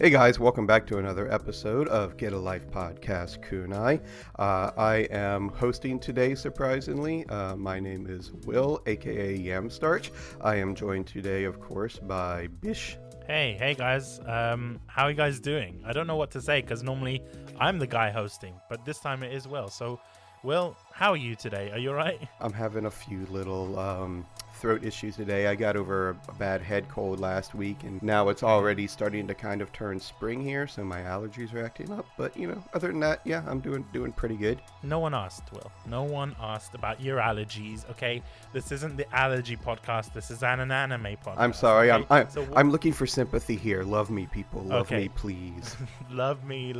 Hey guys, welcome back to another episode of Get a Life Podcast Kunai. I am hosting today, surprisingly. My name is Will, aka Yamstarch. I am joined today, of course, by Bish. Hey guys, how are you guys doing? I don't know what to say because normally I'm the guy hosting, but this time it is Will. So, Will, how are you today? Are you alright? I'm having a few little throat issues today. I got over a bad head cold last week, and now it's already starting to kind of turn spring here, so my allergies are acting up. But, other than that, yeah, I'm doing pretty good. No one asked, Will. No one asked about your allergies, okay? This isn't the allergy podcast. This is an anime podcast. I'm sorry. Okay? I'm looking for sympathy here. Love me, people. Love me, please. Love me.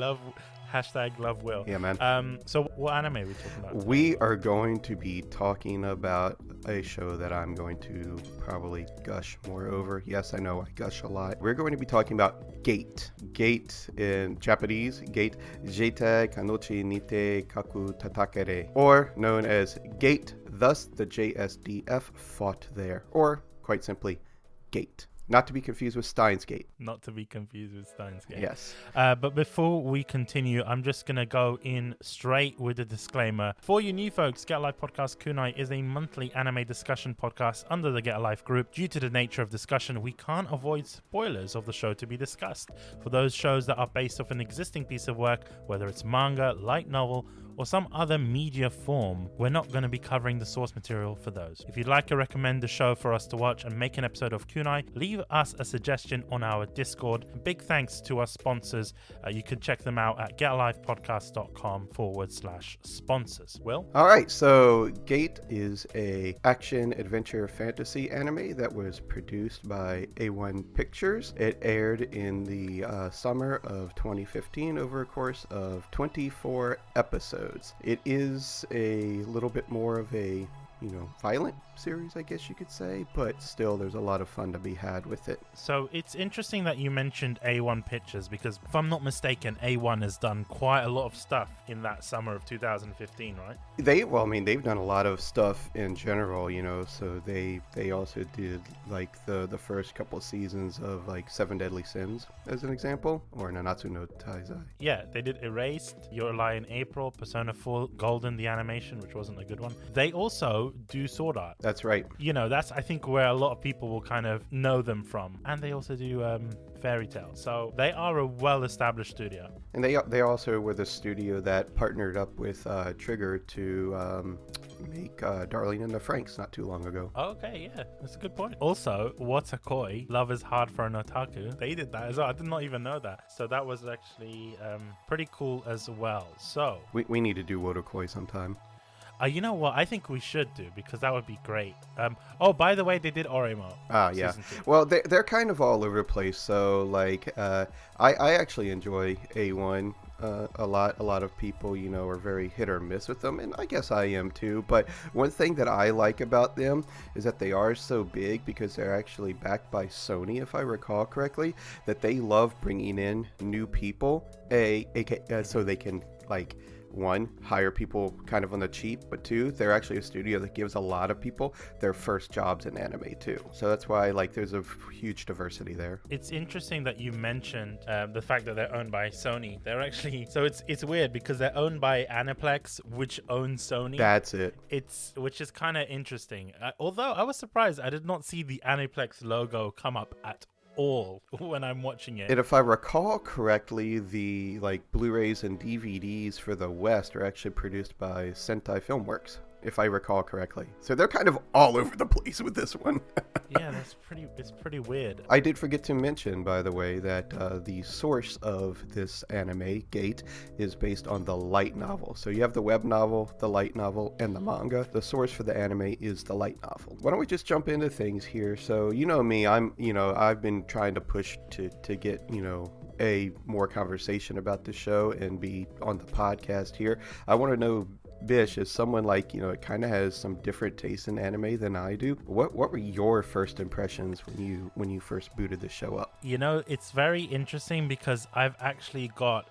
Hashtag love Will. Yeah, man. So what anime are we talking about today? We are going to be talking about a show that I'm going to probably gush more over. Yes, I know I gush a lot. We're going to be talking about Gate. Gate in Japanese, Gate Jeitai Kanochi Nite Kaku Tatakere, or known as Gate, thus the JSDF Fought There, or quite simply, Gate. Not to be confused with Steins Gate. Not to be confused with Steins Gate. Yes. But before we continue, I'm just going to go in straight with a disclaimer. For you new folks, Get a Life Podcast Kunai is a monthly anime discussion podcast under the Get a Life group. Due to the nature of discussion, we can't avoid spoilers of the show to be discussed. For those shows that are based off an existing piece of work, whether it's manga, light novel, or some other media form, we're not going to be covering the source material for those. If you'd like to recommend the show for us to watch and make an episode of Kunai, leave us a suggestion on our Discord. Big thanks to our sponsors. You can check them out at getalifepodcast.com/sponsors. Will? All right, so Gate is a action adventure fantasy anime that was produced by A1 Pictures. It aired in the summer of 2015 over a course of 24 episodes. It is a little bit more of a, violent series, I guess you could say, but still there's a lot of fun to be had with it. So it's interesting that you mentioned A1 Pictures because if I'm not mistaken, A1 has done quite a lot of stuff in that summer of 2015, right? They've done a lot of stuff in general, so they also did like the first couple of seasons of like Seven Deadly Sins as an example, or Nanatsu no Taizai. Yeah, they did Erased, Your Lie in April, Persona 4 Golden, the animation, which wasn't a good one. They also do sword art. That's right. That's I think where a lot of people will kind of know them from. And they also do Fairy Tail. So they are a well-established studio. And they also were the studio that partnered up with Trigger to make Darling in the Franxx not too long ago. Okay, yeah, that's a good point. Also, Watakoi, Love is Hard for an Otaku, they did that as well. I did not even know that. So that was actually pretty cool as well. So we need to do Watakoi sometime. You know what? I think we should do because that would be great. By the way, they did Oremo. Yeah. Well, they're kind of all over the place. So, I actually enjoy A1 a lot. A lot of people, are very hit or miss with them, and I guess I am too. But one thing that I like about them is that they are so big because they're actually backed by Sony, if I recall correctly, that they love bringing in new people, so they can, one, hire people kind of on the cheap, but two, they're actually a studio that gives a lot of people their first jobs in anime too. So that's why there's a huge diversity there. It's interesting that you mentioned the fact that they're owned by Sony. They're actually, so it's weird because they're owned by Aniplex, which owns Sony. That's it. Which is kind of interesting. Although I was surprised, I did not see the Aniplex logo come up at all when I'm watching it. And if I recall correctly, the Blu-rays and DVDs for the West are actually produced by Sentai Filmworks, if I recall correctly. So they're kind of all over the place with this one. Yeah, it's pretty weird. I did forget to mention, by the way, that the source of this anime, Gate, is based on the light novel. So you have the web novel, the light novel, and the manga. The source for the anime is the light novel. Why don't we just jump into things here? So me, I've been trying to push to get, a more conversation about the show and be on the podcast here. I want to know, Bish, as someone it kind of has some different tastes in anime than I do. What were your first impressions when you first booted the show up? It's very interesting because I've actually got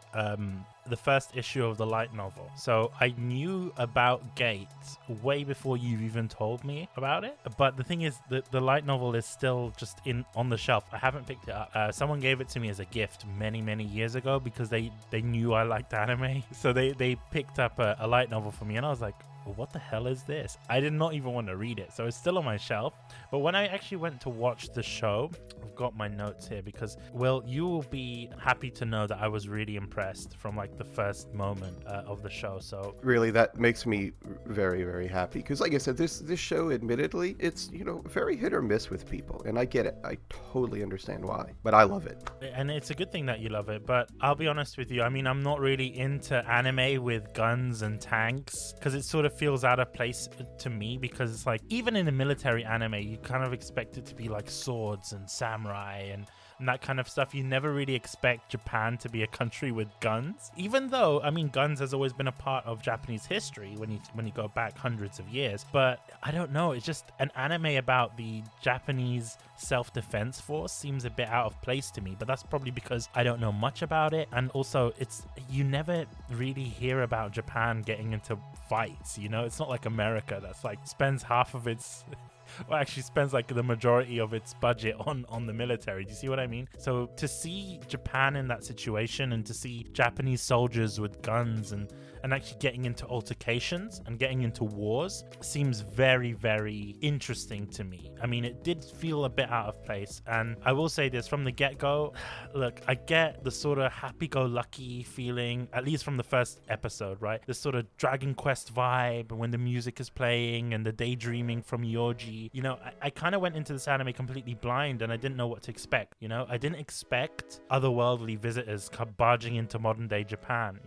the first issue of the light novel. So I knew about Gates way before you've even told me about it. But the thing is that the light novel is still just on the shelf. I haven't picked it up. Someone gave it to me as a gift many years ago because they knew I liked anime. So they picked up a light novel for me, and I was like, what the hell is this? I did not even want to read it, so it's still on my shelf. But when I actually went to watch the show, I've got my notes here because, Will, you will be happy to know that I was really impressed from like the first moment of the show. So really, that makes me very happy because, like I said, this show, admittedly, it's very hit or miss with people, and I get it. I totally understand why, but I love it. And it's a good thing that you love it. But I'll be honest with you. I mean, I'm not really into anime with guns and tanks because it sort of feels out of place to me, because it's like, even in a military anime, you kind of expect it to be like swords and samurai and that kind of stuff. You never really expect Japan to be a country with guns, even though, I mean, guns has always been a part of Japanese history when you go back hundreds of years. But I don't know, it's just an anime about the Japanese self-defense force seems a bit out of place to me, but that's probably because I don't know much about it. And also, you never really hear about Japan getting into fights, it's not like America that's like spends half of its well, actually spends like the majority of its budget on the military. Do you see what I mean? So to see Japan in that situation, and to see Japanese soldiers with guns and actually getting into altercations and getting into wars seems very interesting to me. I mean, it did feel a bit out of place, and I will say this from the get-go. Look, I get the sort of happy-go-lucky feeling, at least from the first episode, right? This sort of Dragon Quest vibe when the music is playing and the daydreaming from Yoji. I kind of went into this anime completely blind, and I didn't know what to expect. I didn't expect otherworldly visitors barging into modern-day Japan.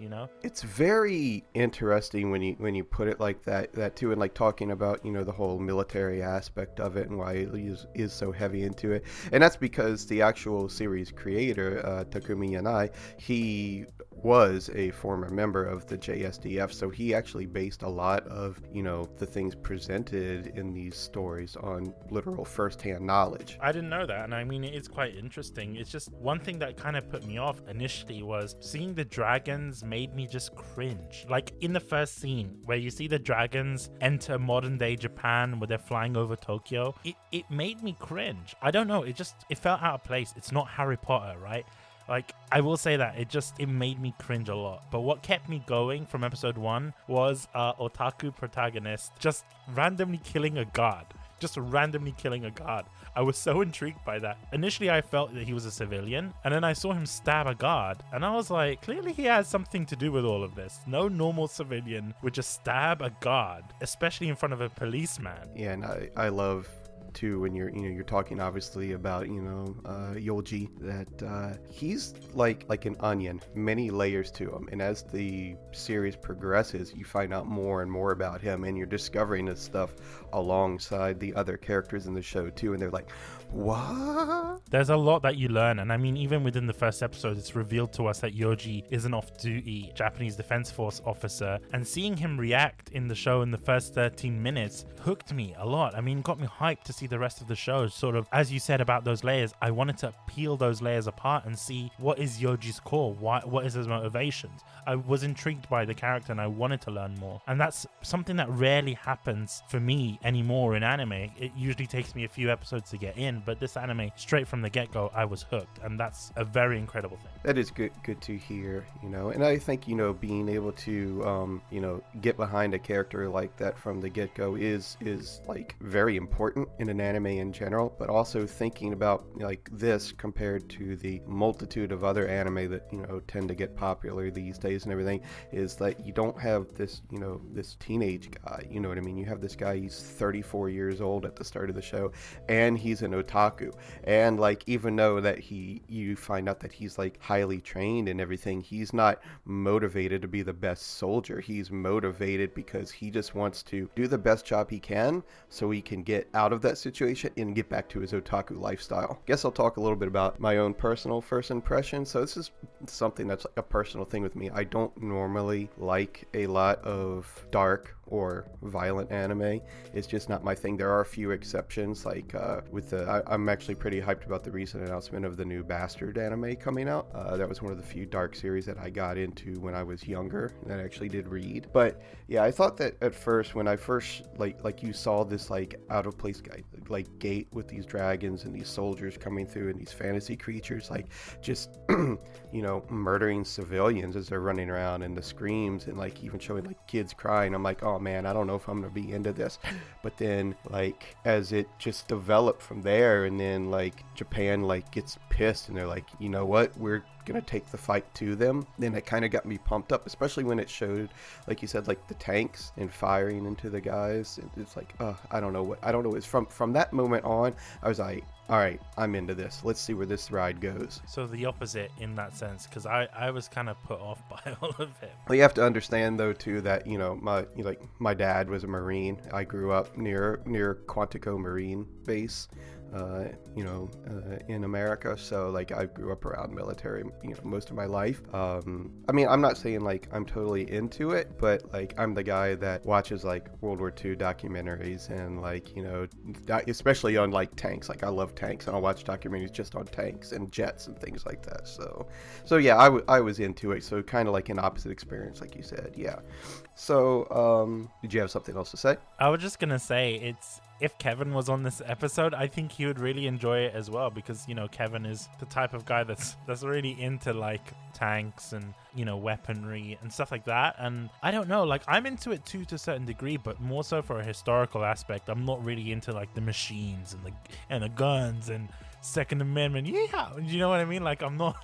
It's very interesting when you put it like that too, and like talking about the whole military aspect of it and why it is so heavy into it. And that's because the actual series creator, Takumi Yanai, he was a former member of the JSDF, so he actually based a lot of the things presented in these stories on literal first-hand knowledge. I didn't know that, and I mean, it is quite interesting. It's just one thing that kind of put me off initially was seeing the dragons made me just cringe. Like in the first scene where you see the dragons enter modern day Japan where they're flying over Tokyo, it made me cringe. I don't know, it felt out of place. It's not Harry Potter, right? Like, I will say that it made me cringe a lot. But what kept me going from episode 1 was Otaku protagonist just randomly killing a god. I was so intrigued by that. Initially, I felt that he was a civilian, and then I saw him stab a guard, and I was like, clearly he has something to do with all of this. No normal civilian would just stab a guard, especially in front of a policeman. Yeah, and I love too when you're talking obviously about Yoji, that he's like an onion, many layers to him, and as the series progresses you find out more and more about him, and you're discovering this stuff alongside the other characters in the show too, and they're like, what? There's a lot that you learn, and I mean, even within the first episode, it's revealed to us that Yoji is an off-duty Japanese Defense Force officer, and seeing him react in the show in the first 13 minutes hooked me a lot. I mean, got me hyped to see the rest of the show. Sort of, as you said about those layers, I wanted to peel those layers apart and see what is Yoji's core, what is his motivations. I was intrigued by the character and I wanted to learn more, and that's something that rarely happens for me anymore in anime. It usually takes me a few episodes to get in, but this anime, straight from the get-go, I was hooked, and that's a very incredible thing. That is good to hear, and I think being able to get behind a character like that from the get-go is like very important in an anime in general, but also thinking about like this compared to the multitude of other anime that tend to get popular these days and everything, is that you don't have this this teenage guy, you know what I mean? You have this guy, he's 34 years old at the start of the show, and he's an otaku, and like, even though that you find out that he's like highly trained and everything, he's not motivated to be the best soldier. He's motivated because he just wants to do the best job he can so he can get out of that situation and get back to his otaku lifestyle. Guess I'll talk a little bit about my own personal first impression. So this is something that's like a personal thing with me. I don't normally like a lot of dark or violent anime. It's just not my thing. There are a few exceptions, like I'm actually pretty hyped about the recent announcement of the new Bastard anime coming out. That was one of the few dark series that I got into when I was younger that I actually did read. But yeah, I thought that at first, when I first like you saw this like out of place guy like gate with these dragons and these soldiers coming through and these fantasy creatures like just murdering civilians as they're running around, and the screams, and like even showing like kids crying, I'm like, oh man, I don't know if I'm gonna be into this. But then like as it just developed from there, and then like Japan like gets pissed and they're like, you know what, we're gonna take the fight to them, then it kind of got me pumped up, especially when it showed, like you said, like the tanks and firing into the guys. It's like, I don't know. It's from that moment on, I was like, all right, I'm into this. Let's see where this ride goes. So the opposite in that sense, because I was kind of put off by all of it. Well, you have to understand though too that my dad was a Marine. I grew up near Quantico Marine Base. In America, so like I grew up around military, most of my life. I mean, I'm not saying like I'm totally into it, but like I'm the guy that watches like World War II documentaries and like especially on like tanks. Like I love tanks, and I'll watch documentaries just on tanks and jets and things like that. So yeah, I was into it. So kind of like an opposite experience, like you said. Yeah. So did you have something else to say? I was just gonna say, if Kevin was on this episode, I think he would really enjoy it as well, because Kevin is the type of guy that's really into like tanks and weaponry and stuff like that. And I don't know, like I'm into it too to a certain degree, but more so for a historical aspect. I'm not really into like the machines and the guns and Second Amendment. Yeah, you know what I mean? Like I'm not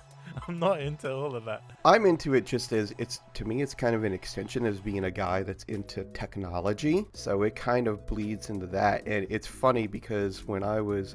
into all of that. I'm into it just as to me it's kind of an extension as being a guy that's into technology, so it kind of bleeds into that. And it's funny because when I was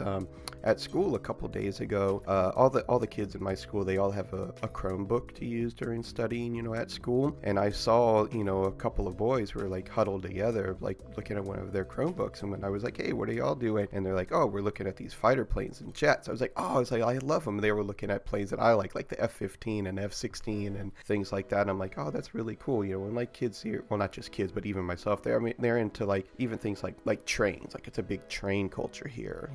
at school a couple days ago, all the kids in my school, they all have a Chromebook to use during studying at school, and I saw a couple of boys who were like huddled together like looking at one of their Chromebooks, and when I was like, hey, what are y'all doing? And they're like, oh, we're looking at these fighter planes and jets. I was like, I love them. And they were looking at planes that I like the F-15 and F-16 and things like that. And I'm like, oh, that's really cool. When like kids here, well, not just kids, but even myself, they're into like even things like trains. Like it's a big train culture here,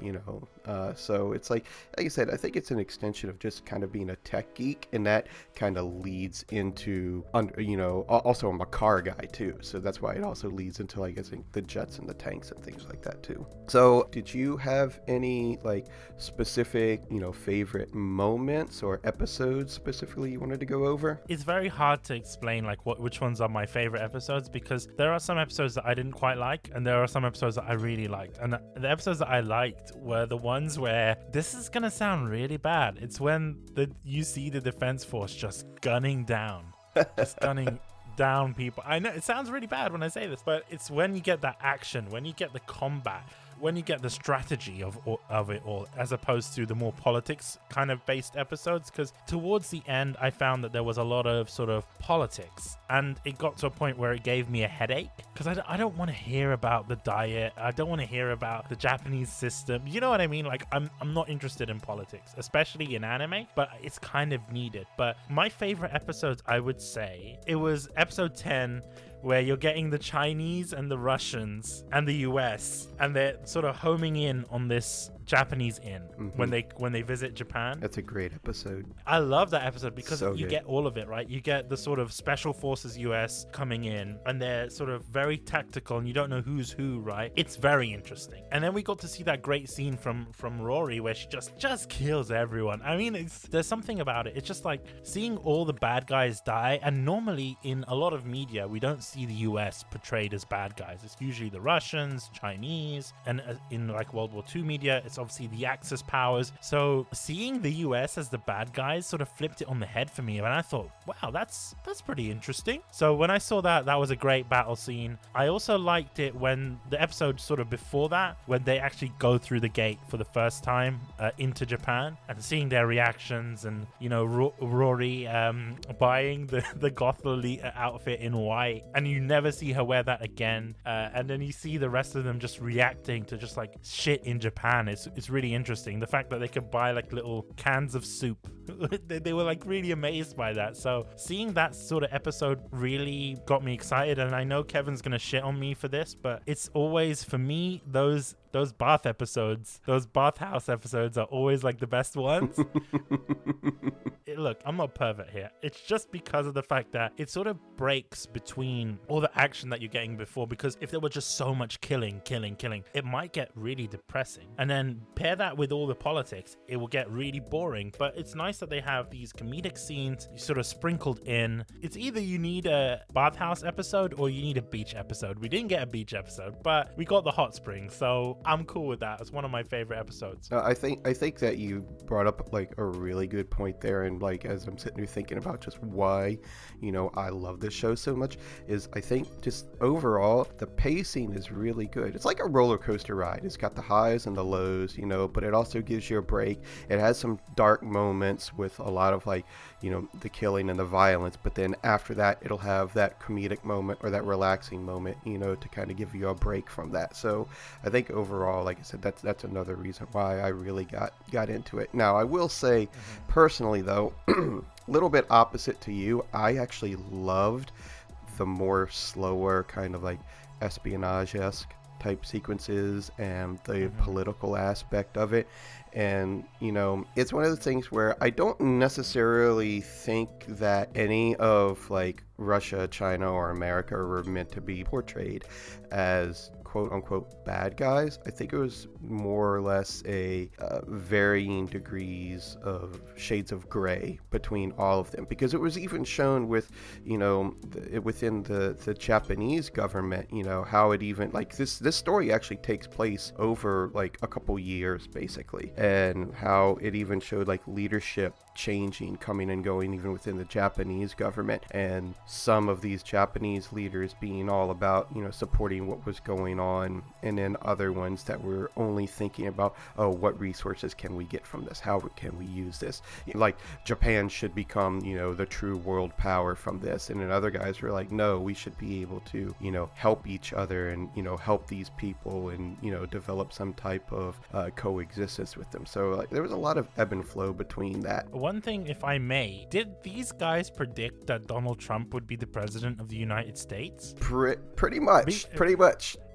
so it's like I said, I think it's an extension of just kind of being a tech geek, and that kind of leads into also I'm a car guy too, so that's why it also leads into like I think the jets and the tanks and things like that too. So did you have any like specific favorite moments or episodes specifically you wanted to go over? It's very hard to explain like which ones are my favorite episodes, because there are some episodes that I didn't quite like, and there are some episodes that I really liked. And the episodes that I liked were the ones where, this is gonna sound really bad, it's when you see the defense force just gunning down people. I know it sounds really bad when I say this, but it's when you get that action, when you get the combat, when you get the strategy of it all, as opposed to the more politics kind of based episodes. Because towards the end, I found that there was a lot of sort of politics, and it got to a point where it gave me a headache, because I don't want to hear about the diet. I don't want to hear about the Japanese system. You know what I mean? Like I'm not interested in politics, especially in anime, but it's kind of needed. But my favorite episodes, I would say, it was episode 10, where you're getting the Chinese and the Russians and the US, and they're sort of homing in on this Japanese inn when they visit Japan. That's a great episode. I love that episode because so you get all of it, right? You get the sort of special forces US coming in, and they're sort of very tactical, and you don't know who's who, right? It's very interesting. And then we got to see that great scene from Rory where she just kills everyone. I mean, there's something about it. It's just like seeing all the bad guys die, and normally in a lot of media we don't see the US portrayed as bad guys. It's usually the Russians, Chinese, and in like World War II media, it's obviously the Axis powers. So seeing the US as the bad guys sort of flipped it on the head for me, and I thought, wow, that's pretty interesting. So when I saw that was a great battle scene. I also liked it when the episode sort of before that, when they actually go through the gate for the first time into Japan, and seeing their reactions, and Rory buying the Goth Lolita outfit in white, and you never see her wear that again, and then you see the rest of them just reacting to just like shit in Japan. It's really interesting, the fact that they could buy like little cans of soup They were like really amazed by that. So seeing that sort of episode really got me excited. And I know Kevin's gonna shit on me for this, but it's always, for me, those bath episodes, those bathhouse episodes are always like the best ones. Look, I'm not a pervert here. It's just because of the fact that it sort of breaks between all the action that you're getting before, because if there were just so much killing, it might get really depressing. And then pair that with all the politics, it will get really boring. But it's nice that they have these comedic scenes sort of sprinkled in. It's either you need a bathhouse episode or you need a beach episode. We didn't get a beach episode, but we got the hot spring, so I'm cool with that. It's one of my favorite episodes. I think that you brought up like a really good point there, and like as I'm sitting here thinking about just why, I love this show so much, is I think just overall the pacing is really good. It's like a roller coaster ride. It's got the highs and the lows, but it also gives you a break. It has some dark moments with a lot of like, the killing and the violence, but then after that it'll have that comedic moment or that relaxing moment, to kind of give you a break from that. So I think overall, like I said, that's another reason why I really got into it. Now I will say personally though, little bit opposite to you, I actually loved the more slower kind of like espionage-esque type sequences and the political aspect of it. And it's one of the things where I don't necessarily think that any of like Russia, China, or America were meant to be portrayed as quote unquote bad guys. I think it was more or less a varying degrees of shades of gray between all of them, because it was even shown with within the Japanese government, how it even like this story actually takes place over like a couple years basically, and how it even showed like leadership changing, coming and going even within the Japanese government, and some of these Japanese leaders being all about supporting what was going on, and then other ones that were only thinking about, oh, what resources can we get from this, how can we use this, like Japan should become the true world power from this, and then other guys were like, no, we should be able to help each other and help these people and develop some type of coexistence with them. So like there was a lot of ebb and flow between that. One thing, if I may, did these guys predict that Donald Trump would be the president of the United States? Pretty much.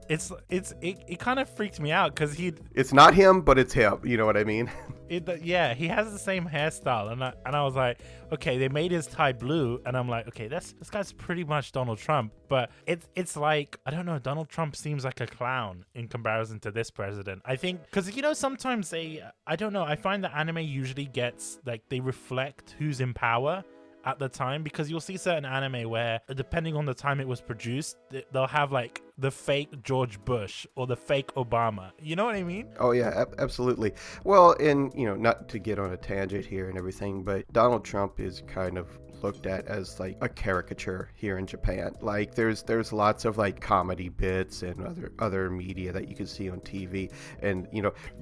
It kind of freaked me out because it's not him, but it's him. You know what I mean? Yeah, he has the same hairstyle, and I was like, okay, they made his tie blue, and I'm like, okay, this guy's pretty much Donald Trump. But it's like, I don't know, Donald Trump seems like a clown in comparison to this president. I think because sometimes I don't know, I find that anime usually gets like, they reflect who's in power at the time, because you'll see certain anime where, depending on the time it was produced, they'll have like the fake George Bush or the fake Obama. You know what I mean? Oh yeah, absolutely. Well, and not to get on a tangent here and everything, but Donald Trump is kind of looked at as like a caricature here in Japan. Like there's lots of like comedy bits and other media that you can see on TV, and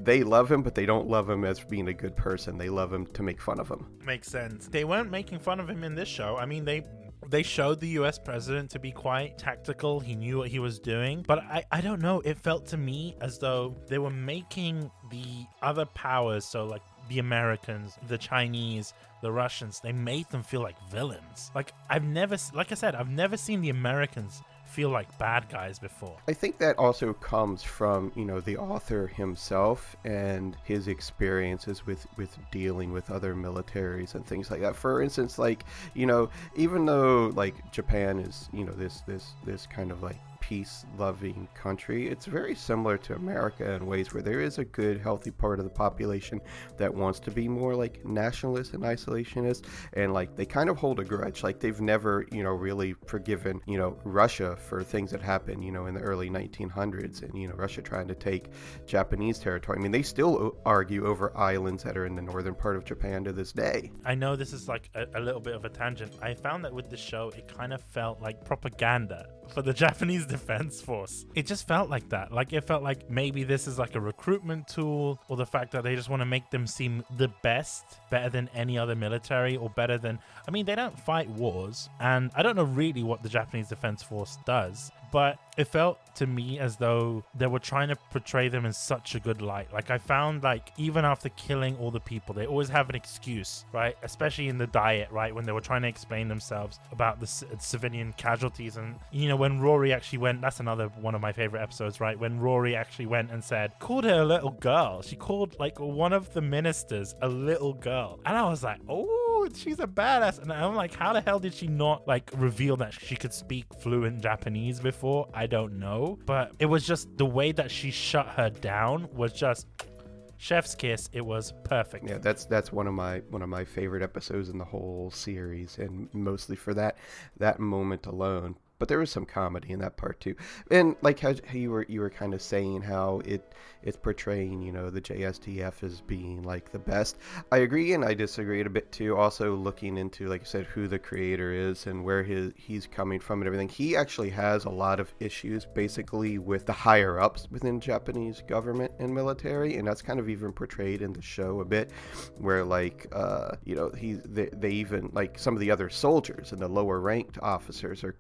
they love him, but they don't love him as being a good person. They love him to make fun of him. Makes sense. They weren't making fun of him in this show. I mean, they showed the US president to be quite tactical. He knew what he was doing. But I don't know. It felt to me as though they were making the other powers, so like the Americans, the Chinese, the Russians, they made them feel like villains. Like I've never seen the Americans feel like bad guys before. I think that also comes from the author himself and his experiences with dealing with other militaries and things like that. For instance, like even though like Japan is this kind of like peace-loving country, it's very similar to America in ways where there is a good, healthy part of the population that wants to be more like nationalist and isolationist, and like they kind of hold a grudge. Like they've never, really forgiven, Russia for things that happened, in the early 1900s, and Russia trying to take Japanese territory. I mean, they still argue over islands that are in the northern part of Japan to this day. I know this is like a little bit of a tangent. I found that with the show, it kind of felt like propaganda for the Japanese Defense Force. It just felt like that. Like it felt like maybe this is like a recruitment tool, or the fact that they just want to make them seem the best, better than any other military, or better than, I mean, they don't fight wars, and I don't know really what the Japanese Defense Force does, but it felt to me as though they were trying to portray them in such a good light. Like, I found, like, even after killing all the people, they always have an excuse, right? Especially in the Diet, right? When they were trying to explain themselves about the civilian casualties. And, you know, when Rory actually went, that's another one of my favorite episodes, right? When Rory actually went and called her a little girl. She called, like, one of the ministers a little girl. And I was like, oh, she's a badass. And I'm like, how the hell did she not, like, reveal that she could speak fluent Japanese before? I don't know. But it was just the way that she shut her down was just chef's kiss. It was perfect. Yeah, that's one of my favorite episodes in the whole series, and mostly for that moment alone. But there was some comedy in that part too, and like how you were kind of saying how it's portraying, you know, the JSDF as being like the best. I agree and I disagree a bit too. Also looking into, like I said, who the creator is and where he's coming from and everything. He actually has a lot of issues basically with the higher ups within Japanese government and military, and that's kind of even portrayed in the show a bit, where like you know, they even, like, some of the other soldiers and the lower ranked officers are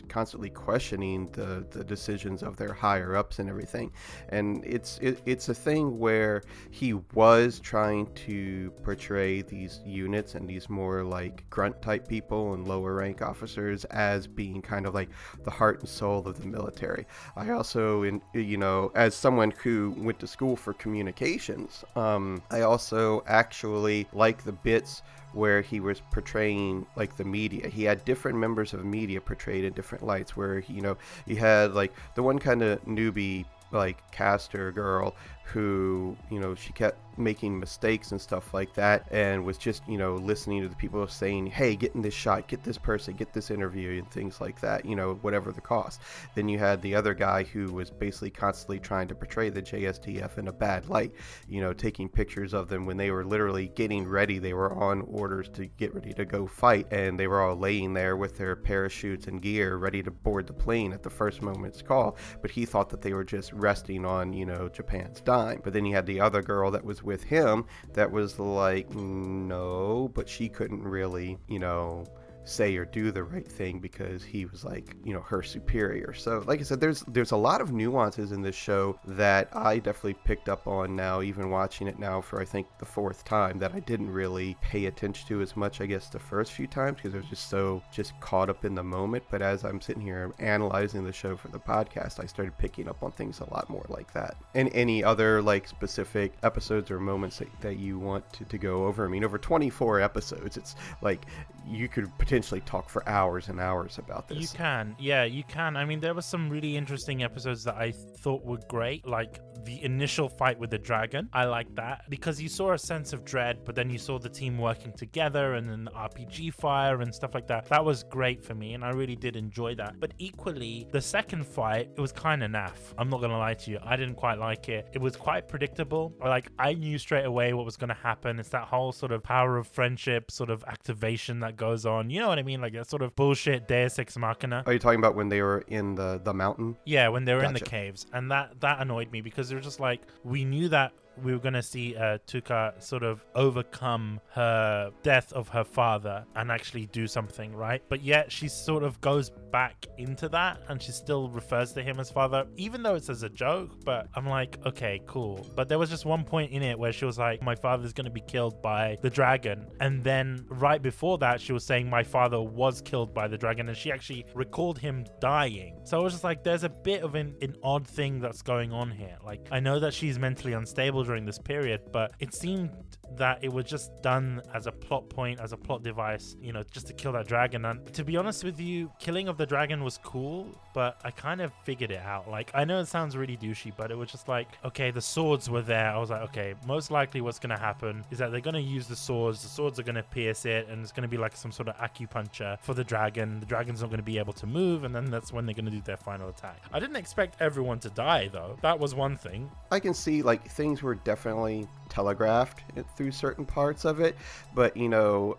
constantly questioning the decisions of their higher ups and everything. And it's a thing where he was trying to portray these units and these more like grunt type people and lower rank officers as being kind of like the heart and soul of the military. I also, you know, as someone who went to school for communications, I also actually like the bits where he was portraying like the media. He had different members of media portrayed in different lights, where he, you know, he had like the one kind of newbie like caster girl who, you know, she kept making mistakes and stuff like that, and was just, you know, listening to the people saying, hey, get in this shot, get this person, get this interview, and things like that, you know, whatever the cost. Then you had the other guy who was basically constantly trying to portray the JSDF in a bad light, you know, taking pictures of them when they were literally getting ready. They were on orders to get ready to go fight, and they were all laying there with their parachutes and gear ready to board the plane at the first moment's call, but he thought that they were just resting on, you know, Japan's dime. But then you had the other girl that was with him that was like, no, but she couldn't really, you know, say or do the right thing because he was like, you know, her superior. So like I said, there's a lot of nuances in this show that I definitely picked up on now, even watching it now for I think the fourth time, that I didn't really pay attention to as much, I guess, the first few times because I was just caught up in the moment. But as I'm sitting here analyzing the show for the podcast, I started picking up on things a lot more like that. And any other like specific episodes or moments that you want to go over? I mean, over 24 episodes, it's like you could potentially talk for hours and hours about this. You can. Yeah, you can. I mean, there were some really interesting episodes that I thought were great, like the initial fight with the dragon. I like that because you saw a sense of dread, but then you saw the team working together and then the RPG fire and stuff like that. That was great for me, and I really did enjoy that. But equally, the second fight, it was kind of naff. I'm not gonna lie to you. I didn't quite like it. It was quite predictable. Like, I knew straight away what was gonna happen. It's that whole sort of power of friendship sort of activation that goes on. You know what I mean? Like that sort of bullshit Deus Ex Machina. Are you talking about when they were in the mountain? Yeah, when they were in the Gotcha. caves. And that annoyed me because it was just like, we knew that we were going to see Tuka sort of overcome her death of her father and actually do something, right? But yet she sort of goes back into that and she still refers to him as father, even though it's as a joke. But I'm like, okay, cool. But there was just one point in it where she was like, my father's going to be killed by the dragon. And then right before that, she was saying my father was killed by the dragon, and she actually recalled him dying. So I was just like, there's a bit of an odd thing that's going on here. Like, I know that she's mentally unstable during this period, but it seemed that it was just done as a plot point, as a plot device, you know, just to kill that dragon. And to be honest with you, killing of the dragon was cool, but I kind of figured it out. Like, I know it sounds really douchey, but it was just like, okay, the swords were there. I was like, okay, most likely what's going to happen is that they're going to use the swords are going to pierce it, and it's going to be like some sort of acupuncture for the dragon. The dragon's not going to be able to move, and then that's when they're going to do their final attack. I didn't expect everyone to die, though. That was one thing. I can see, like, things were definitely telegraphed through certain parts of it, but, you know,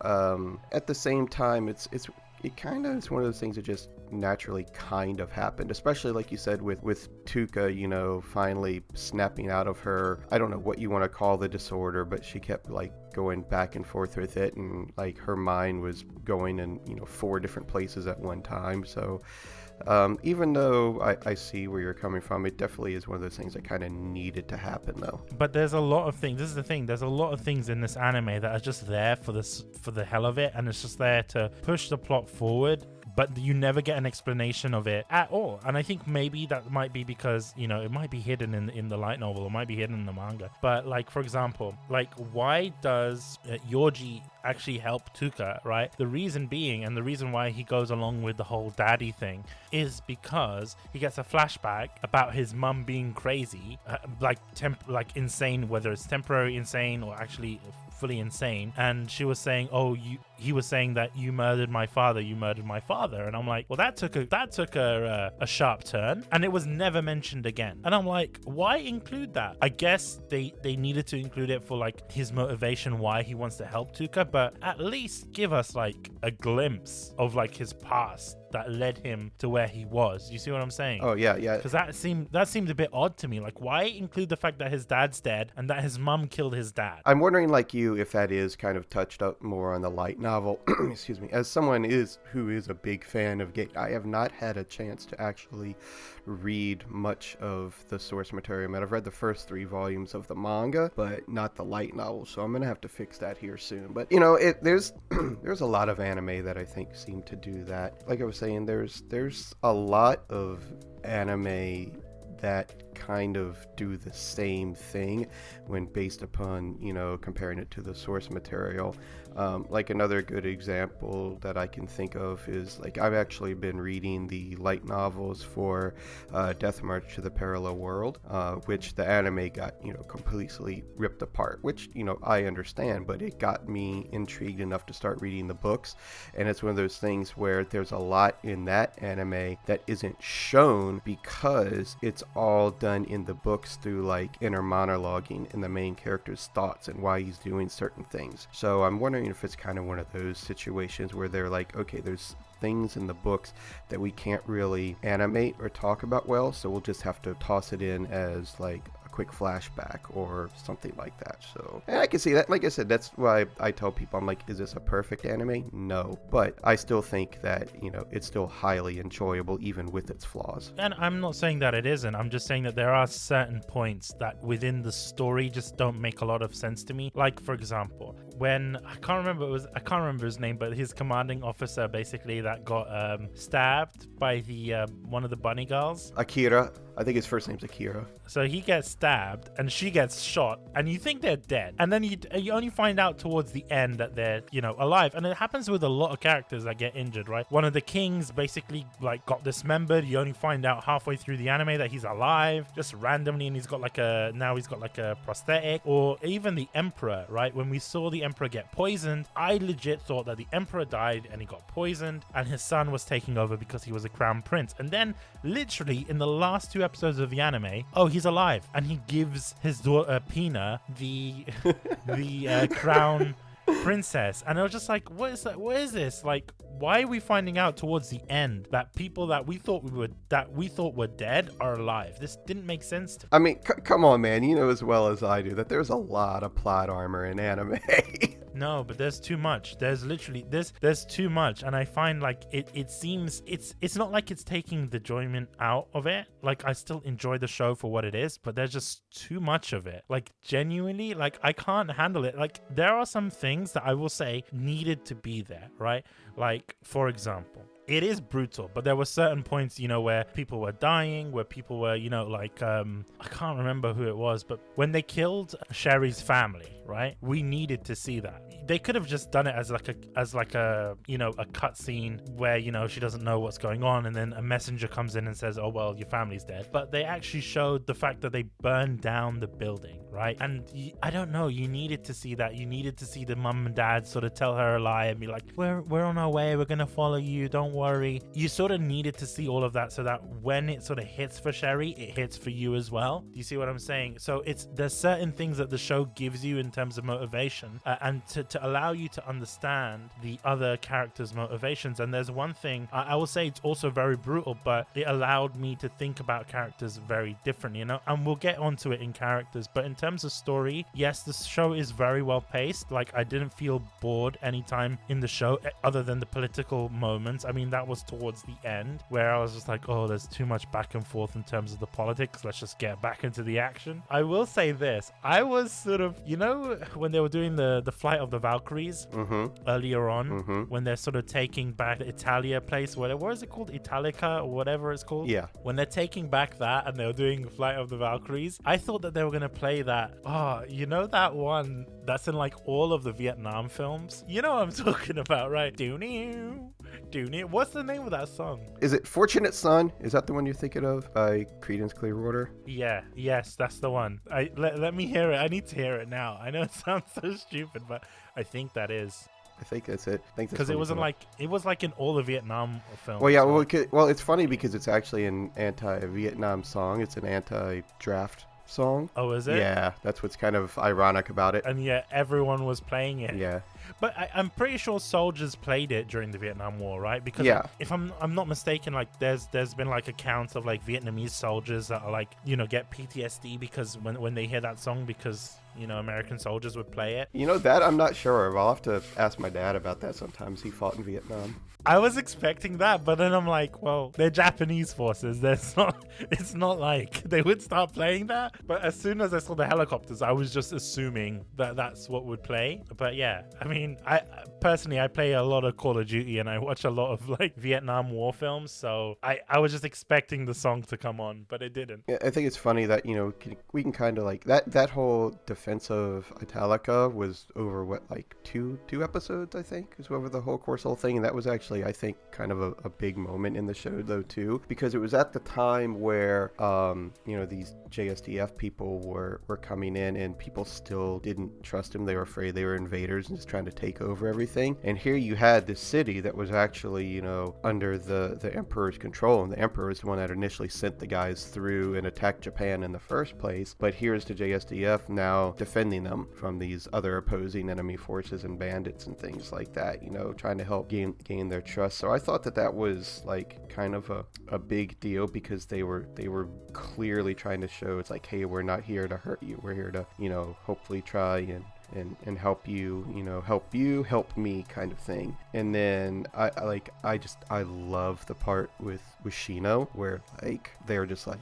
at the same time, it kind of is one of those things that just naturally kind of happened, especially like you said with Tuka, you know, finally snapping out of her, I don't know what you want to call the disorder, but she kept like going back and forth with it, and like her mind was going in 4 different places at one time. So even though I see where you're coming from, it definitely is one of those things that kind of needed to happen, though. But there's a lot of things. This is the thing. There's a lot of things in this anime that are just there for the hell of it, and it's just there to push the plot forward. But you never get an explanation of it at all. And I think maybe that might be because, it might be hidden in the light novel, or might be hidden in the manga. But like, for example, like, why does Yoji actually help Tuka, right? The reason being, and the reason why he goes along with the whole daddy thing, is because he gets a flashback about his mum being crazy, like insane, whether it's temporary insane or actually fully insane. And she was saying, he was saying that you murdered my father, and I'm like, well, that took a sharp turn, and it was never mentioned again. And I'm like, why include that? I guess they needed to include it for like his motivation, why he wants to help Tuka, but at least give us like a glimpse of like his past that led him to where he was. You see what I'm saying? Oh yeah. Because that seemed a bit odd to me. Like, why include the fact that his dad's dead and that his mum killed his dad? I'm wondering, like you, if that is kind of touched up more on the light novel. Excuse me. As someone who is a big fan of Gate, I have not had a chance to actually read much of the source material. I've read the first 3 volumes of the manga, but not the light novel. So I'm gonna have to fix that here soon. But there's there's a lot of anime that I think seem to do that. Like I was saying, there's a lot of anime that kind of do the same thing when based upon comparing it to the source material. Like another good example that I can think of is, like, I've actually been reading the light novels for Death March to the Parallel World, which the anime got completely ripped apart, which I understand, but it got me intrigued enough to start reading the books. And it's one of those things where there's a lot in that anime that isn't shown because it's all done in the books through like inner monologuing in the main character's thoughts and why he's doing certain things. So I'm wondering if it's kind of one of those situations where they're like, okay, there's things in the books that we can't really animate or talk about well, so we'll just have to toss it in as like a quick flashback or something like that. So, and I can see that. Like I said, that's why I tell people, I'm like, is this a perfect anime? No, but I still think that it's still highly enjoyable even with its flaws. And I'm not saying that it isn't. I'm just saying that there are certain points that within the story just don't make a lot of sense to me. Like, for example, when I can't remember his name, but his commanding officer basically that got stabbed by the one of the bunny girls. Akira. I think his first name's Akira. So he gets stabbed and she gets shot, and you think they're dead, and then you only find out towards the end that they're alive. And it happens with a lot of characters that get injured, right? One of the kings basically like got dismembered. You only find out halfway through the anime that he's alive, just randomly, and he's got like a prosthetic. Or even the emperor, right? When we saw the emperor get poisoned, I legit thought that the emperor died and he got poisoned and his son was taking over because he was a crown prince. And then literally in the last 2 episodes of the anime, he's alive, and he gives his daughter Pina the crown princess. And I was just like, what is this? Like, why are we finding out towards the end that people that we thought were dead are alive? This didn't make sense to me. I mean, come on, man. You know as well as I do that there's a lot of plot armor in anime. No, but there's too much. There's literally there's too much, and I find like it seems it's not like it's taking the enjoyment out of it. Like, I still enjoy the show for what it is, but there's just too much of it. Like, genuinely, like, I can't handle it. Like, there are some things that I will say needed to be there, right? Like, for example, it is brutal, but there were certain points, where people were dying, where people were, I can't remember who it was, but when they killed Sherry's family, right? We needed to see that. They could have just done it as a cutscene where, she doesn't know what's going on, and then a messenger comes in and says, oh, well, your family's dead. But they actually showed the fact that they burned down the building, right? And I don't know, you needed to see that. You needed to see the mum and dad sort of tell her a lie and be like, we're on our way, we're gonna follow you, don't worry. You sort of needed to see all of that so that when it sort of hits for Sherry, it hits for you as well. Do you see what I'm saying? So there's certain things that the show gives you in terms of motivation, and to allow you to understand the other characters' motivations. And there's one thing I will say, it's also very brutal, but it allowed me to think about characters very differently, and we'll get onto it in characters. But in terms of story, yes, the show is very well paced. Like, I didn't feel bored anytime in the show other than the political moments. I mean, that was towards the end where I was just like, oh, there's too much back and forth in terms of the politics. Let's just get back into the action. I will say this. I was sort of, when they were doing the Flight of the Valkyries earlier on, when they're sort of taking back the Italia place, what is it called? Italica or whatever it's called? Yeah. When they're taking back that and they were doing Flight of the Valkyries, I thought that they were going to play that. Oh, that one that's in like all of the Vietnam films? You know what I'm talking about, right? What's the name of that song? Is it Fortunate Son? Is that the one you're thinking of by Creedence Clearwater? Yes, that's the one. Let me hear it. I need to hear it now. I know it sounds so stupid, but I think that is. I think that's it. Because it was like in all the Vietnam films. Well, yeah. Well, it's funny because it's actually an anti-Vietnam song. It's an anti-draft song. Oh, is it? Yeah, that's what's kind of ironic about it. And yeah, everyone was playing it. Yeah. But I'm pretty sure soldiers played it during the Vietnam War, right? Because if I'm not mistaken, like there's been like accounts of like Vietnamese soldiers that are like, get PTSD because when they hear that song, because American soldiers would play it. That I'm not sure of. I'll have to ask my dad about that sometimes. He fought in Vietnam. I was expecting that, but then I'm like, well, they're Japanese forces. It's not like they would start playing that. But as soon as I saw the helicopters, I was just assuming that that's what would play. But yeah, I mean, I personally play a lot of Call of Duty and I watch a lot of like Vietnam War films. So I was just expecting the song to come on, but it didn't. Yeah, I think it's funny that, we can kind of like that whole defense of Italica was over like two episodes, I think, is over the whole thing. And that was actually, I think, kind of a big moment in the show though too, because it was at the time where these JSDF people were coming in and people still didn't trust them. They were afraid they were invaders and just trying to take over everything. And here you had this city that was actually under the emperor's control, and the emperor is the one that initially sent the guys through and attacked Japan in the first place. But here's the JSDF now defending them from these other opposing enemy forces and bandits and things like that, trying to help gain their trust. So I thought that was like kind of a big deal, because they were clearly trying to show it's like, hey, we're not here to hurt you. We're here to, hopefully try and help you, help me kind of thing. And then I love the part with Shino where like they're just like,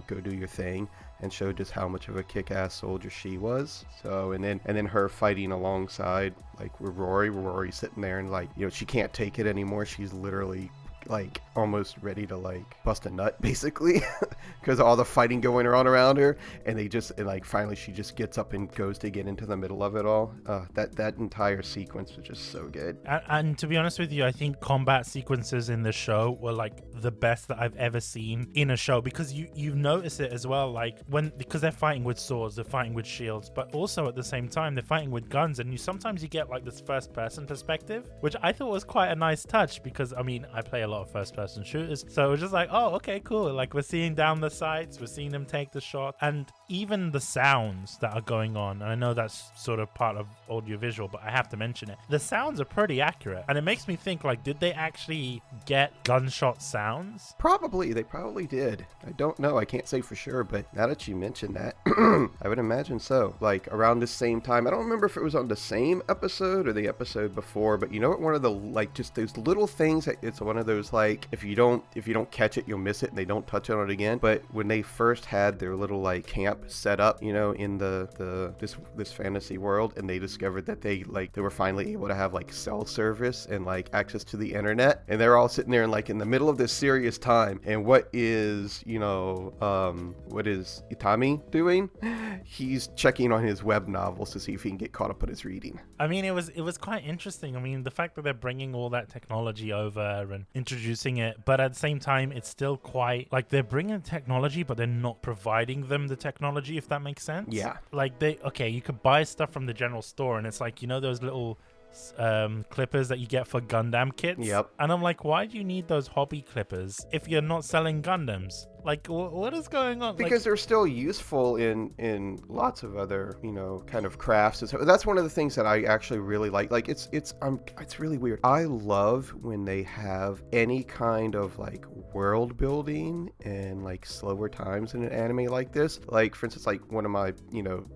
go do your thing, and showed just how much of a kick-ass soldier she was. So and then her fighting alongside like with Rory sitting there and like, she can't take it anymore. She's literally like almost ready to like bust a nut basically because all the fighting going on around her, and finally she just gets up and goes to get into the middle of it all. That entire sequence was just so good. And to be honest with you, I think combat sequences in the show were like the best that I've ever seen in a show, because you notice it as well, like because they're fighting with swords, they're fighting with shields, but also at the same time they're fighting with guns, and sometimes you get like this first person perspective, which I thought was quite a nice touch, because I mean, I play a lot of first person shooters, so it was just like, oh, okay, cool. Like, we're seeing down the sights, we're seeing them take the shot, and even the sounds that are going on, and I know that's sort of part of audiovisual, but I have to mention it, the sounds are pretty accurate, and it makes me think, like, did they actually get gunshot sounds? They probably did. I don't know, I can't say for sure, but now that you mention that, I would imagine so. Like, around the same time, I don't remember if it was on the same episode or the episode before, but one of the, like, just those little things, it's one of those, like, if you don't catch it, you'll miss it, and they don't touch on it again. But when they first had their little like camp set up, in this fantasy world, and they discovered that they were finally able to have like cell service and like access to the internet, and they're all sitting there and like in the middle of this serious time, and what is Itami doing? He's checking on his web novels to see if he can get caught up on his reading. I mean, it was quite interesting. I mean, the fact that they're bringing all that technology over and introducing it, but at the same time it's still quite like they're bringing technology but they're not providing them the technology, if that makes sense. Yeah, like you could buy stuff from the general store, and it's like, those little clippers that you get for Gundam kits. Yep. And I'm like, why do you need those hobby clippers if you're not selling Gundams? Like, what is going on? Because they're still useful in lots of other, kind of crafts. And so that's one of the things that I actually really like. Like, it's really weird. I love when they have any kind of like world building and like slower times in an anime like this. Like, for instance, like one of my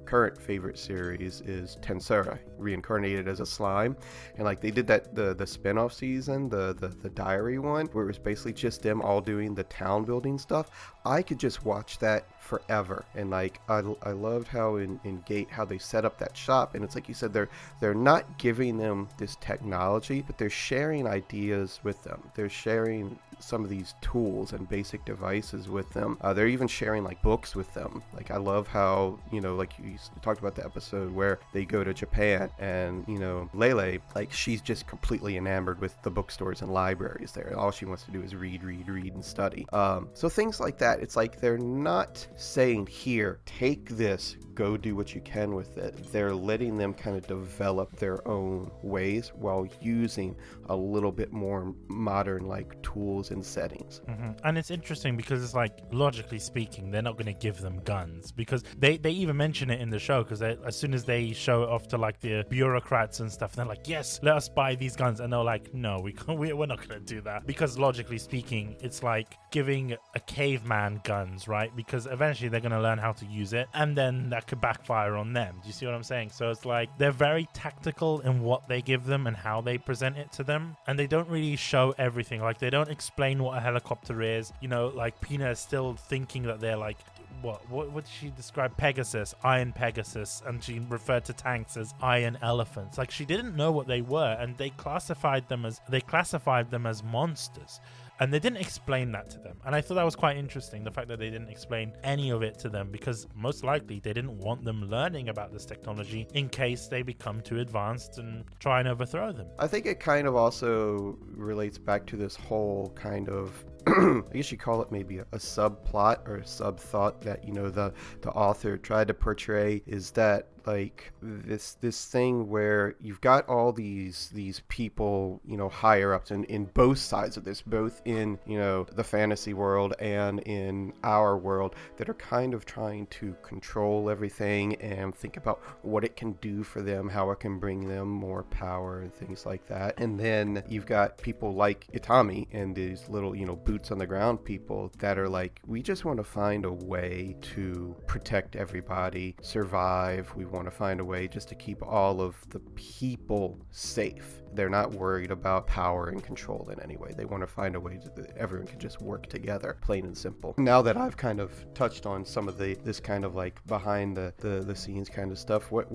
current favorite series is Tensura, reincarnated as a slime, and like they did that the spin-off season, the diary one, where it was basically just them all doing the town building stuff. I could just watch that forever. And like I loved how in Gate how they set up that shop, and it's like you said, they're not giving them this technology, but they're sharing ideas with them. They're sharing some of these tools and basic devices with them. They're even sharing like books with them. Like I love how like you talked about the episode where they go to Japan, and Lele, like she's just completely enamored with the bookstores and libraries there. All she wants to do is read and study. So things like that, it's like they're not saying, here, take this, go do what you can with it. They're letting them kind of develop their own ways while using a little bit more modern like tools and settings. And it's interesting because it's like, logically speaking, they're not going to give them guns, because they even mention it in the show, because as soon as they show it off to like the bureaucrats and stuff, they're like, yes, let us buy these guns, and they're like, no, we're not going to do that, because logically speaking, it's like giving a caveman guns, right? Because eventually they're going to learn how to use it, and then that could backfire on them. Do you see what I'm saying? So it's like they're very tactical in what they give them and how they present it to them, and they don't really show everything. Like they don't explain what a helicopter is. Like Pina is still thinking that they're like, what did she describe? Pegasus, Iron Pegasus, and she referred to tanks as Iron Elephants. Like she didn't know what they were, and they classified them as monsters. And they didn't explain that to them. And I thought that was quite interesting, the fact that they didn't explain any of it to them, because most likely they didn't want them learning about this technology in case they become too advanced and try and overthrow them. I think it kind of also relates back to this whole kind of I guess you call it maybe a subplot or a sub-thought that the author tried to portray, is that like this thing where you've got all these people higher ups in both sides of this, both in the fantasy world and in our world, that are kind of trying to control everything and think about what it can do for them, how it can bring them more power and things like that. And then you've got people like Itami and these little boots on the ground people that are like, we just want to find a way to protect everybody, survive. We want to find a way just to keep all of the people safe. They're not worried about power and control in any way. They want to find a way that everyone can just work together, plain and simple. Now that I've kind of touched on some of this kind of like behind the scenes kind of stuff, what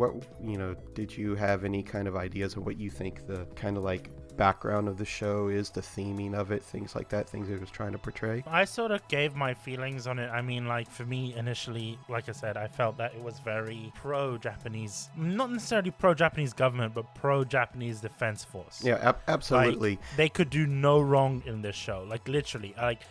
did you have any kind of ideas of what you think the kind of like background of the show is, the theming of it, things like that, things it was trying to portray? I sort of gave my feelings on it. I mean, like for me initially, like I said, I felt that it was very pro-Japanese, not necessarily pro-Japanese government, but pro-Japanese defense force. Yeah, absolutely. Like, they could do no wrong in this show. Like literally, like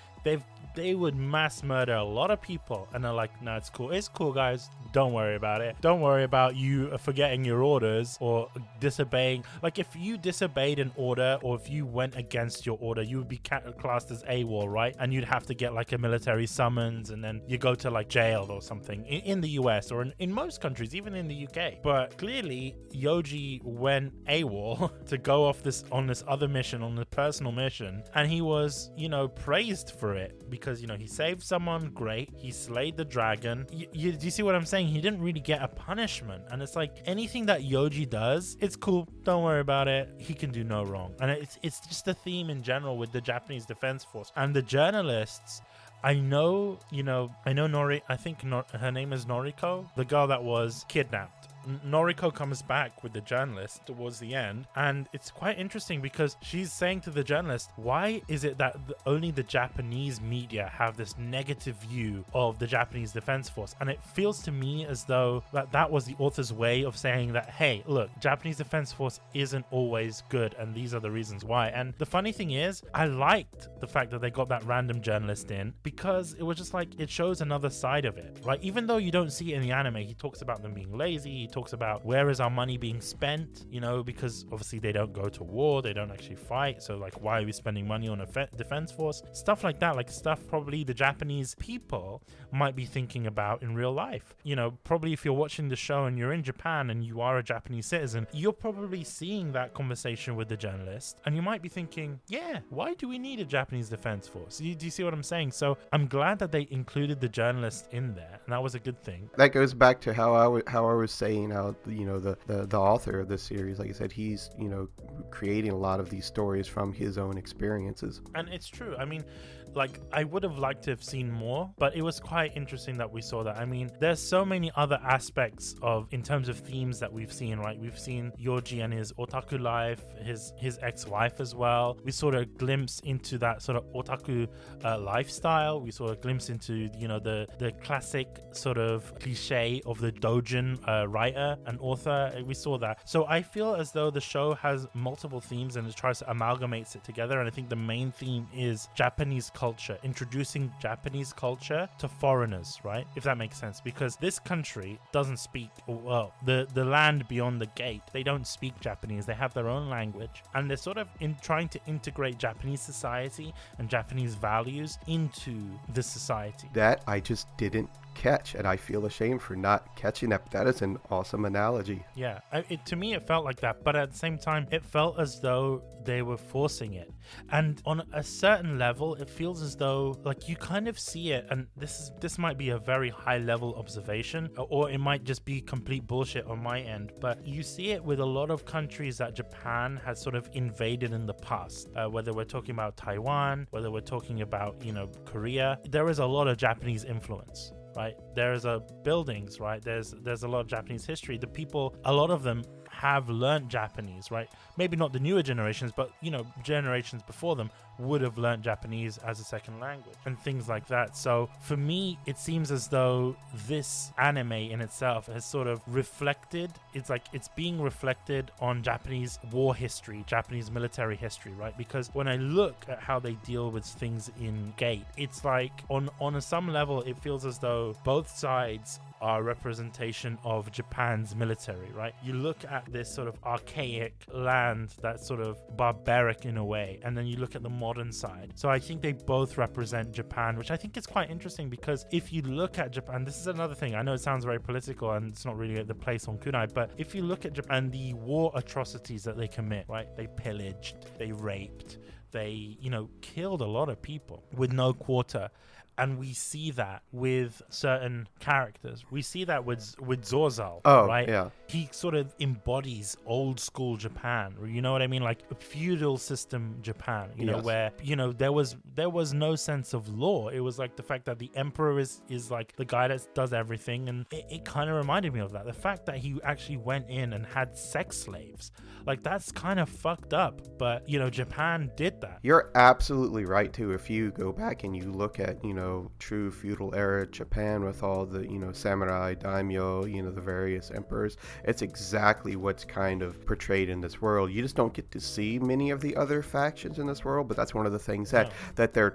they would mass murder a lot of people, and they're like, no, it's cool guys, don't worry about it, don't worry about you forgetting your orders or disobeying. Like if you disobeyed an order, or if you went against your order, you would be classed as AWOL, right? And you'd have to get like a military summons, and then you go to like jail or something in the US, or in most countries, even in the UK. But clearly Yoji went AWOL to go off on this other mission, on a personal mission, and he was praised for it, because he saved someone, great, he slayed the dragon. Do you see what I'm saying? He didn't really get a punishment, and it's like anything that Yoji does, it's cool, don't worry about it, he can do no wrong. And it's just a theme in general with the Japanese Defense Force and the journalists. I know Nori, I think her name is Noriko, the girl that was kidnapped. Noriko comes back with the journalist towards the end, and it's quite interesting because she's saying to the journalist, why is it that only the Japanese media have this negative view of the Japanese Defense Force? And it feels to me as though that was the author's way of saying that, hey, look, Japanese Defense Force isn't always good, and these are the reasons why. And the funny thing is, I liked the fact that they got that random journalist in, because it was just like, it shows another side of it, right? Even though you don't see it in the anime, he talks about them being lazy, he talks about where is our money being spent, you know, because obviously they don't go to war, they don't actually fight. So like, why are we spending money on a defense force? Stuff like that, like stuff probably the Japanese people might be thinking about in real life. You know, probably if you're watching the show and you're in Japan and you are a Japanese citizen, you're probably seeing that conversation with the journalist, and you might be thinking, yeah, why do we need a Japanese defense force? Do you see what I'm saying? So I'm glad that they included the journalist in there, and that was a good thing. That goes back to how I was saying how, you know, the author of this series, like I said, he's, you know, creating a lot of these stories from his own experiences. And it's true. I mean, like, I would have liked to have seen more, but it was quite interesting that we saw that. I mean, there's so many other aspects of, in terms of themes that we've seen, right? We've seen Yoji and his otaku life, his ex-wife as well. We saw a glimpse into that sort of otaku lifestyle. We saw a glimpse into, you know, the classic sort of cliche of the doujin writer and author. We saw that. So I feel as though the show has multiple themes and it tries to amalgamate it together. And I think the main theme is Japanese culture, introducing Japanese culture to foreigners, right? If that makes sense, because this country doesn't speak, well, the land beyond the gate, they don't speak Japanese. They have their own language, and they're sort of trying to integrate Japanese society and Japanese values into the society. That I just didn't catch, and I feel ashamed for not catching that. That is an awesome analogy. Yeah, to me it felt like that, but at the same time it felt as though they were forcing it, and on a certain level it feels as though, like, you kind of see it, and this might be a very high level observation, or it might just be complete bullshit on my end, but you see it with a lot of countries that Japan has sort of invaded in the past, whether we're talking about Taiwan, whether we're talking about, you know, Korea. There is a lot of Japanese influence, right? There's buildings, right? There's a lot of Japanese history. The people, a lot of them have learned Japanese, right? Maybe not the newer generations, but, you know, generations before them would have learned Japanese as a second language and things like that. So for me, it seems as though this anime in itself has sort of reflected, it's like it's being reflected on Japanese war history, Japanese military history, right? Because when I look at how they deal with things in Gate, it's like on some level it feels as though both sides are a representation of Japan's military, right? You look at this sort of archaic land that's sort of barbaric in a way, and then you look at the modern side. So I think they both represent Japan, which I think is quite interesting, because if you look at Japan, this is another thing, I know it sounds very political and it's not really the place on Kunai, but if you look at Japan, the war atrocities that they commit, right? They pillaged, they raped, they, you know, killed a lot of people with no quarter. And we see that with certain characters. We see that with Zorzal, right? Yeah. He sort of embodies old school Japan. You know what I mean? Like a feudal system Japan, you know, where, you know, there was no sense of law. It was like the fact that the emperor is like the guy that does everything. And it kind of reminded me of that. The fact that he actually went in and had sex slaves. Like, that's kind of fucked up. But, you know, Japan did that. You're absolutely right, too. If you go back and you look at, you know, true feudal era Japan with all the, you know, samurai, daimyo, you know, the various emperors, it's exactly what's kind of portrayed in this world. You just don't get to see many of the other factions in this world, but that's one of the things that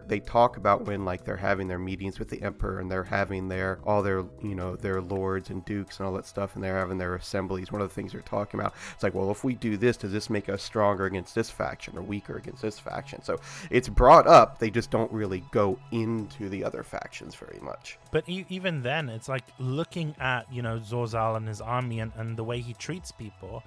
they talk about when, like, they're having their meetings with the emperor and they're having all their, you know, their lords and dukes and all that stuff, and they're having their assemblies. One of the things they're talking about, it's like, well, if we do this, does this make us stronger against this faction or weaker against this faction? So it's brought up, they just don't really go into the other factions very much. But even then, it's like looking at, you know, Zorzal and his army and the way he treats people.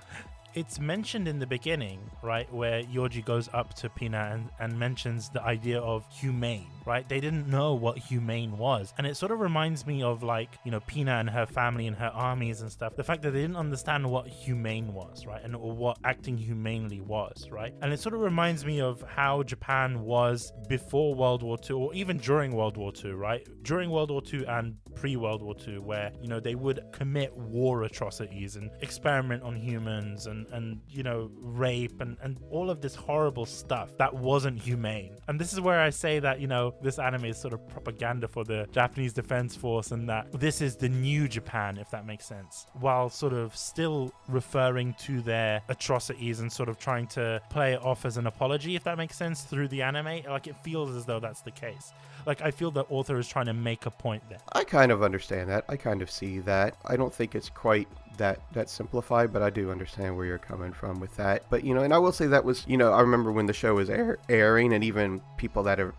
It's mentioned in the beginning, right, where Yoji goes up to Pina and mentions the idea of humane, right? They didn't know what humane was. And it sort of reminds me of, like, you know, Pina and her family and her armies and stuff. The fact that they didn't understand what humane was, right? And or what acting humanely was, right? And it sort of reminds me of how Japan was before World War II, or even during World War II, right? During World War II and pre-World War II, where, you know, they would commit war atrocities and experiment on humans and you know, rape and all of this horrible stuff that wasn't humane. And this is where I say that, you know, this anime is sort of propaganda for the Japanese Defense Force, and that this is the new Japan, if that makes sense, while sort of still referring to their atrocities and sort of trying to play it off as an apology, if that makes sense, through the anime. Like, it feels as though that's the case. Like, I feel the author is trying to make a point there. I kind of understand that. I kind of see that. I don't think it's quite that simplified, but I do understand where you're coming from with that. But and I will say that was, I remember when the show was airing, and even people that have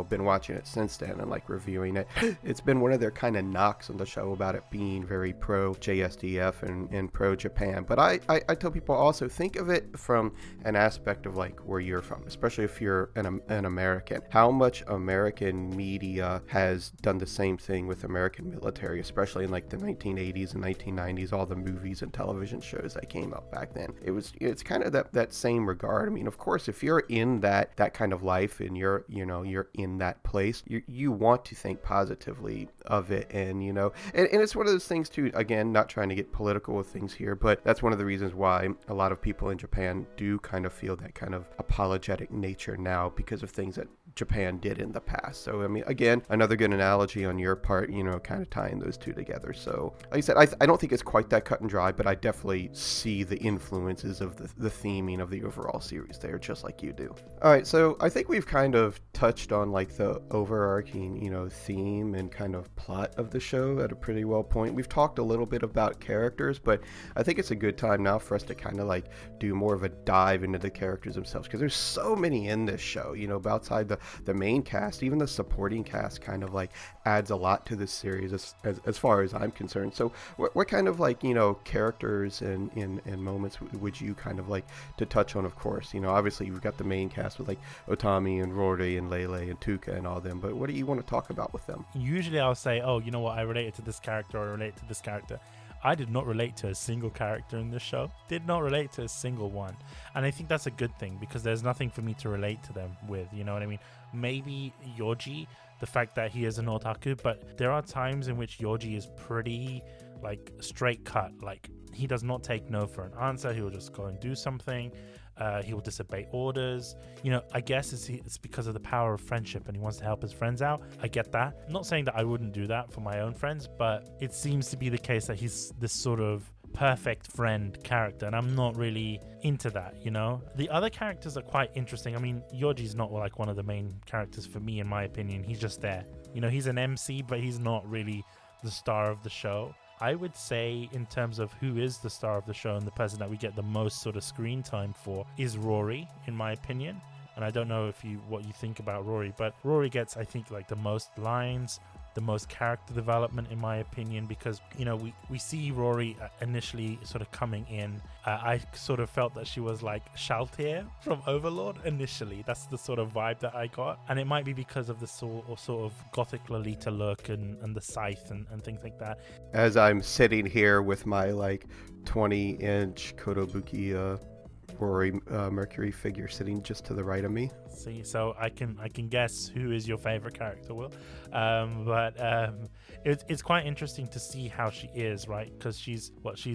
been watching it since then and like reviewing it, it's been one of their kind of knocks on the show about it being very pro JSDF and pro Japan. But I tell people also think of it from an aspect of like where you're from, especially if you're an American. How much American media has done the same thing with American military, especially in like the 1980s and 1990s, all the movies and television shows that came out back then. It's kind of that same regard. I mean, of course, if you're in that kind of life and you're in that place, you want to think positively of it, and and it's one of those things too, again, not trying to get political with things here, but that's one of the reasons why a lot of people in Japan do kind of feel that kind of apologetic nature now because of things that Japan did in the past. So I mean, again, another good analogy on your part, kind of tying those two together. So like I said, I don't think it's quite that cut and dry, but I definitely see the influences of the theming of the overall series there, just like you do. All right, so I think we've kind of touched on like the overarching theme and kind of plot of the show at a pretty well point. We've talked a little bit about characters, but I think it's a good time now for us to kind of like do more of a dive into the characters themselves, because there's so many in this show, outside the main cast. Even the supporting cast kind of like adds a lot to this series as far as I'm concerned. So what kind of like characters and moments would you kind of like to touch on? Of course, obviously you've got the main cast with like Otami and Rory and Lele and Tuka and all them, but what do you want to talk about with them? Usually I'll say, oh, you know what, I related to this character or I relate to this character. I did not relate to a single character in this show. Did not relate to a single one. And I think that's a good thing, because there's nothing for me to relate to them with, you know what I mean? Maybe Yoji, the fact that he is an otaku, but there are times in which Yoji is pretty like straight cut. Like, he does not take no for an answer. He will just go and do something. He will disobey orders. I guess it's because of the power of friendship and he wants to help his friends out. I get that. I'm not saying that I wouldn't do that for my own friends, but it seems to be the case that he's this sort of perfect friend character, and I'm not really into that. The other characters are quite interesting. I mean, Yoji's not like one of the main characters for me, in my opinion. He's just there. He's an MC, but he's not really the star of the show. I would say, in terms of who is the star of the show and the person that we get the most sort of screen time for, is Rory, in my opinion. And I don't know what you think about Rory, but Rory gets, I think, like the most lines, the most character development, in my opinion, because we see Rory initially sort of coming in. I sort of felt that she was like Shaltier from Overlord initially. That's the sort of vibe that I got, and it might be because of the sort of gothic Lolita look and the scythe and things like that. As I'm sitting here with my like 20-inch Kotobuki Rory Mercury figure sitting just to the right of me. See, so I can guess who is your favorite character, Will. It's quite interesting to see how she is, right? Because she's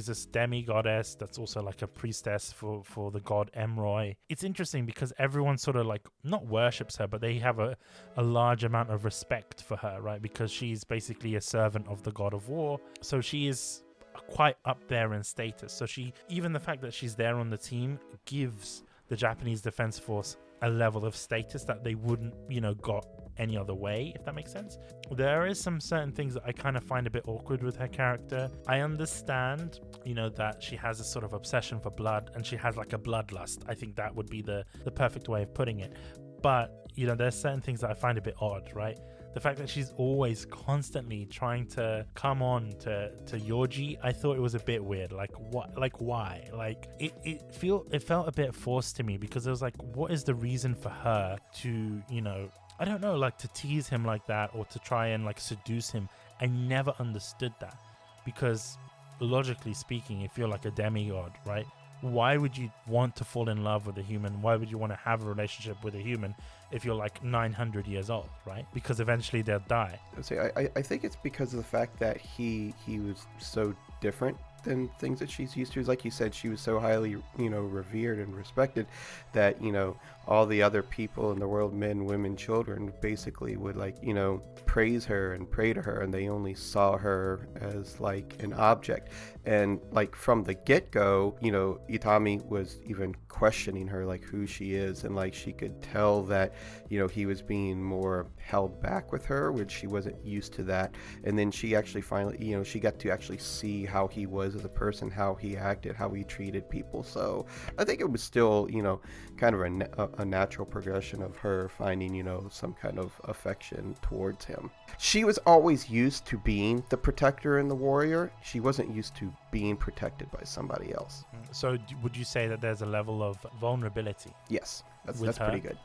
this demi-goddess that's also like a priestess for the god Emroy. It's interesting because everyone sort of like not worships her, but they have a large amount of respect for her, right? Because she's basically a servant of the god of war. So she is quite up there in status. So even the fact that she's there on the team gives the Japanese Defense Force a level of status that they wouldn't, got any other way, if that makes sense. There is some certain things that I kind of find a bit awkward with her character. I understand, that she has a sort of obsession for blood and she has like a bloodlust. I think that would be the perfect way of putting it. But, there's certain things that I find a bit odd, right? The fact that she's always constantly trying to come on to Yoji, I thought it was a bit weird. Like, what? Like, why? Like, it felt a bit forced to me, because it was like, what is the reason for her to, I don't know, like to tease him like that or to try and like seduce him? I never understood that, because logically speaking, if you're like a demigod, right? Why would you want to fall in love with a human? Why would you want to have a relationship with a human if you're like 900 years old, right? Because eventually they'll die. I think it's because of the fact that he was so different than things that she's used to. Like you said, she was so highly, revered and respected that, all the other people in the world, men, women, children, basically would like, praise her and pray to her, and they only saw her as like an object. And like from the get-go, Itami was even questioning her, like who she is, and like she could tell that, he was being more held back with her, which she wasn't used to that. And then she actually finally, she got to actually see how he was as a person, how he acted, how he treated people. So I think it was still, kind of a natural progression of her finding, some kind of affection towards him. She was always used to being the protector and the warrior. She wasn't used to being protected by somebody else. So would you say that there's a level of vulnerability? Yes, that's her? pretty good.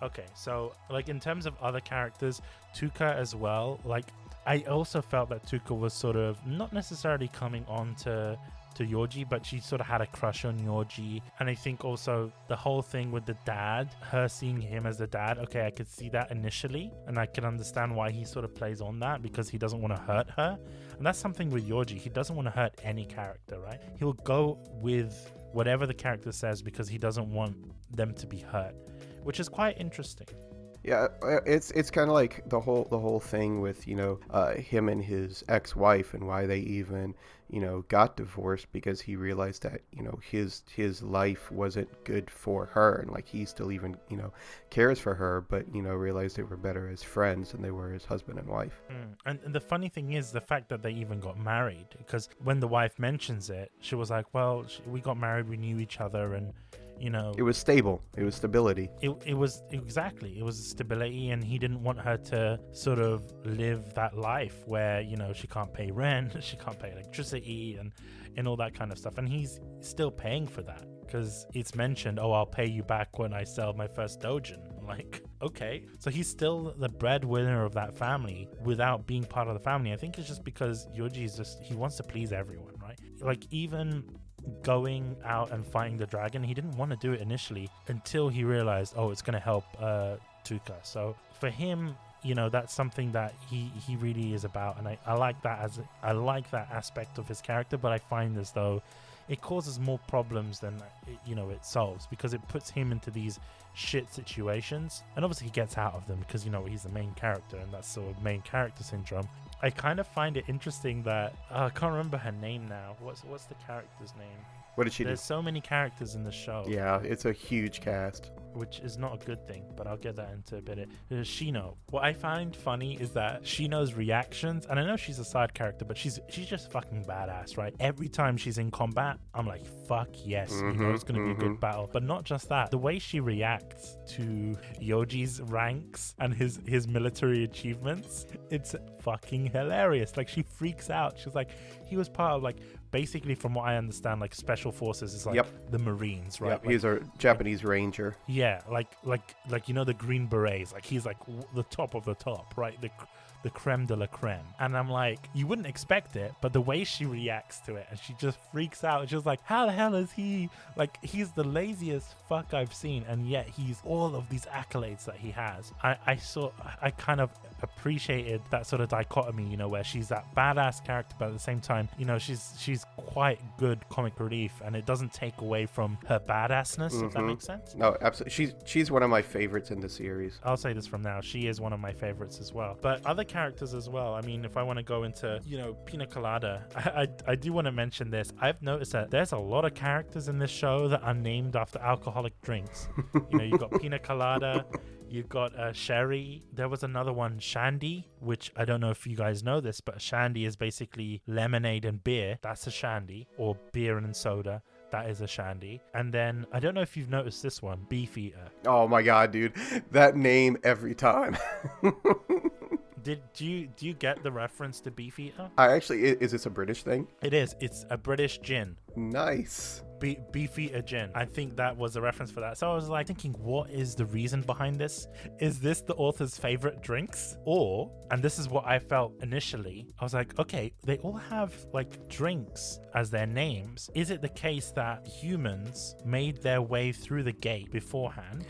Okay, so like in terms of other characters, Tuka as well, like I also felt that Tuka was sort of not necessarily coming on to Yoji, but she sort of had a crush on Yoji. And I think also the whole thing with the dad, her seeing him as the dad, okay, I could see that initially, and I can understand why he sort of plays on that, because he doesn't want to hurt her. And that's something with Yoji, he doesn't want to hurt any character, right? He'll go with whatever the character says because he doesn't want them to be hurt, which is quite interesting. Yeah, it's kind of like the whole thing with him and his ex-wife, and why they even got divorced, because he realized that his life wasn't good for her, and like he still even cares for her, but realized they were better as friends than they were as husband and wife. And the funny thing is the fact that they even got married, because when the wife mentions it, she was like, well, we got married, we knew each other, and it was stable. It was stability. It was stability, and he didn't want her to sort of live that life where she can't pay rent, she can't pay electricity, and all that kind of stuff. And he's still paying for that, because it's mentioned, oh, I'll pay you back when I sell my first dojin. I'm like, okay, so he's still the breadwinner of that family without being part of the family. I think it's just because Yoji is he wants to please everyone, right? Like, even going out and fighting the dragon, he didn't want to do it initially until he realized, oh, it's going to help Tuka. So for him, that's something that he really is about, and I like that I like that aspect of his character. But I find as though it causes more problems than it solves, because it puts him into these shit situations, and obviously he gets out of them because he's the main character, and that's sort of main character syndrome. I kind of find it interesting that I can't remember her name now. What's the character's name? What did she do? There's so many characters in the show. Yeah, it's a huge cast, which is not a good thing, but I'll get that into a bit. Shino. What I find funny is that Shino's reactions, and I know she's a side character, but she's just fucking badass, right? Every time she's in combat, I'm like, fuck yes, it's gonna be a good battle. But not just that, the way she reacts to Yoji's ranks and his military achievements, it's fucking hilarious. Like, she freaks out. She's like, he was part of, like, basically, from what I understand, like, special forces is like the Marines, right? Yep, he's a Japanese ranger. Yeah, like the Green Berets. Like, he's like the top of the top, right? The creme de la creme. And I'm like, you wouldn't expect it, but the way she reacts to it, and she just freaks out. And she's like, how the hell is he? Like, he's the laziest fuck I've seen, and yet he's all of these accolades that he has. I kind of appreciated that sort of dichotomy, where she's that badass character, but at the same time, she's quite good comic relief, and it doesn't take away from her badassness, if that makes sense. No, absolutely. She's one of my favorites in the series. I'll say this from now, she is one of my favorites as well. But other characters as well, I mean, if I want to go into Pina Colada, I do want to mention this. I've noticed that there's a lot of characters in this show that are named after alcoholic drinks. You've got Pina Colada, you've got Sherry. There was another one, Shandy, which I don't know if you guys know this, but Shandy is basically lemonade and beer. That's a Shandy. Or beer and soda. That is a Shandy. And then, I don't know if you've noticed this one, Beefeater. Oh my god, dude. That name every time. Do you get the reference to Beefeater? Is this a British thing? It is. It's a British gin. Nice. Beefeater gin. I think that was a reference for that. So I was like thinking, what is the reason behind this? Is this the author's favorite drinks? Or, and this is what I felt initially, I was like, okay, they all have like drinks as their names. Is it the case that humans made their way through the gate beforehand?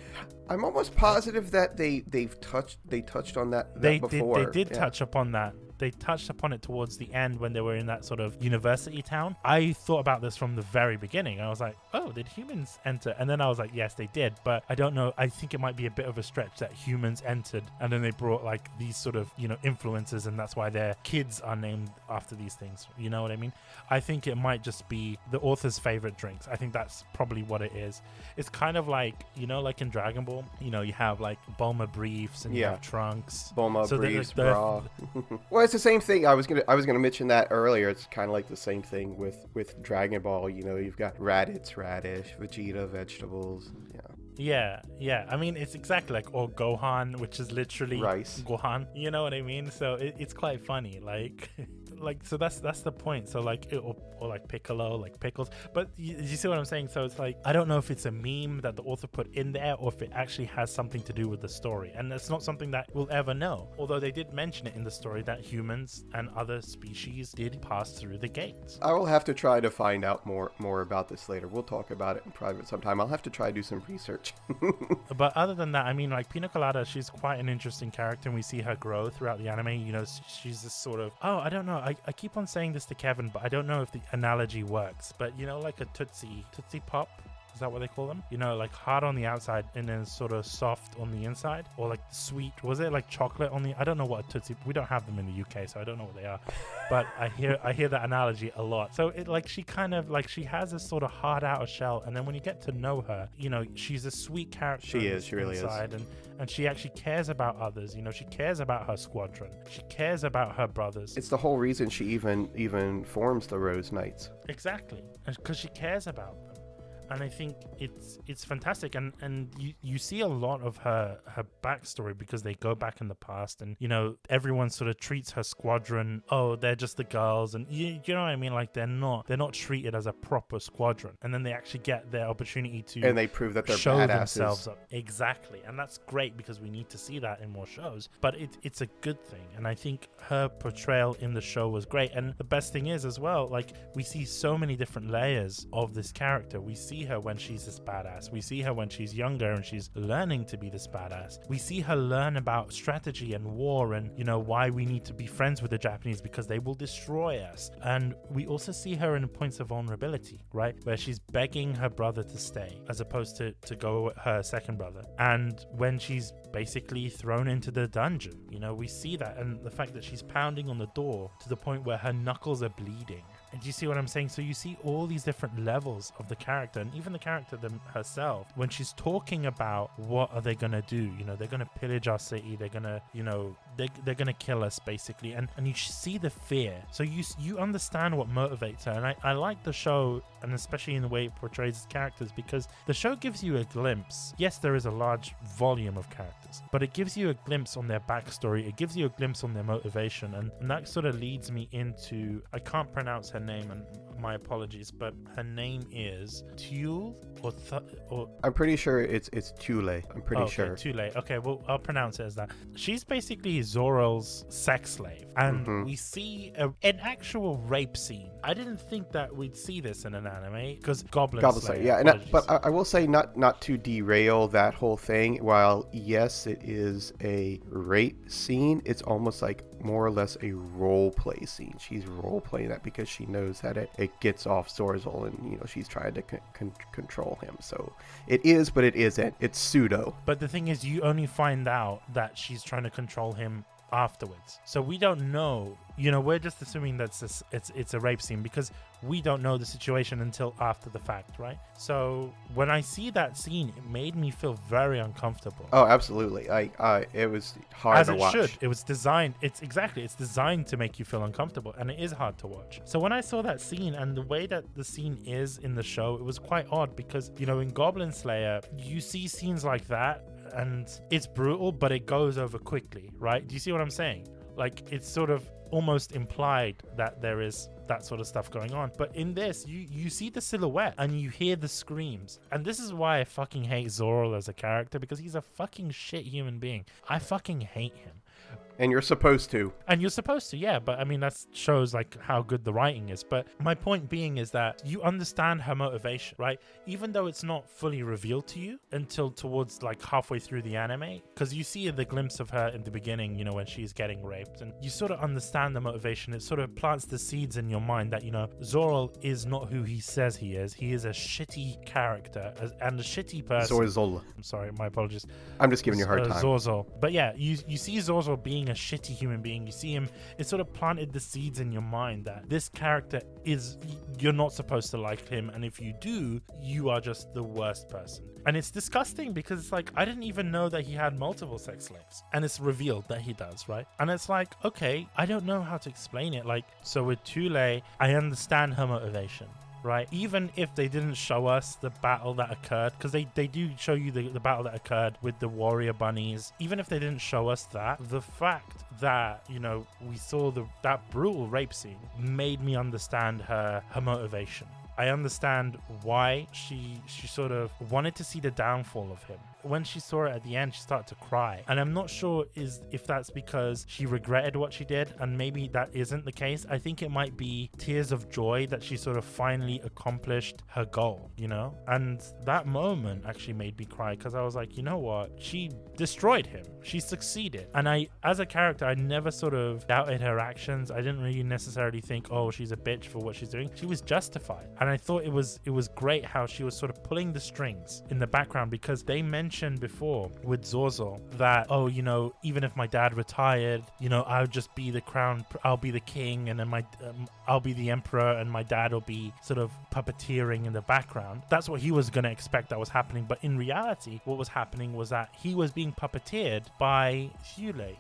I'm almost positive that they touched on that before. They did touch upon that. They touched upon it towards the end when they were in that sort of university town. I thought about this from the very beginning. I was like, oh, did humans enter? And then I was like, yes, they did. But I don't know. I think it might be a bit of a stretch that humans entered and then they brought like these sort of, influences, and that's why their kids are named after these things. You know what I mean? I think it might just be the author's favorite drinks. I think that's probably what it is. It's kind of like, like in Dragon Ball, you have like Bulma briefs and you have Trunks. Bulma briefs, bra. Well, it's the same thing. I was gonna mention that earlier. It's kind of like the same thing with Dragon Ball. You know, you've got Raditz, radish, Vegeta, vegetables. Yeah. I mean, it's exactly like, or Gohan, which is literally Rice. Gohan. You know what I mean? So it's quite funny. Like, so that's the point. So like, or like Piccolo, like Pickles. But you see what I'm saying? So it's like, I don't know if it's a meme that the author put in there or if it actually has something to do with the story. And it's not something that we'll ever know. Although they did mention it in the story that humans and other species did pass through the gates. I will have to try to find out more about this later. We'll talk about it in private sometime. I'll have to try to do some research. But other than that, I mean, like Pina Colada, she's quite an interesting character, and we see her grow throughout the anime. You know, she's this sort of, I don't know, I keep on saying this to Kevin, but I don't know if the analogy works. But you know, like a Tootsie Pop, is that what they call them? You know, like hard on the outside and then sort of soft on the inside, or like sweet. Was it like chocolate on the? I don't know what a Tootsie. We don't have them in the UK, so I don't know what they are. But I hear that analogy a lot. So it like she kind of like she has this sort of hard outer shell, and then when you get to know her, you know, she's a sweet character. She really inside, is. And she actually cares about others. You know, she cares about her squadron. She cares about her brothers. It's the whole reason she even forms the Rose Knights. Exactly, because she cares about them. And I think it's fantastic, and you see a lot of her backstory because they go back in the past, and you know, everyone sort of treats her squadron, oh, they're just the girls, and you know what I mean, like they're not treated as a proper squadron, and then they actually get their opportunity to, and they prove that they're show badasses. themselves up. Exactly, and that's great because we need to see that in more shows. But it's a good thing, and I think her portrayal in the show was great. And the best thing is as well, like we see so many different layers of this character. We see her when she's this badass. We see her when she's younger and she's learning to be this badass. We see her learn about strategy and war, and you know, why we need to be friends with the Japanese because they will destroy us. And we also see her in points of vulnerability, right, where she's begging her brother to stay as opposed to go with her second brother. And when she's basically thrown into the dungeon, you know, we see that, and the fact that she's pounding on the door to the point where her knuckles are bleeding. And do you see what I'm saying? So you see all these different levels of the character, and even the character herself, when she's talking about what are they going to do, you know, they're going to pillage our city, they're going to, you know, they're going to kill us basically, and you see the fear. So you understand what motivates her, and I like the show, and especially in the way it portrays its characters, because the show gives you a glimpse. Yes, there is a large volume of characters, but it gives you a glimpse on their backstory, it gives you a glimpse on their motivation, and that sort of leads me into, I can't pronounce her name, and my apologies, but her name is Tule or I'm pretty sure it's Tule. I'm pretty sure. Tule. Okay, well, I'll pronounce it as that. She's basically Zoro's sex slave, and we see an actual rape scene. I didn't think that we'd see this in an anime because Goblin Slayer. Yeah, but I will say not to derail that whole thing. While yes, it is a rape scene, it's almost like more or less a role play scene. She's role playing that because she knows that it gets off Zorzal, and you know, she's trying to control him. So it is, but it isn't. It's pseudo. But the thing is, you only find out that she's trying to control him afterwards. So we don't know, you know, we're just assuming that it's a rape scene because we don't know the situation until after the fact, right? So when I see that scene, it made me feel very uncomfortable. Oh, absolutely. It was hard to watch. As it should. It was designed. It's designed to make you feel uncomfortable, and it is hard to watch. So when I saw that scene and the way that the scene is in the show, it was quite odd because, you know, in Goblin Slayer, you see scenes like that, and it's brutal, but it goes over quickly, right? Do you see what I'm saying? Like, it's sort of almost implied that there is that sort of stuff going on. But in this, you see the silhouette and you hear the screams. And this is why I fucking hate Zoro as a character, because he's a fucking shit human being. I fucking hate him. And you're supposed to. And you're supposed to, yeah. But I mean, that shows like how good the writing is. But my point being is that you understand her motivation, right? Even though it's not fully revealed to you until towards like halfway through the anime, because you see the glimpse of her in the beginning, you know, when she's getting raped, and you sort of understand the motivation. It sort of plants the seeds in your mind that, you know, Zoro is not who he says he is. He is a shitty character and a shitty person. Zorzal. I'm sorry, my apologies. I'm just giving you a hard time. Zorzal. But yeah, you see Zorzal being being a shitty human being. You see him, it sort of planted the seeds in your mind that this character is, you're not supposed to like him, and if you do, you are just the worst person. And it's disgusting because it's like, I didn't even know that he had multiple sex slaves, and it's revealed that he does, right? And it's like, okay, I don't know how to explain it. Like, so with Tule, I understand her motivation, right? Even if they didn't show us the battle that occurred, because they do show you the battle that occurred with the warrior bunnies. Even if they didn't show us that, the fact that, you know, we saw that brutal rape scene made me understand her motivation. I understand why she sort of wanted to see the downfall of him. When she saw it at the end, she started to cry. And I'm not sure if that's because she regretted what she did, and maybe that isn't the case. I think it might be tears of joy that she sort of finally accomplished her goal, you know? And that moment actually made me cry, because I was like, you know what? She destroyed him. She succeeded. And as a character, I never sort of doubted her actions. I didn't really necessarily think, oh, she's a bitch for what she's doing. She was justified. And I thought it was great how she was sort of pulling the strings in the background, because they mentioned before with Zorzal that, oh, you know, even if my dad retired, you know, I'll just be the crown, I'll be the king, and then I'll be the emperor, and my dad will be sort of puppeteering in the background. That's what he was going to expect that was happening. But in reality, what was happening was that he was being puppeteered by Thule.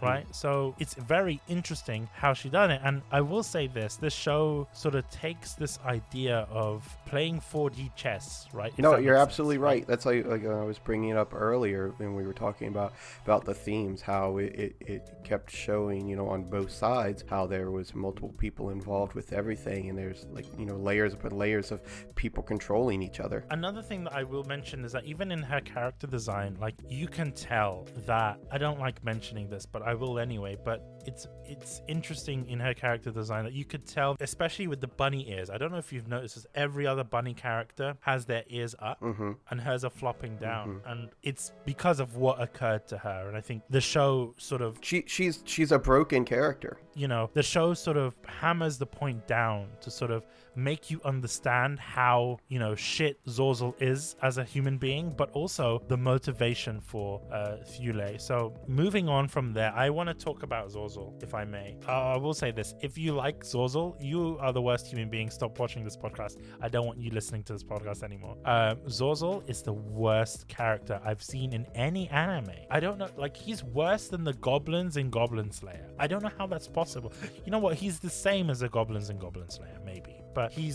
Right, so it's very interesting how she done it. And I will say this show sort of takes this idea of playing 4D chess, right? No, you're absolutely right. That's like I was bringing it up earlier when we were talking about the themes, how it kept showing, you know, on both sides, how there was multiple people involved with everything, and there's, like, you know, layers upon layers of people controlling each other. Another thing that I will mention is that even in her character design, like, you can tell that, I don't like mentioning this, but I will anyway, but it's interesting in her character design that you could tell, especially with the bunny ears. I don't know if you've noticed this, every other bunny character has their ears up and hers are flopping down, and it's because of what occurred to her. And I think the show sort of, she's a broken character. You know, the show sort of hammers the point down to sort of make you understand how, you know, shit Zorzal is as a human being, but also the motivation for Thule. So moving on from there, I want to talk about Zorzal, if I may. I will say this: if you like Zorzal, you are the worst human being. Stop watching this podcast. I don't want you listening to this podcast anymore. Zorzal is the worst character I've seen in any anime. I don't know, like, he's worse than the goblins in Goblin Slayer. I don't know how that's possible. You know what? He's the same as the goblins in Goblin Slayer, maybe. But you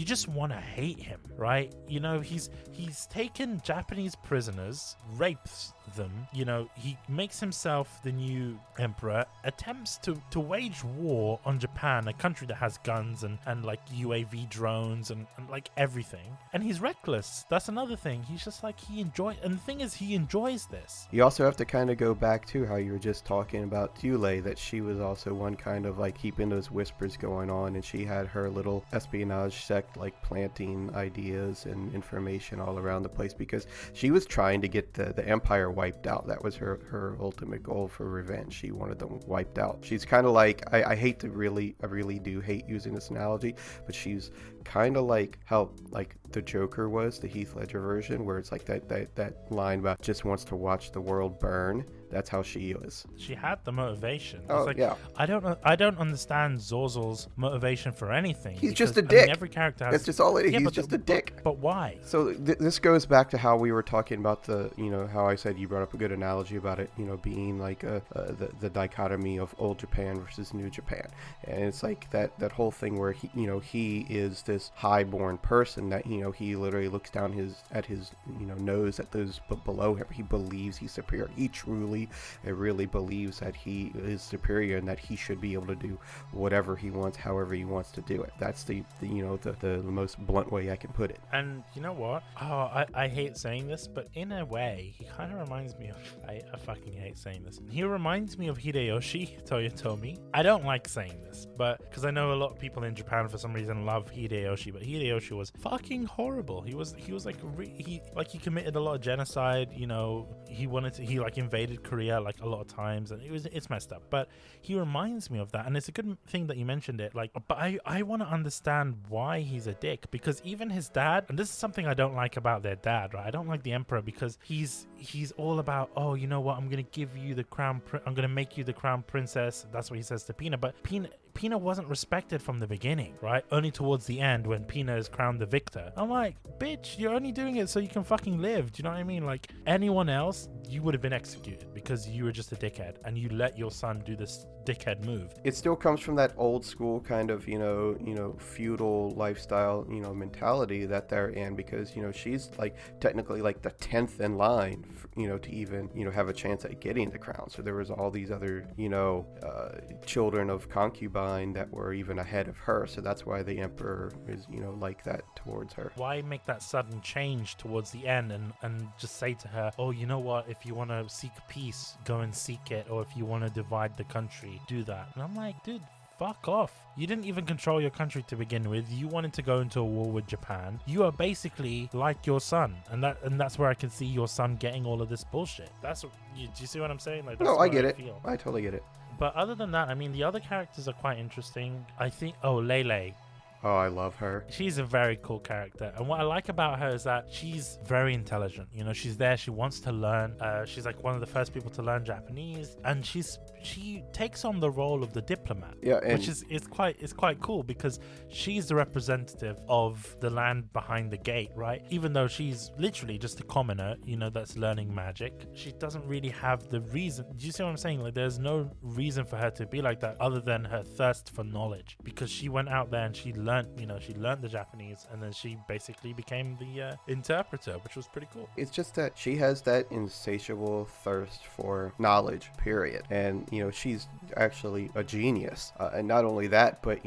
just want to hate him, right? You know, he's taken Japanese prisoners, rapes them, you know, he makes himself the new emperor, attempts to wage war on Japan, a country that has guns and like UAV drones and like everything, and he's reckless. That's another thing. He's just like, and the thing is, he enjoys this. You also have to kind of go back to how you were just talking about Thule, that she was also one kind of like keeping those whispers going on, and she had her little espionage sect, like planting ideas and information all around the place, because she was trying to get the empire wiped out. That was her ultimate goal for revenge. She wanted them wiped out. She's kind of like, I really do hate using this analogy, but she's kind of like how like the Joker was, the Heath Ledger version, where it's like that line about just wants to watch the world burn. That's how she is. She had the motivation. Oh, like, yeah. I don't understand Zorzal's motivation for anything. He's just a dick. I mean, every character has... That's just all it is. He's just a dick. But why? So this goes back to how we were talking about how I said you brought up a good analogy about it, you know, being like the dichotomy of old Japan versus new Japan. And it's like that whole thing where he is this highborn person that, you know, he literally looks down at his nose at those below him. He believes he's superior. He truly really believes that he is superior and that he should be able to do whatever he wants, however he wants to do it. That's the most blunt way I can put it. And you know what? Oh, I hate saying this, but in a way, he kind of reminds me of... I fucking hate saying this. He reminds me of Hideyoshi Toyotomi. I don't like saying this, but because I know a lot of people in Japan for some reason love Hideyoshi, but Hideyoshi was fucking horrible. He was like he committed a lot of genocide. You know, he like invaded Korea like a lot of times, and it's messed up. But he reminds me of that, and it's a good thing that you mentioned it. Like, but I want to understand why he's a dick, because even his dad, and this is something I don't like about their dad, right? I don't like the Emperor because he's all about, oh, you know what? I'm gonna give you the crown. I'm gonna make you the crown princess. That's what he says to Pina. But Pina wasn't respected from the beginning, right? Only towards the end when Pina is crowned the victor. I'm like, bitch, you're only doing it so you can fucking live. Do you know what I mean? Like, anyone else, you would have been executed because you were just a dickhead and you let your son do this dickhead move. It still comes from that old school kind of, feudal lifestyle, mentality that they're in, because, she's like technically like the 10th in line, to even, have a chance at getting the crown. So there was all these other, children of concubine that were even ahead of her. So that's why the emperor is, like that towards her. Why make that sudden change towards the end and just say to her, oh, you know what? If you want to seek peace, go and seek it. Or if you want to divide the country, do that. And I'm like, dude, fuck off. You didn't even control your country to begin with. You wanted to go into a war with Japan. You are basically like your son, and that's where I can see your son getting all of this bullshit. Do you see what I'm saying? Like, that's no, I get it. Feel. I totally get it. But other than that, I mean, the other characters are quite interesting. I think, Lele. Oh, I love her. She's a very cool character. And what I like about her is that she's very intelligent. She's there. She wants to learn. She's like one of the first people to learn Japanese. And she takes on the role of the diplomat. Yeah, which is quite cool because she's the representative of the land behind the gate, right? Even though she's literally just a commoner, that's learning magic. She doesn't really have the reason. Do you see what I'm saying? Like, there's no reason for her to be like that other than her thirst for knowledge, because she went out there and she learned the Japanese, and then she basically became the interpreter, which was pretty cool. It's just that she has that insatiable thirst for knowledge, period. And, she's actually a genius. And not only that, but,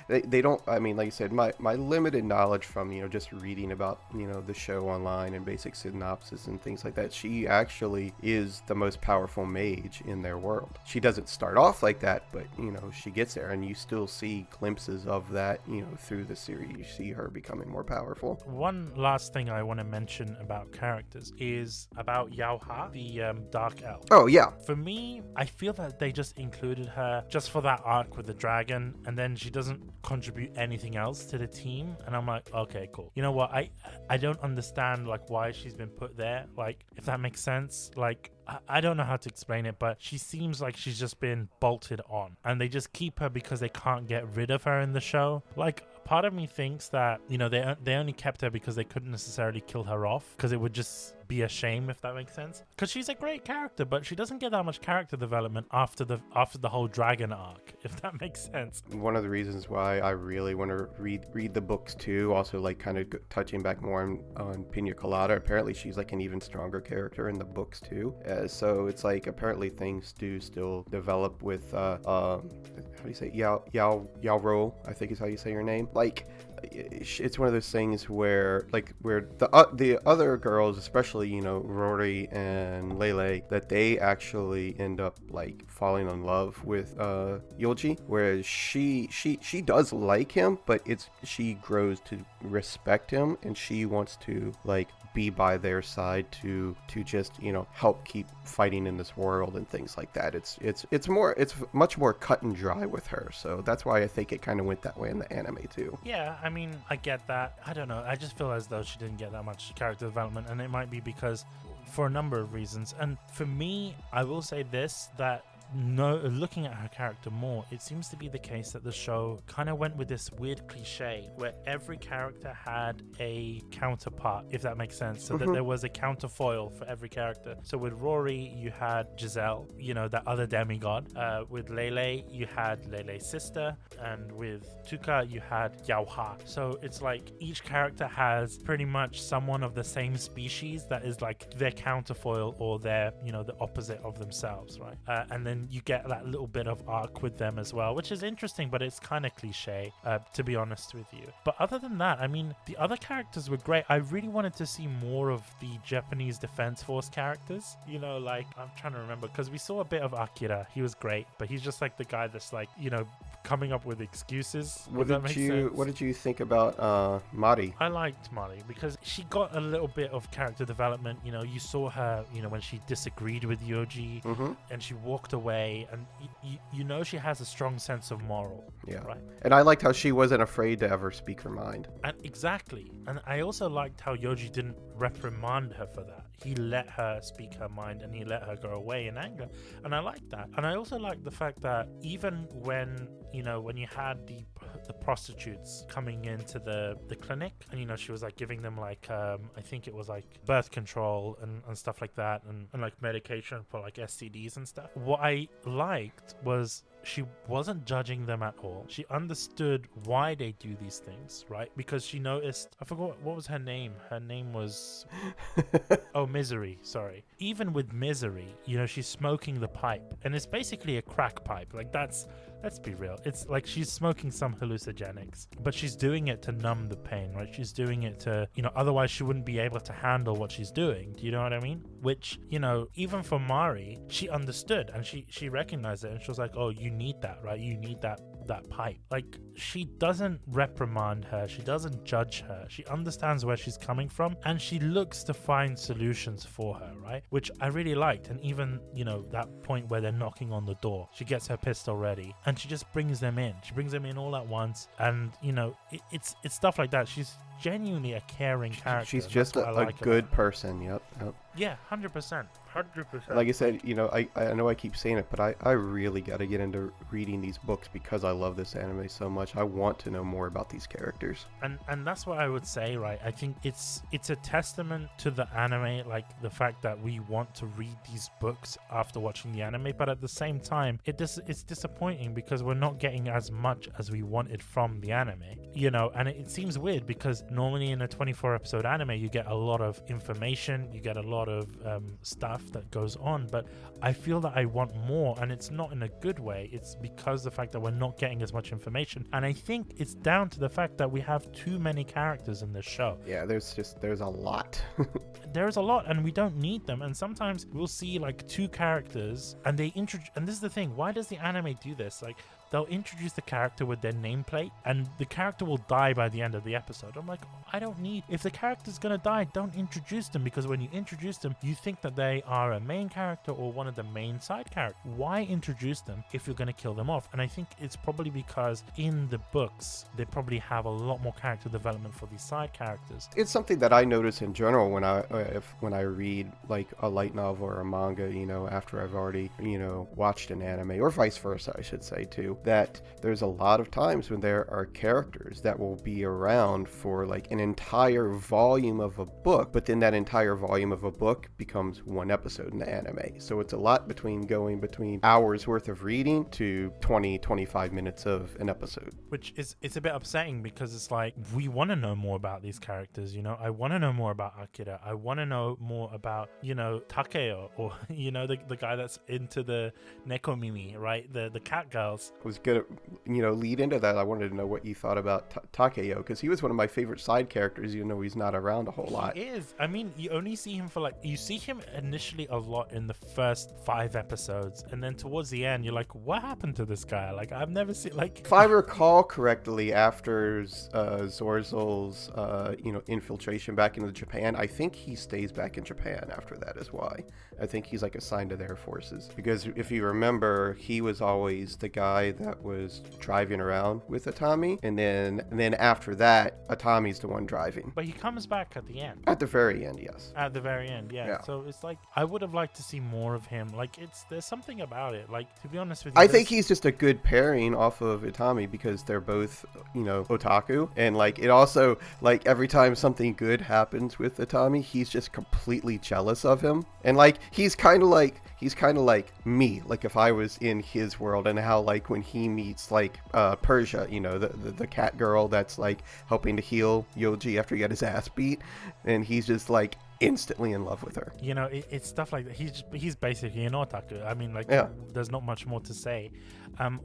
they don't, I mean, like you said, my limited knowledge from, just reading about, the show online and basic synopsis and things like that, she actually is the most powerful mage in their world. She doesn't start off like that, but, she gets there, and you still see glimpses of that, through the series. You see her becoming more powerful. One last thing I want to mention about characters is about Yaoha, the Dark Elf. Oh, yeah. For me, I feel that they just included her just for that arc with the dragon, and then she doesn't contribute anything else to the team, and I'm like, okay, cool. You know what? I don't understand like why she's been put there, like, if that makes sense. Like, I don't know how to explain it, but she seems like she's just been bolted on, and they just keep her because they can't get rid of her in the show. Like, part of me thinks that, they only kept her because they couldn't necessarily kill her off, because it would just be a shame, if that makes sense. Because she's a great character, but she doesn't get that much character development after the whole dragon arc, if that makes sense. One of the reasons why I really want to read the books too, also like kind of touching back more on Pina Colada. Apparently she's like an even stronger character in the books too. So it's like apparently things do still develop with how do you say Yao Ro, I think is how you say your name. Like, it's one of those things where the other girls, especially Rory and Lele, that they actually end up like falling in love with Yoji, whereas she does like him, but she grows to respect him, and she wants to like be by their side to just help keep fighting in this world and things like that. It's much more cut and dry with her, so that's why I think it kind of went that way in the anime too. Yeah, I mean, I get that. I don't know, I just feel as though she didn't get that much character development, and it might be because for a number of reasons. And for me, I will say this, that looking at her character more, it seems to be the case that the show kind of went with this weird cliche where every character had a counterpart, if that makes sense. So that there was a counterfoil for every character. So with Rory, you had Giselle, that other demigod. With Lele, you had Lele's sister. And with Tuka, you had Yaoha. So it's like each character has pretty much someone of the same species that is like their counterfoil, or their, the opposite of themselves, right? And then you get that little bit of arc with them as well, which is interesting, but it's kind of cliche, to be honest with you. But other than that, I mean, the other characters were great. I really wanted to see more of the Japanese Defense Force characters. Like, I'm trying to remember, because we saw a bit of Akira. He was great, but he's just like the guy that's like, coming up with excuses. What if that makes sense. What did you think about Mari? I liked Mari because she got a little bit of character development. You know, you saw her, you know, when she disagreed with Yoji and she walked away, and you know she has a strong sense of moral. Yeah. Right. And I liked how she wasn't afraid to ever speak her mind. And exactly. And I also liked how Yoji didn't reprimand her for that. He let her speak her mind and he let her go away in anger. And I liked that. And I also liked the fact that even when, you know, when you had the prostitutes coming into the clinic, and you know she was like giving them like I think it was like birth control and stuff like that, and like medication for like STDs and stuff. What I liked was she wasn't judging them at all. She understood why they do these things, right? Because she noticed, I forgot what was her name. Her name was Misery, sorry. Even with Misery, you know, she's smoking the pipe, and it's basically a crack pipe. Like let's be real. It's like she's smoking some hallucinogenics, but she's doing it to numb the pain, right? She's doing it to, you know, otherwise she wouldn't be able to handle what she's doing. Do you know what I mean? Which, you know, even for Mari, she understood and she recognized it, and she was like, oh, you need that, right? You need that pipe. Like, she doesn't reprimand her. She doesn't judge her. She understands where she's coming from, and she looks to find solutions for her, right? Which I really liked. And even, you know, that point where they're knocking on the door, she gets her pistol ready and she just brings them in. She brings them in all at once. And, you know, it's stuff like that. She's genuinely a caring character. She's just a good person. Yep. Yeah, 100%. 100%. Like I said, you know, I know I keep saying it, but I really got to get into reading these books because I love this anime so much. I want to know more about these characters. And that's what I would say, right? I think it's a testament to the anime, like the fact that we want to read these books after watching the anime, but at the same time, it's disappointing because we're not getting as much as we wanted from the anime, you know. And it seems weird because normally in a 24 episode anime, you get a lot of information, you get a lot of stuff that goes on, but I feel that I want more, and it's not in a good way. It's because the fact that we're not getting as much information, and I think it's down to the fact that we have too many characters in this show. Yeah, there's a lot. There's a lot, and we don't need them. And sometimes we'll see like two characters, and they introduce. And this is the thing: why does the anime do this? Like, they'll introduce the character with their nameplate, and the character will die by the end of the episode. I'm like, I don't need... If the character's gonna die, don't introduce them, because when you introduce them, you think that they are a main character or one of the main side characters. Why introduce them if you're gonna kill them off? And I think it's probably because in the books, they probably have a lot more character development for these side characters. It's something that I notice in general when I read like a light novel or a manga, you know, after I've already, you know, watched an anime, or vice versa, I should say too, that there's a lot of times when there are characters that will be around for like an entire volume of a book, but then that entire volume of a book becomes one episode in the anime. So it's a lot going between hours worth of reading to 20-25 minutes of an episode. Which is, it's a bit upsetting because it's like, we want to know more about these characters, you know? I want to know more about Akira. I want to know more about, you know, Takeo, or, you know, the guy that's into the Nekomimi, right? The cat girls. I was gonna, you know, lead into that. I wanted to know what you thought about Takeo, because he was one of my favorite side characters, even though he's not around a whole lot. He is. I mean, you only see him for like, you see him initially a lot in the first 5 episodes, and then towards the end, you're like, what happened to this guy? Like, I've never seen, like... If I recall correctly, after Zorzel's, you know, infiltration back into Japan, I think he stays back in Japan after that is why. I think he's like assigned to their forces. Because if you remember, he was always the guy that was driving around with Itami, and then after that, Itami's the one driving. But he comes back at the end. At the very end, yes. At the very end, yeah. So it's like, I would have liked to see more of him. Like, there's something about it. Like, to be honest with you, I think he's just a good pairing off of Itami because they're both, you know, otaku, and like it also, like, every time something good happens with Itami, he's just completely jealous of him, and like he's kind of like me, like if I was in his world, and how like when he meets like Persia, you know, the cat girl that's like helping to heal Yoji after he got his ass beat, and he's just like instantly in love with her. You know, it's stuff like that. He's basically an otaku. I mean, like, Yeah. there's not much more to say.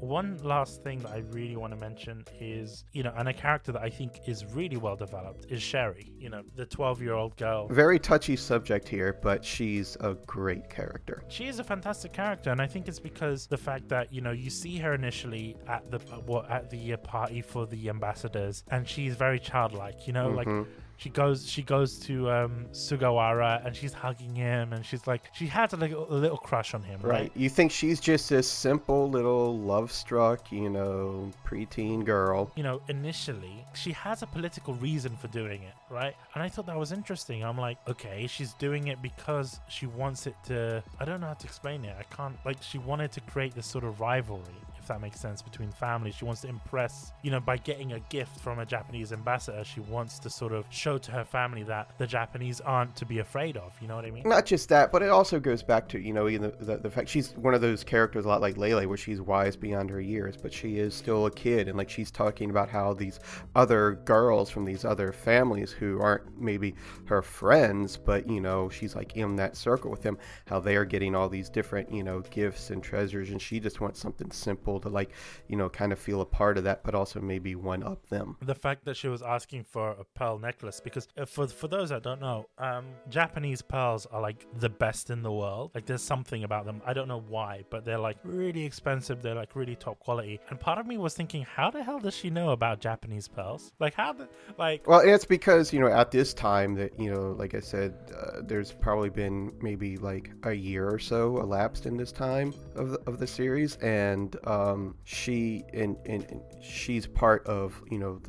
One last thing that I really want to mention is, you know, and a character that I think is really well developed is Sherry, you know, the 12-year-old girl. Very touchy subject here, but she's a great character. She is a fantastic character, and I think it's because the fact that, you know, you see her initially at the party for the ambassadors, and she's very childlike, you know, like she goes to Sugawara and she's hugging him, and she's like, she has a little crush on him, right? You think she's just this simple little love-struck, you know, preteen girl. You know, initially she has a political reason for doing it, right? And I thought that was interesting. I'm like, okay, she's doing it because she wants it to, I don't know how to explain it. I can't, like, she wanted to create this sort of rivalry, if that makes sense, between families. She wants to impress, you know, by getting a gift from a Japanese ambassador. She wants to sort of show to her family that the Japanese aren't to be afraid of, you know what I mean? Not just that, but it also goes back to, you know, the fact she's one of those characters a lot like Lele, where she's wise beyond her years, but she is still a kid, and like she's talking about how these other girls from these other families who aren't maybe her friends, but, you know, she's like in that circle with them, how they are getting all these different, you know, gifts and treasures, and she just wants something simple to, like, you know, kind of feel a part of that, but also maybe one up them. The fact that she was asking for a pearl necklace, because for those that don't know, Japanese pearls are like the best in the world. Like, there's something about them, I don't know why, but they're like really expensive, they're like really top quality. And part of me was thinking, how the hell does she know about Japanese pearls? Like, well, it's because, you know, at this time that, you know, like I said, there's probably been maybe like a year or so elapsed in this time of the series, and she's part of, you know,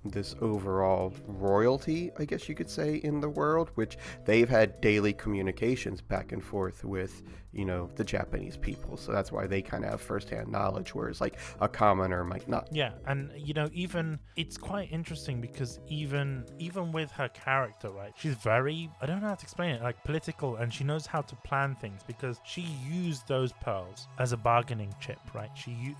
this overall royalty, I guess you could say, in the world, which they've had daily communications back and forth with, you know, the Japanese people. So that's why they kind of have firsthand knowledge, whereas like a commoner might not. Yeah, and you know, even it's quite interesting because even with her character, right, she's very, I don't know how to explain it, like political, and she knows how to plan things because she used those pearls as a bargaining chip, right?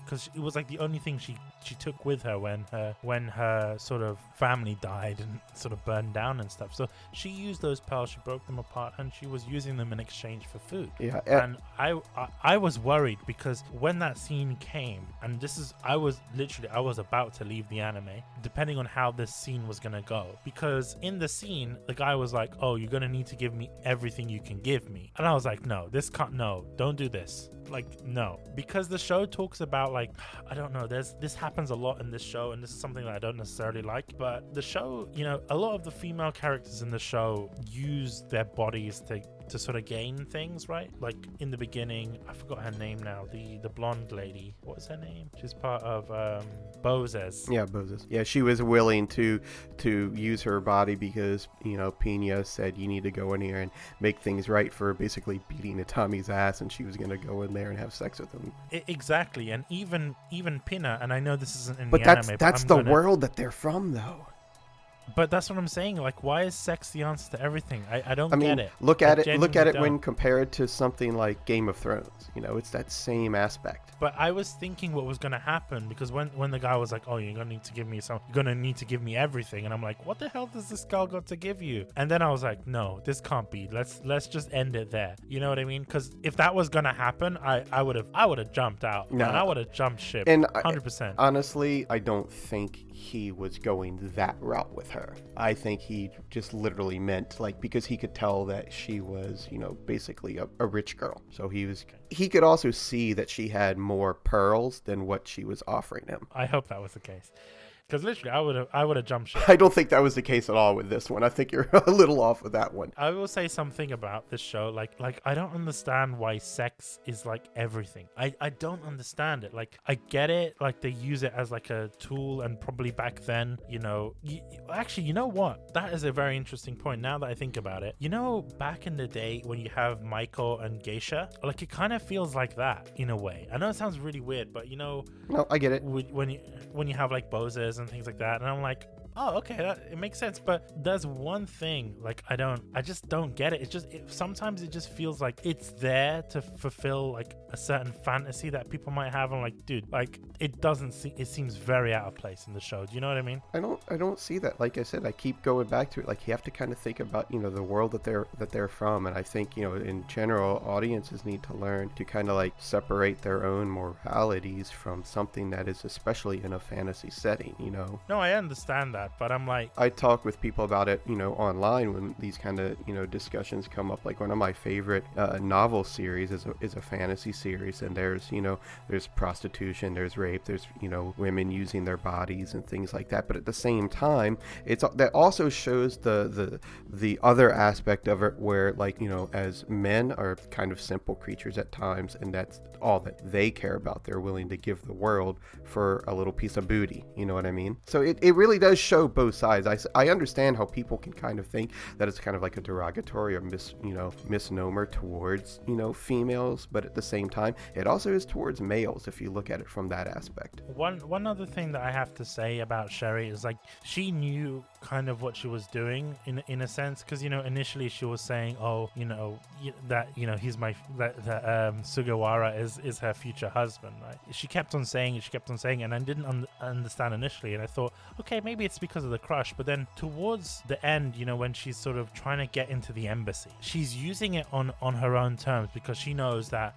Because it was like the only thing she took with her when her sort of family died and sort of burned down and stuff. So she used those pearls, she broke them apart, and she was using them in exchange for food. Yeah. And I was worried because when that scene came, and I was about to leave the anime, depending on how this scene was going to go. Because in the scene, the guy was like, oh, you're going to need to give me everything you can give me. And I was like, no, don't do this. Like, no. Because the show talks about, like, I don't know, this happens a lot in this show, and this is something that I don't necessarily like. But the show, you know, a lot of the female characters in the show use their bodies to sort of gain things, right? Like in the beginning, I forgot her name now, the blonde lady, what was her name? She's part of Bozes. Yeah, Bozes. Yeah, she was willing to use her body because, you know, Pina said you need to go in here and make things right for basically beating Itami's ass, and she was going to go in there and have sex with him. Exactly. And even Pina, and I know this isn't in but the that's anime, but that's the world that they're from, though. But that's what I'm saying. Like, why is sex the answer to everything? I don't get it. Look at it when compared to something like Game of Thrones. You know, it's that same aspect. But I was thinking what was going to happen, because when the guy was like, oh, you're going to need to give me everything. And I'm like, what the hell does this girl got to give you? And then I was like, no, this can't be. Let's just end it there. You know what I mean? Because if that was going to happen, I would have jumped out. No. And I would have jumped ship. And 100%. Honestly, I don't think he was going that route with her. I think he just literally meant, like, because he could tell that she was, you know, basically a rich girl. So he could also see that she had more pearls than what she was offering him. I hope that was the case. Because literally, I would have jumped ship. I don't think that was the case at all with this one. I think you're a little off with that one. I will say something about this show. Like I don't understand why sex is like everything. I don't understand it. Like, I get it. Like, they use it as like a tool, and probably back then, you know. Actually, you know what? That is a very interesting point. Now that I think about it, you know, back in the day when you have Maiko and Geisha, like, it kind of feels like that in a way. I know it sounds really weird, but you know. No, I get it. When you have like Bozes and things like that, and I'm like, oh, okay, it makes sense. But there's one thing, like, I just don't get it. Sometimes it just feels like it's there to fulfill like a certain fantasy that people might have. I'm like, dude, like, it seems very out of place in the show. Do you know what I mean? I don't see that. Like I said, I keep going back to it. Like, you have to kind of think about, the world that they're from. And I think, in general, audiences need to learn to kind of like separate their own moralities from something that is especially in a fantasy setting, No, I understand that, but I'm like, I talk with people about it, online when these kind of, discussions come up. Like, one of my favorite novel series is a fantasy series, and there's prostitution, there's rape, there's, women using their bodies and things like that. But at the same time, that also shows the other aspect of it, where, like, as men are kind of simple creatures at times, and that's all that they care about. They're willing to give the world for a little piece of booty. You know what I mean? So it really does show both sides. I understand how people can kind of think that it's kind of like a derogatory or misnomer towards, females, but at the same time, it also is towards males if you look at it from that aspect. one other thing that I have to say about Sherry is, like, she knew kind of what she was doing in a sense, because initially she was saying, oh, he's that Sugawara is her future husband, right? She kept on saying it, and I didn't understand initially, and I thought, okay, maybe it's because of the crush. But then towards the end, when she's sort of trying to get into the embassy, she's using it on her own terms, because she knows that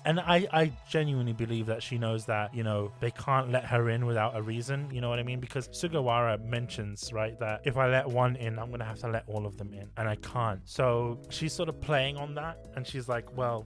I genuinely believe that she knows that they can't let her in without a reason. You know what I mean? Because Sugawara mentions, right, that if I let one in, I'm gonna have to let all of them in, and I can't. So she's sort of playing on that, and she's like, well,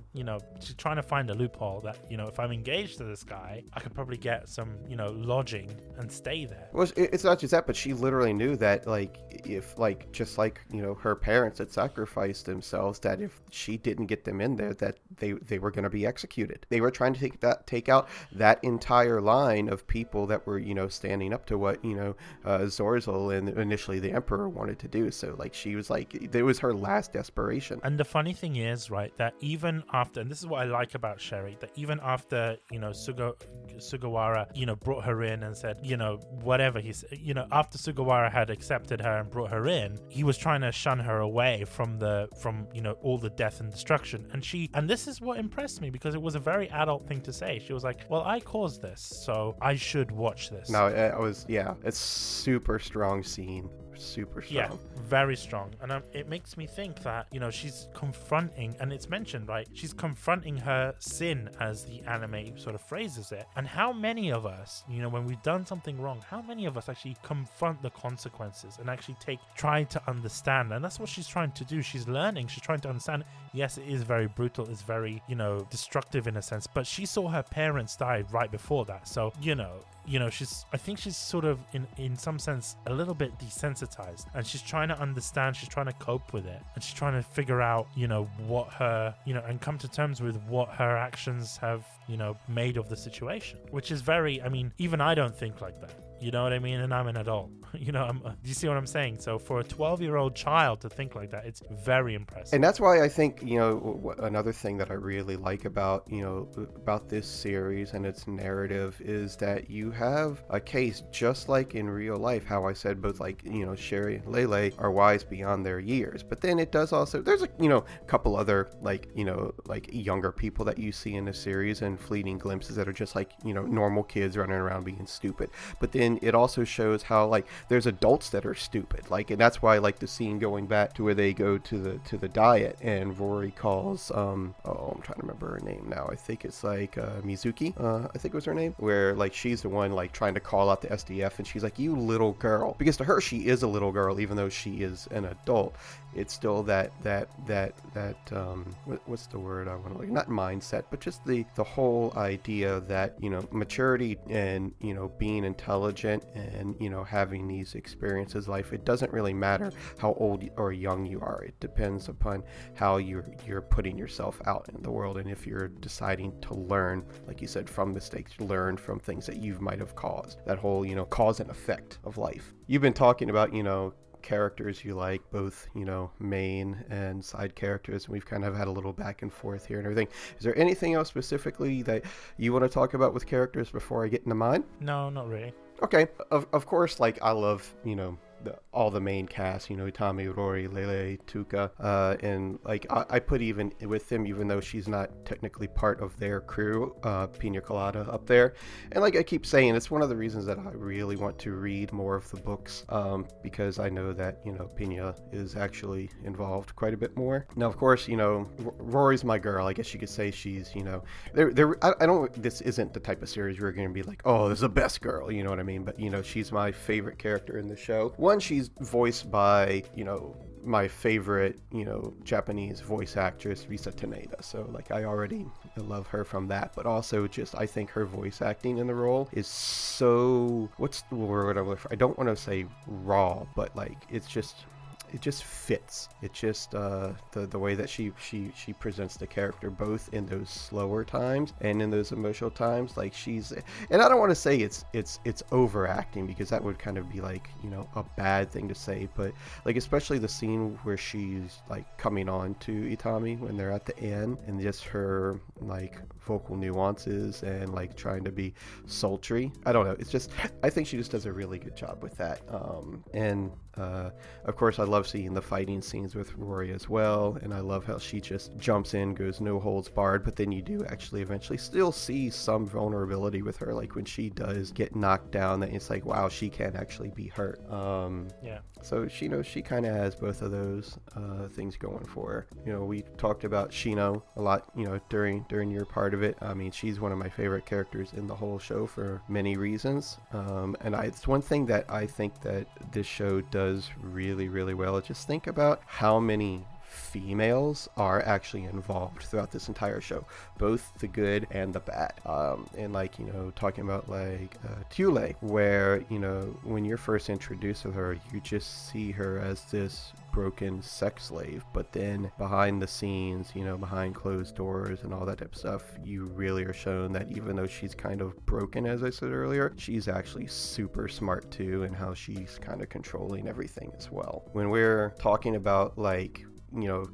she's trying to find a loophole that, if I'm engaged to this guy, I could probably get some, lodging and stay there. Well, it's not just that, but she literally knew that, like, if, like, just like, her parents had sacrificed themselves, that if she didn't get them in there, that they were going to be executed. They were trying to take out that entire line of people that were, standing up to what, Zorzel and initially the Emperor wanted to do. So, like, she was like, it was her last desperation. And the funny thing is, right, that even after, and this is what I like about Sherry, that even after, Sugawara, brought her in and said, whatever he said, after Sugawara had accepted her and brought her in, he was trying to shun her away from all the death and destruction. And this is what impressed me, because it was a very adult thing to say. She was like, well, I caused this, so I should watch this. No, it's super strong scene. Super strong. Yeah, very strong. And it makes me think that, she's confronting, and it's mentioned, right? She's confronting her sin, as the anime sort of phrases it. And how many of us, when we've done something wrong, how many of us actually confront the consequences and actually try to understand? And that's what she's trying to do. She's learning. She's trying to understand. Yes, it is very brutal. It's very, destructive in a sense. But she saw her parents die right before that. So, I think she's sort of in some sense a little bit desensitized, and she's trying to understand, she's trying to cope with it, and she's trying to figure out, what her, and come to terms with what her actions have, made of the situation, which is very, even I don't think like that. You know what I mean? And I'm an adult. Do you see what I'm saying? So for a 12-year-old child to think like that, it's very impressive. And that's why I think, another thing that I really like about, about this series and its narrative is that you have a case just like in real life, how I said both, like, Sherry and Lele are wise beyond their years. But then it does also, there's a, couple other, like, like younger people that you see in the series and fleeting glimpses that are just like, normal kids running around being stupid. But then it also shows how, like, there's adults that are stupid, like, and that's why, like, the scene going back to where they go to the diet and Rory calls I'm trying to remember her name now. I think it's like Mizuki, I think was her name, where, like, she's the one, like, trying to call out the SDF, and she's like, you little girl, because to her she is a little girl, even though she is an adult. It's still that what's the word I want to, like, not mindset, but just the whole idea that, maturity and, being intelligent and, having these experiences in life, it doesn't really matter how old or young you are. It depends upon how you're putting yourself out in the world, and if you're deciding to learn, like you said, from mistakes, learn from things that you might have caused. That whole, cause and effect of life. You've been talking about, characters you like, both, main and side characters, and we've kind of had a little back and forth here and everything. Is there anything else specifically that you want to talk about with characters before I get into mine? No, not really. Okay, of course, like I love, all the main cast, Itami, Rory, Lele, Tuka, and like I put even with them, even though she's not technically part of their crew, Pina Colada up there. And like I keep saying, it's one of the reasons that I really want to read more of the books, because I know that, Pina is actually involved quite a bit more. Now, of course, Rory's my girl. I guess you could say she's, I don't, this isn't the type of series where you're going to be like, oh, this is the best girl, you know what I mean? But, she's my favorite character in the show. One, she's voiced by, my favorite, Japanese voice actress, Risa Taneda. So, like, I already love her from that. But also, just, I think her voice acting in the role is so, what's the word I'm looking for? I don't want to say raw, but, like, it just fits. It just the way that she presents the character, both in those slower times and in those emotional times. Like and I don't want to say it's overacting, because that would kind of be like, a bad thing to say, but like especially the scene where she's like coming on to Itami when they're at the end, and just her like vocal nuances and like trying to be sultry. I don't know. It's just, I think she just does a really good job with that. And of course, I love seeing the fighting scenes with Rory as well, and I love how she just jumps in, goes no holds barred, but then you do actually eventually still see some vulnerability with her, like when she does get knocked down, that it's like, wow, she can actually be hurt. Yeah. So she kind of has both of those things going for her. We talked about Shino a lot, during your part of it. I mean, she's one of my favorite characters in the whole show for many reasons. And it's one thing that I think that this show does really, really well. Just think about how many females are actually involved throughout this entire show, both the good and the bad. And like, talking about like Tule, where, when you're first introduced to her, you just see her as this broken sex slave, but then behind the scenes, behind closed doors and all that type of stuff, you really are shown that even though she's kind of broken, as I said earlier, she's actually super smart too, and how she's kind of controlling everything as well. When we're talking about like,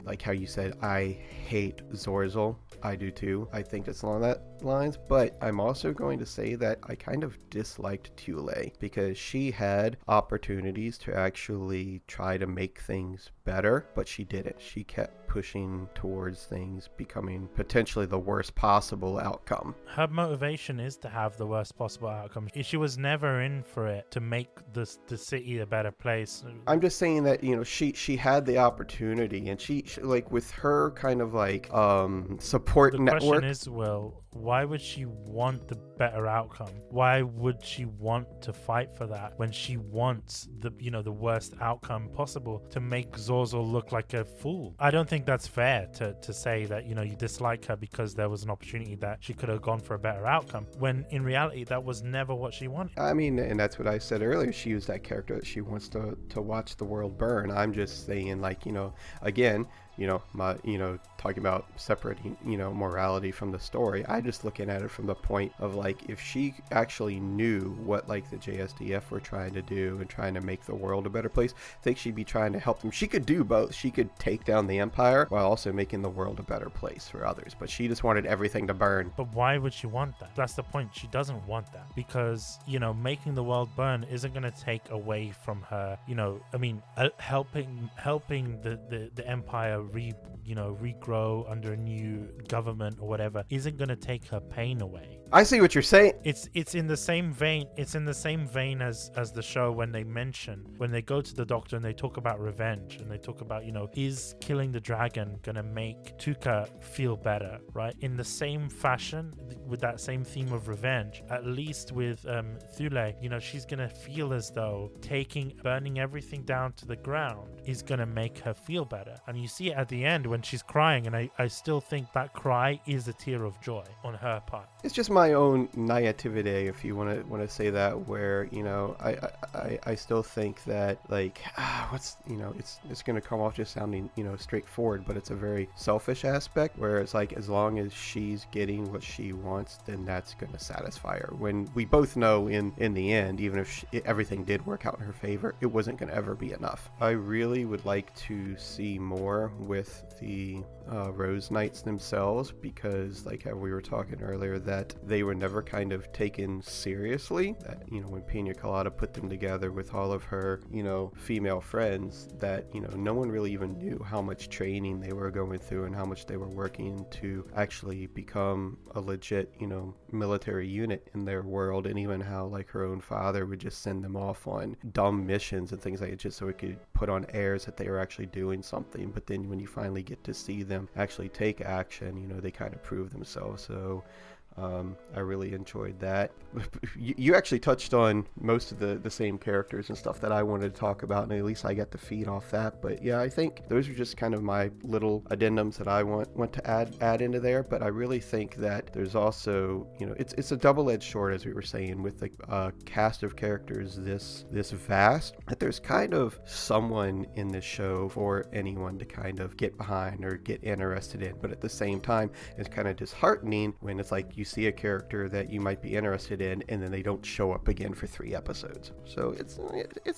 like how you said, I hate Zorzel. I do too. I think it's along that lines, but I'm also going to say that I kind of disliked Tule, because she had opportunities to actually try to make things better, but she didn't. She kept pushing towards things becoming potentially the worst possible outcome. Her motivation is to have the worst possible outcome. She was never in for it to make the city a better place. I'm just saying that, she had the opportunity, and she like with her kind of like support network. The question is, Will, why would she want the better outcome? Why would she want to fight for that when she wants the worst outcome possible, to make Zorzel look like a fool? I don't think that's fair to say that you dislike her because there was an opportunity that she could have gone for a better outcome, when in reality that was never what she wanted. I mean, and that's what I said earlier. She used that character that she wants to watch the world burn. I'm just saying, like, again, my, talking about separating, morality from the story. I just looking at it from the point of like, if she actually knew what like the JSDF were trying to do and trying to make the world a better place, I think she'd be trying to help them. She could do both. She could take down the Empire while also making the world a better place for others, but she just wanted everything to burn. But why would she want that? That's the point. She doesn't want that, because, making the world burn isn't going to take away from her, helping the Empire regrow under a new government or whatever isn't going to take her pain away. I see what you're saying. It's in the same vein. It's in the same vein as the show, when they go to the doctor and they talk about revenge, and they talk about, is killing the dragon gonna make Tuka feel better, right? In the same fashion, with that same theme of revenge, at least with Thule, she's gonna feel as though burning everything down to the ground is gonna make her feel better. And you see it at the end when she's crying, and I still think that cry is a tear of joy on her part. It's just my own naivete, if you want to say that, where I still think that like it's going to come off just sounding straightforward, but it's a very selfish aspect, where it's like, as long as she's getting what she wants, then that's going to satisfy her, when we both know in the end, even if everything did work out in her favor, it wasn't going to ever be enough. I really would like to see more with the Rose Knights themselves, because like how we were talking earlier, that they were never kind of taken seriously. That, you know, when Pina Colada put them together with all of her, you know, female friends, that, you know, no one really even knew how much training they were going through and how much they were working to actually become a legit, you know, military unit in their world. And even how like her own father would just send them off on dumb missions and things like that, just so it could put on airs that they were actually doing something. But then when you finally get to see them actually take action, you know, they kind of prove themselves. So I really enjoyed that. You actually touched on most of the same characters and stuff that I wanted to talk about, and at least I got to feed off that. But yeah, I think those are just kind of my little addendums that I want to add into there. But I really think that there's also, you know, it's a double-edged sword, as we were saying, with a cast of characters this vast, that there's kind of someone in this show for anyone to kind of get behind or get interested in. But at the same time, it's kind of disheartening when it's like you see a character that you might be interested in and then they don't show up again for 3 episodes. So it's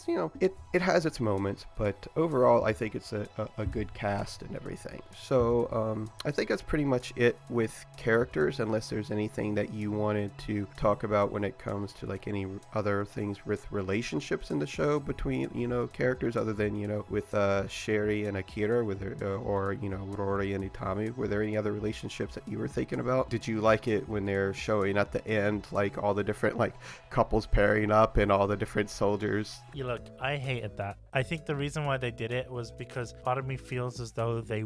you know, it has its moments, but overall I think it's a good cast and everything. So I think that's pretty much it with characters, unless there's anything that you wanted to talk about when it comes to like any other things with relationships in the show between, you know, characters, other than, you know, with Sherry and Akira, or you know, Rory and Itami. Were there any other relationships that you were thinking about? Did you like it when they're showing at the end like all the different like couples pairing up and all the different soldiers? You look, I hated that. I think the reason why they did it was because part of me feels as though they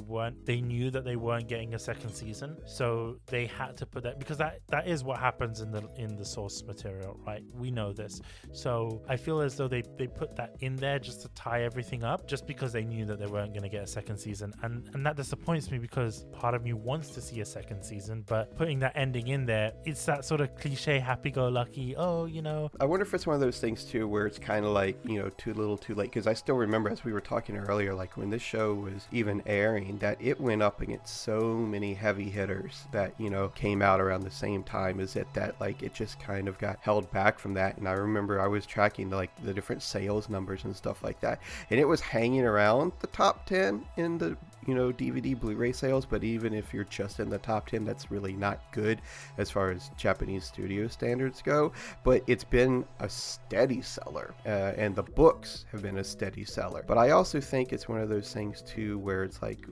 knew that they weren't getting a second season, so they had to put that, because that is what happens in the source material, right? We know this. So I feel as though they put that in there just to tie everything up, just because they knew that they weren't going to get a second season, and that disappoints me, because part of me wants to see a second season, but putting that ending in there, it's that sort of cliche happy-go-lucky, oh, you know. I wonder if it's one of those things too where it's kind of like, you know, too little too late, because I still remember, as we were talking earlier, like when this show was even airing, that it went up against so many heavy hitters that, you know, came out around the same time as it, that like it just kind of got held back from that. And I remember I was tracking like the different sales numbers and stuff like that, and it was hanging around the top 10 in the, you know, DVD Blu-ray sales. But even if you're just in the top 10, that's really not good as far as Japanese studio standards go. But it's been a steady seller, and the books have been a steady seller. But I also think it's one of those things too where it's like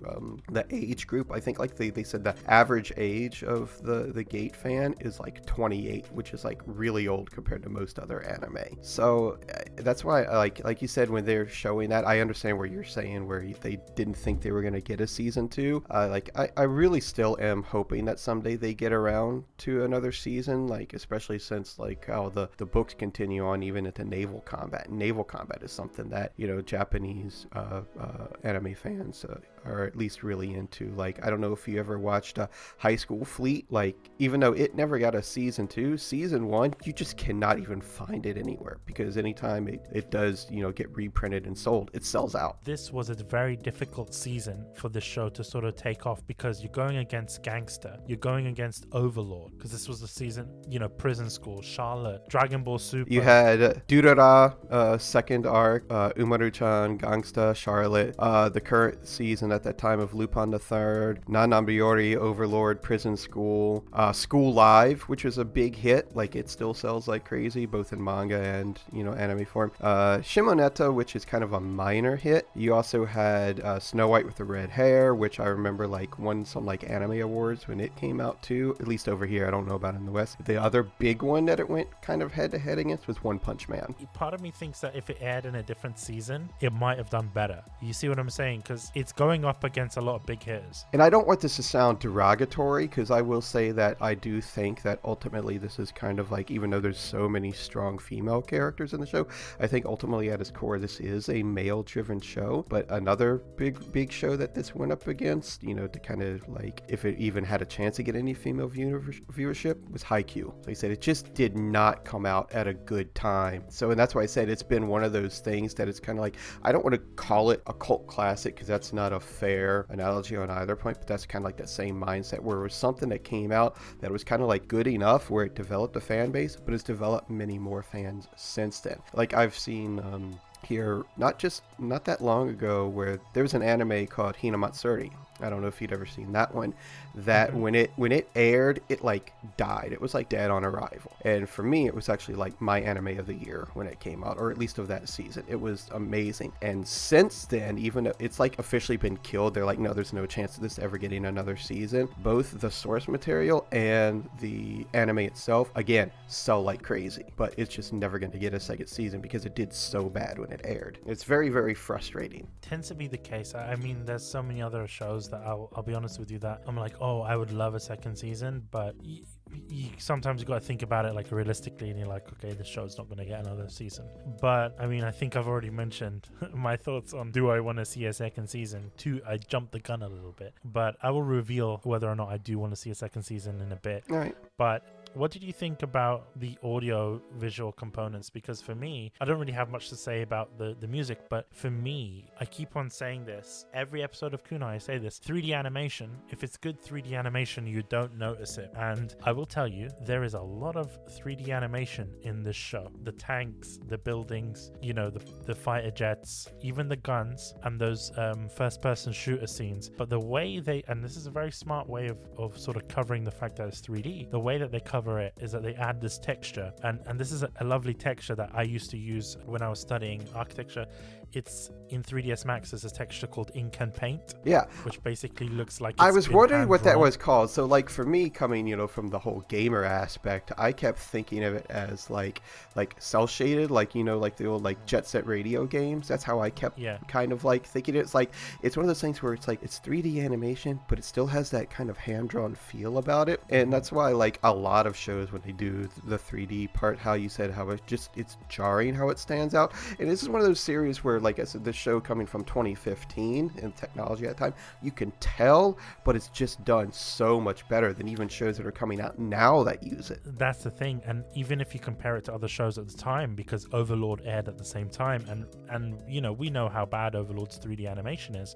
the age group, I think like they said the average age of the Gate fan is like 28, which is like really old compared to most other anime. So that's why I like you said, when they're showing that, I understand where you're saying where they didn't think they were going to get a season 2. I really still am hoping that someday they get around to another season, like especially since like how the books continue on even into naval combat. Naval combat is something that, you know, Japanese anime fans are at least really into. Like, I don't know if you ever watched High School Fleet. Like, even though it never got a season 2, season 1, you just cannot even find it anywhere, because anytime it does, you know, get reprinted and sold, it sells out. This was a very difficult season for the show to sort of take off, because you're going against Gangster, you're going against Overlord, because this was the season, you know, Prison School, Charlotte, Dragon Ball Super. You had Durara, second arc, Umaru-chan, Gangsta, Charlotte, the current season at that time of Lupin the Third, Nanambiori, Overlord, Prison School, School Live, which was a big hit. Like, it still sells like crazy, both in manga and, you know, anime form. Shimoneta, which is kind of a minor hit. You also had Snow White with the Red Hair, which I remember like won some like anime awards when it came out too, at least over here. I don't know about in the West. The other big one that it went kind of head to head against was One Punch Man. Part of me thinks that if it aired in a different season, it might have done better. You see what I'm saying? Because it's going up against a lot of big hitters. And I don't want this to sound derogatory, because I will say that I do think that ultimately this is kind of like, even though there's so many strong female characters in the show, I think ultimately at its core this is a male-driven show. But another big show that this went up against, you know, to kind of like, if it even had a chance to get any female viewership, was Haikyuu. Like I said, it just did not come out at a good time. So, and that's why I said it's been one of those things that it's kind of like, I don't want to call it a cult classic, because that's not a fair analogy on either point, but that's kind of like that same mindset where it was something that came out that was kind of like good enough where it developed a fan base, but it's developed many more fans since then. Like, I've seen here not that long ago where there was an anime called Hinamatsuri, I don't know if you'd ever seen that one. That when it aired, it like died. It was like dead on arrival. And for me, it was actually like my anime of the year when it came out, or at least of that season. It was amazing. And since then, even though it's like officially been killed, they're like, no, there's no chance of this ever getting another season. Both the source material and the anime itself, again, sell like crazy. But it's just never going to get a second season because it did so bad when it aired. It's very, very frustrating. Tends to be the case. I mean, there's so many other shows that I'll be honest with you that I'm like, oh, I would love a second season, but sometimes you got to think about it like realistically, and you're like, okay, this show's not going to get another season. But I mean, I think I've already mentioned my thoughts on do I want to see a second season. I jumped the gun a little bit, but I will reveal whether or not I do want to see a second season in a bit. All right. But what did you think about the audio visual components? Because for me, I don't really have much to say about the music, but for me, I keep on saying this. Every episode of Kunai, I say this. 3D animation, if it's good 3D animation, you don't notice it. And I will tell you, there is a lot of 3D animation in this show. The tanks, the buildings, you know, the fighter jets, even the guns, and those first-person shooter scenes. But the way and this is a very smart way of sort of covering the fact that it's 3D. The way that they cover it is that they add this texture, and this is a lovely texture that I used to use when I was studying architecture. It's in 3ds Max. There's a texture called ink and paint, which basically looks like I was wondering what that was called. So like for me, coming from the whole gamer aspect, I kept thinking of it as like cell shaded, like like the old like Jet Set Radio games. That's how I kept kind of like thinking it's like it's one of those things where it's like it's 3D animation, but it still has that kind of hand drawn feel about it. And that's why like a lot of shows, when they do the 3D part, how you said how it's jarring how it stands out. And this is one of those series where, like I said, this show coming from 2015 and technology at the time, you can tell, but it's just done so much better than even shows that are coming out now that use it. That's the thing. And even if you compare it to other shows at the time, because Overlord aired at the same time, and we know how bad Overlord's 3D animation is,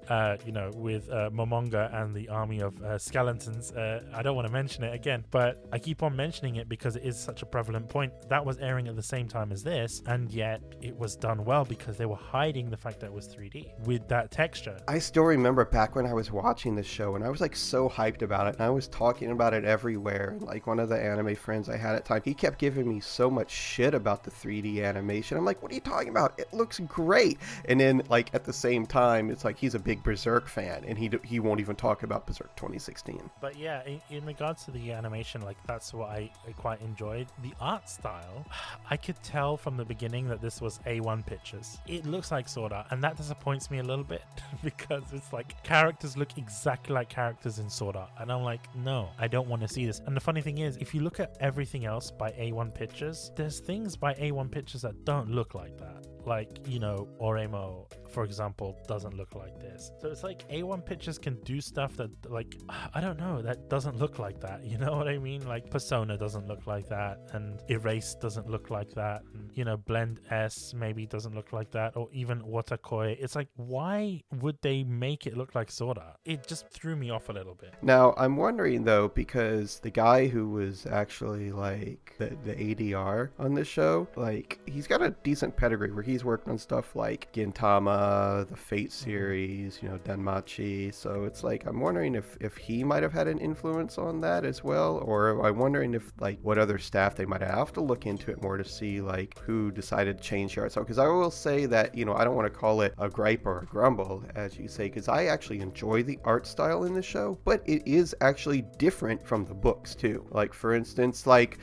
with Momonga and the army of skeletons. I don't want to mention it again, but I keep on mentioning it because it is such a prevalent point. That was airing at the same time as this, and yet it was done well because they were hiding the fact that it was 3D with that texture. I still remember back when I was watching the show and I was like so hyped about it, and I was talking about it everywhere. And like one of the anime friends I had at the time, he kept giving me so much shit about the 3D animation. I'm like, what are you talking about? It looks great. And then like at the same time, it's like he's a big Berserk fan, and he won't even talk about Berserk 2016. But yeah, in regards to the animation, like that's what I quite enjoyed. The art style, I could tell from the beginning that this was A1 Pictures. It looks like Sword Art, and that disappoints me a little bit because it's like characters look exactly like characters in Sword Art, and I'm like, no, I don't want to see this. And the funny thing is, if you look at everything else by A1 Pictures, there's things by A1 Pictures that don't look like that. Like, Oremo, for example, doesn't look like this. So it's like A1 Pictures can do stuff that, like, I don't know, that doesn't look like that. You know what I mean? Like Persona doesn't look like that, and Erase doesn't look like that, and Blend S maybe doesn't look like that, or even Watakoi. It's like, why would they make it look like Sword Art? It just threw me off a little bit. Now I'm wondering though, because the guy who was actually like the ADR on this show, like he's got a decent pedigree where he's worked on stuff like Gintama, the Fate series, Danmachi. So it's like I'm wondering if he might have had an influence on that as well, or I'm wondering if like what other staff they might have to look into it more to see like who decided to change the art style. Because I will say that I don't want to call it a gripe or a grumble, as you say, because I actually enjoy the art style in the show, but it is actually different from the books too. Like for instance, like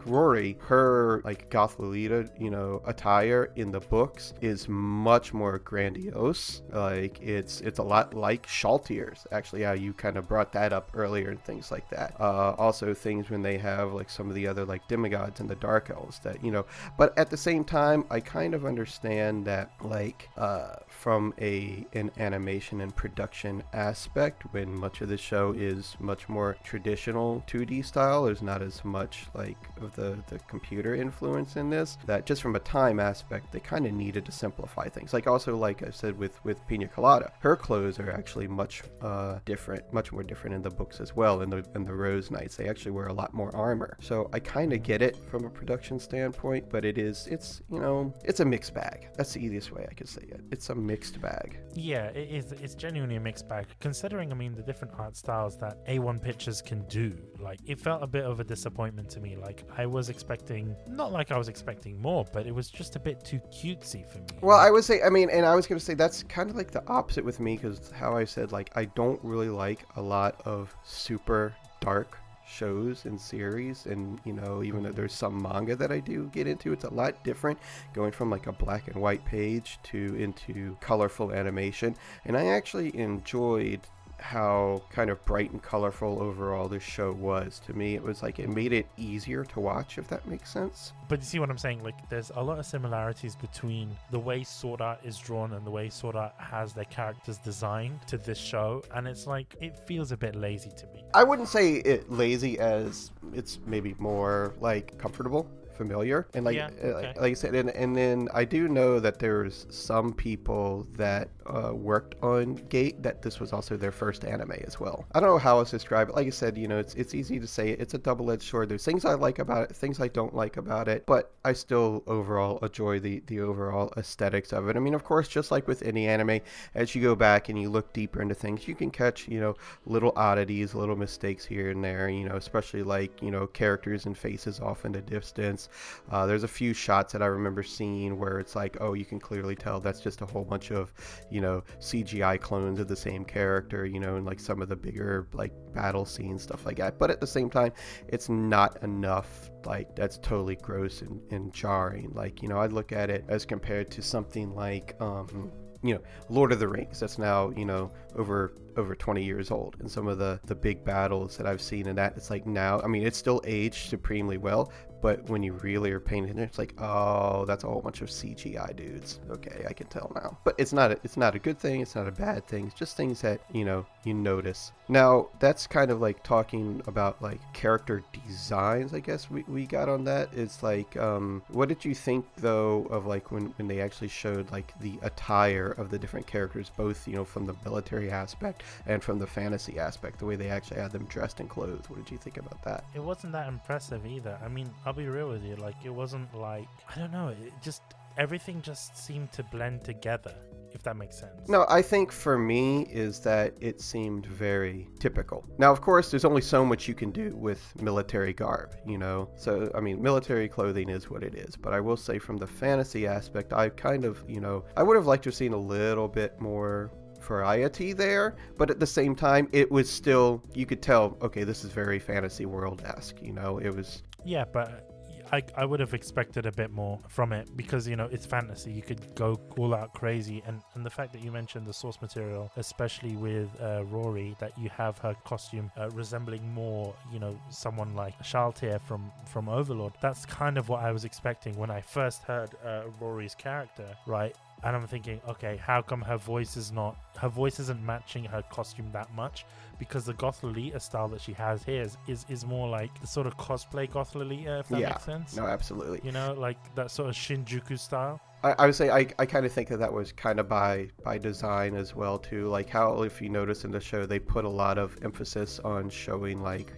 Rory, her like goth Lolita, attire in the books is much more grandiose. Like it's a lot like Shaltier's, actually, how you kind of brought that up earlier and things like that. Also things when they have like some of the other like demigods and the dark elves that but at the same time I kind of understand that like from an animation and production aspect, when much of the show is much more traditional 2D style, there's not as much like of the computer influence in this, that just from a time time aspect, they kind of needed to simplify things. Like also, like I said with Pina Colada, her clothes are actually much different, much more different in the books as well. In the Rose Knights, they actually wear a lot more armor. So I kind of get it from a production standpoint, but it's a mixed bag. That's the easiest way I could say it. It's a mixed bag. Yeah, it is. It's genuinely a mixed bag. Considering, I mean, the different art styles that A1 Pictures can do, like, it felt a bit of a disappointment to me. Like, I was expecting more, but it was just a bit too cutesy for me. Well, I would say, I mean, and I was going to say that's kind of like the opposite with me, because how I said, like, I don't really like a lot of super dark shows and series, and even though there's some manga that I do get into, it's a lot different going from like a black and white page into colorful animation. And I actually enjoyed how kind of bright and colorful overall this show was. To me, it was like it made it easier to watch, if that makes sense. But you see what I'm saying? Like, there's a lot of similarities between the way Sword Art is drawn and the way Sword Art has their characters designed to this show, and it's like it feels a bit lazy to me. I wouldn't say it lazy, as it's maybe more like comfortable, familiar, and like like I said, and then I do know that there's some people that worked on Gate that this was also their first anime as well. I don't know how else to describe it. Like I said, it's easy to say it's a double-edged sword. There's things I like about it, things I don't like about it, but I still overall enjoy the overall aesthetics of it. I mean, of course, just like with any anime, as you go back and you look deeper into things, you can catch little oddities, little mistakes here and there, especially like characters and faces off in the distance. There's a few shots that I remember seeing where it's like, oh, you can clearly tell that's just a whole bunch of CGI clones of the same character, and like some of the bigger like battle scenes, stuff like that. But at the same time, it's not enough like that's totally gross and jarring. Like, I'd look at it as compared to something like Lord of the Rings, that's now over 20 years old, and some of the big battles that I've seen in that, it's like now, I mean, it's still aged supremely well, but when you really are paying attention, it's like, oh, that's a whole bunch of CGI dudes. Okay, I can tell now. But it's not a good thing, it's not a bad thing, it's just things that you notice. Now that's kind of like talking about like character designs, I guess we got on that. It's like what did you think though of like when they actually showed like the attire of the different characters, both from the military aspect and from the fantasy aspect, the way they actually had them dressed and clothed? What did you think about that? It wasn't that impressive either. I mean, I'll be real with you, like, it wasn't like, I don't know, everything just seemed to blend together, if that makes sense. No, I think for me is that it seemed very typical. Now, of course, there's only so much you can do with military garb, so I mean, military clothing is what it is. But I will say, from the fantasy aspect, I kind of I would have liked to have seen a little bit more variety there, but at the same time, it was still, you could tell, okay, this is very fantasy world-esque. It was. Yeah, but I would have expected a bit more from it, because it's fantasy. You could go all out crazy, and the fact that you mentioned the source material, especially with Rory, that you have her costume resembling more someone like Shaltir from Overlord. That's kind of what I was expecting when I first heard Rory's character, right? And I'm thinking, okay, how come her voice isn't matching her costume that much? Because the Goth Lolita style that she has here is more like the sort of cosplay Goth Lolita, if that makes sense. No, absolutely. Like that sort of Shinjuku style. I would say I kind of think that was kind of by design as well too. Like how, if you notice in the show, they put a lot of emphasis on showing like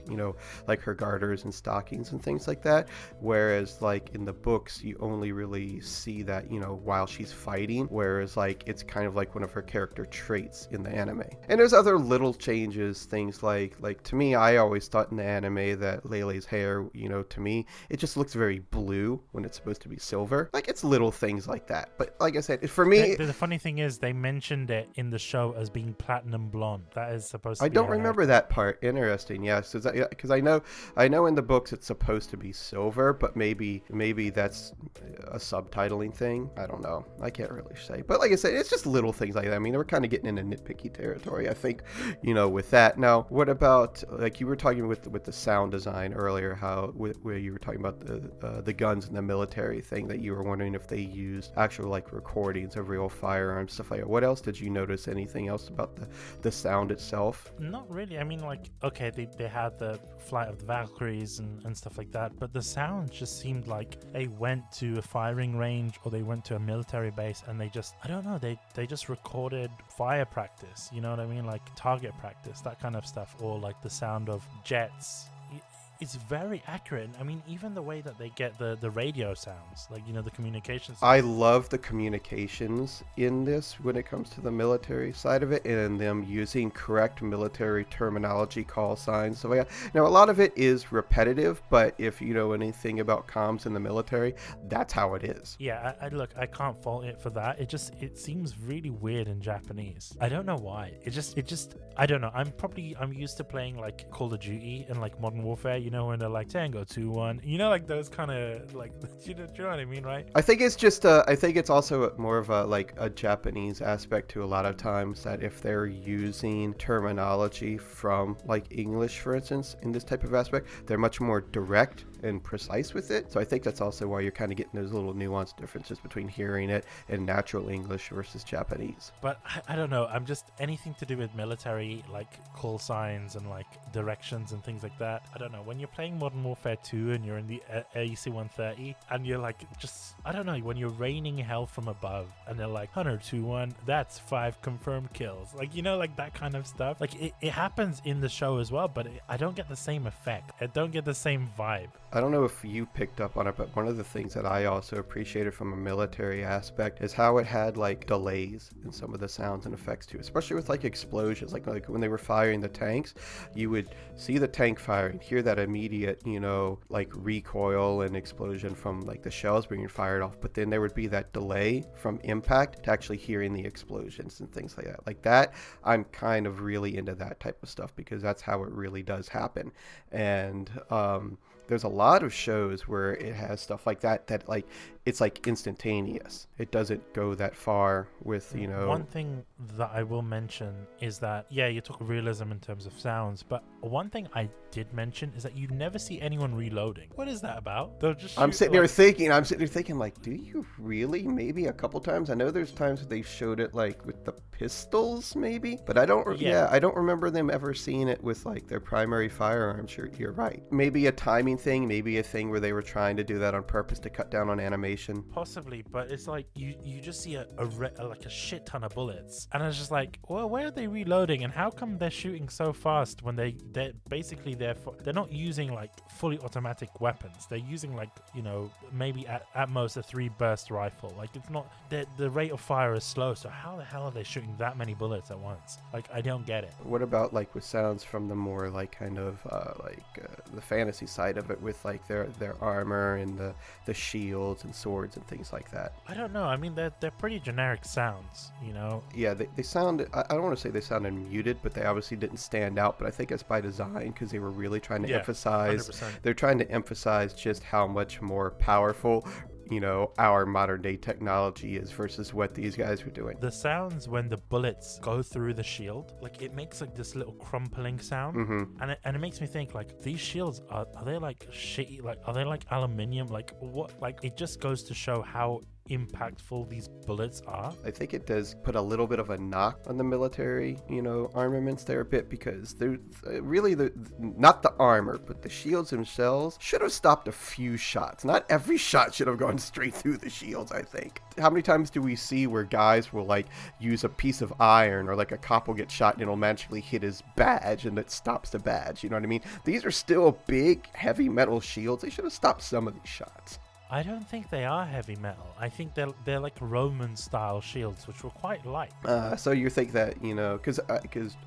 like her garters and stockings and things like that, whereas like in the books you only really see that while she's fighting, whereas like it's kind of like one of her character traits in the anime. And there's other little changes, things like to me, I always thought in the anime that Lele's hair, to me it just looks very blue when it's supposed to be silver. Like, it's little things like that. But like I said, for me, the funny thing is they mentioned it in the show as being platinum blonde. That is supposed to be. I don't remember that part. Interesting. Yes, because I know in the books it's supposed to be silver, but maybe that's a subtitling thing. I don't know. I can't really say. But like I said, it's just little things like that. I mean, we're kind of getting into nitpicky territory, I think, with that. Now, what about, like, you were talking with the sound design earlier, how where you were talking about the guns and the military thing, that you were wondering if they used used actual like recordings of real firearms, stuff like that. What else did you notice? Anything else about the sound itself? Not really. I mean, like, okay, they had the Flight of the Valkyries and stuff like that, but the sound just seemed like they went to a firing range or they went to a military base and they just, I don't know, they just recorded fire practice, you know what I mean? Like target practice, that kind of stuff, or like the sound of jets. It's very accurate. I mean, even the way that they get the radio sounds, like, you know, the communications. I love the communications in this when it comes to the military side of it, and them using correct military terminology, call signs, stuff like that. Now, a lot of it is repetitive, but if you know anything about comms in the military, that's how it is. Yeah, I look, I can't fault it for that. It seems really weird in Japanese. I don't know why. It just I don't know. I'm used to playing like Call of Duty and like Modern Warfare, you know, when they're like Tango 2-1, you know, like those kind of like, do you know what I mean, right? I think it's just I think it's also more of a like a Japanese aspect to a lot of times, that if they're using terminology from like English, for instance, in this type of aspect, they're much more direct and precise with it. So I think that's also why you're kind of getting those little nuanced differences between hearing it in natural English versus Japanese. But I don't know, I'm just anything to do with military, like call signs and like directions and things like that. I don't know, when you're playing Modern Warfare 2 and you're in the AC-130 and you're like, just, I don't know, when you're raining hell from above and they're like, Hunter 2-1, that's 5 confirmed kills. Like, you know, like that kind of stuff. Like it happens in the show as well, but I don't get the same effect. I don't get the same vibe. I don't know if you picked up on it, but one of the things that I also appreciated from a military aspect is how it had like delays in some of the sounds and effects too, especially with like explosions. Like when they were firing the tanks, you would see the tank firing, hear that immediate, you know, like recoil and explosion from like the shells being fired off, but then there would be that delay from impact to actually hearing the explosions and things like that. Like that, I'm kind of really into that type of stuff because that's how it really does happen. And there's a lot of shows where it has stuff like that like it's like instantaneous. It doesn't go that far with, you know. One thing that I will mention is that, yeah, you talk realism in terms of sounds, but one thing I did mention is that you never see anyone reloading. What is that about? They'll just I'm sitting there thinking like, do you really? Maybe a couple times. I know there's times that they showed it like with the pistols maybe, but I don't remember them ever seeing it with like their primary firearms. You're right. Maybe a timing thing, maybe a thing where they were trying to do that on purpose to cut down on animation. Possibly, but it's like you just see like a shit ton of bullets, and it's just like, well, where are they reloading, and how come they're shooting so fast when they're basically they're not using like fully automatic weapons. They're using like, you know, maybe at most a 3-burst rifle. Like it's not, the rate of fire is slow, so how the hell are they shooting that many bullets at once? Like I don't get it. What about like with sounds from the more like kind of the fantasy side of it, with like their armor and the shields and swords and things like that? I don't know. I mean, they're pretty generic sounds, you know? Yeah, they sound, I don't want to say they sounded muted, but they obviously didn't stand out, but I think it's by design because they were really trying to emphasize, 100%. They're trying to emphasize just how much more powerful, you know, our modern day technology is versus what these guys were doing. The sounds when the bullets go through the shield, like it makes like this little crumpling sound, and it makes me think like, these shields are they like shitty, like are they like aluminium, like what? Like it just goes to show how impactful these bullets are. I think it does put a little bit of a knock on the military, you know, armaments there a bit, because they're really not the armor, but the shields themselves should have stopped a few shots. Not every shot should have gone straight through the shields, I think. How many times do we see where guys will like use a piece of iron, or like a cop will get shot and it'll magically hit his badge and it stops the badge? You know what I mean? These are still big, heavy metal shields. They should have stopped some of these shots. I don't think they are heavy metal. I think they're like Roman style shields, which were quite light. So you think that, you know, because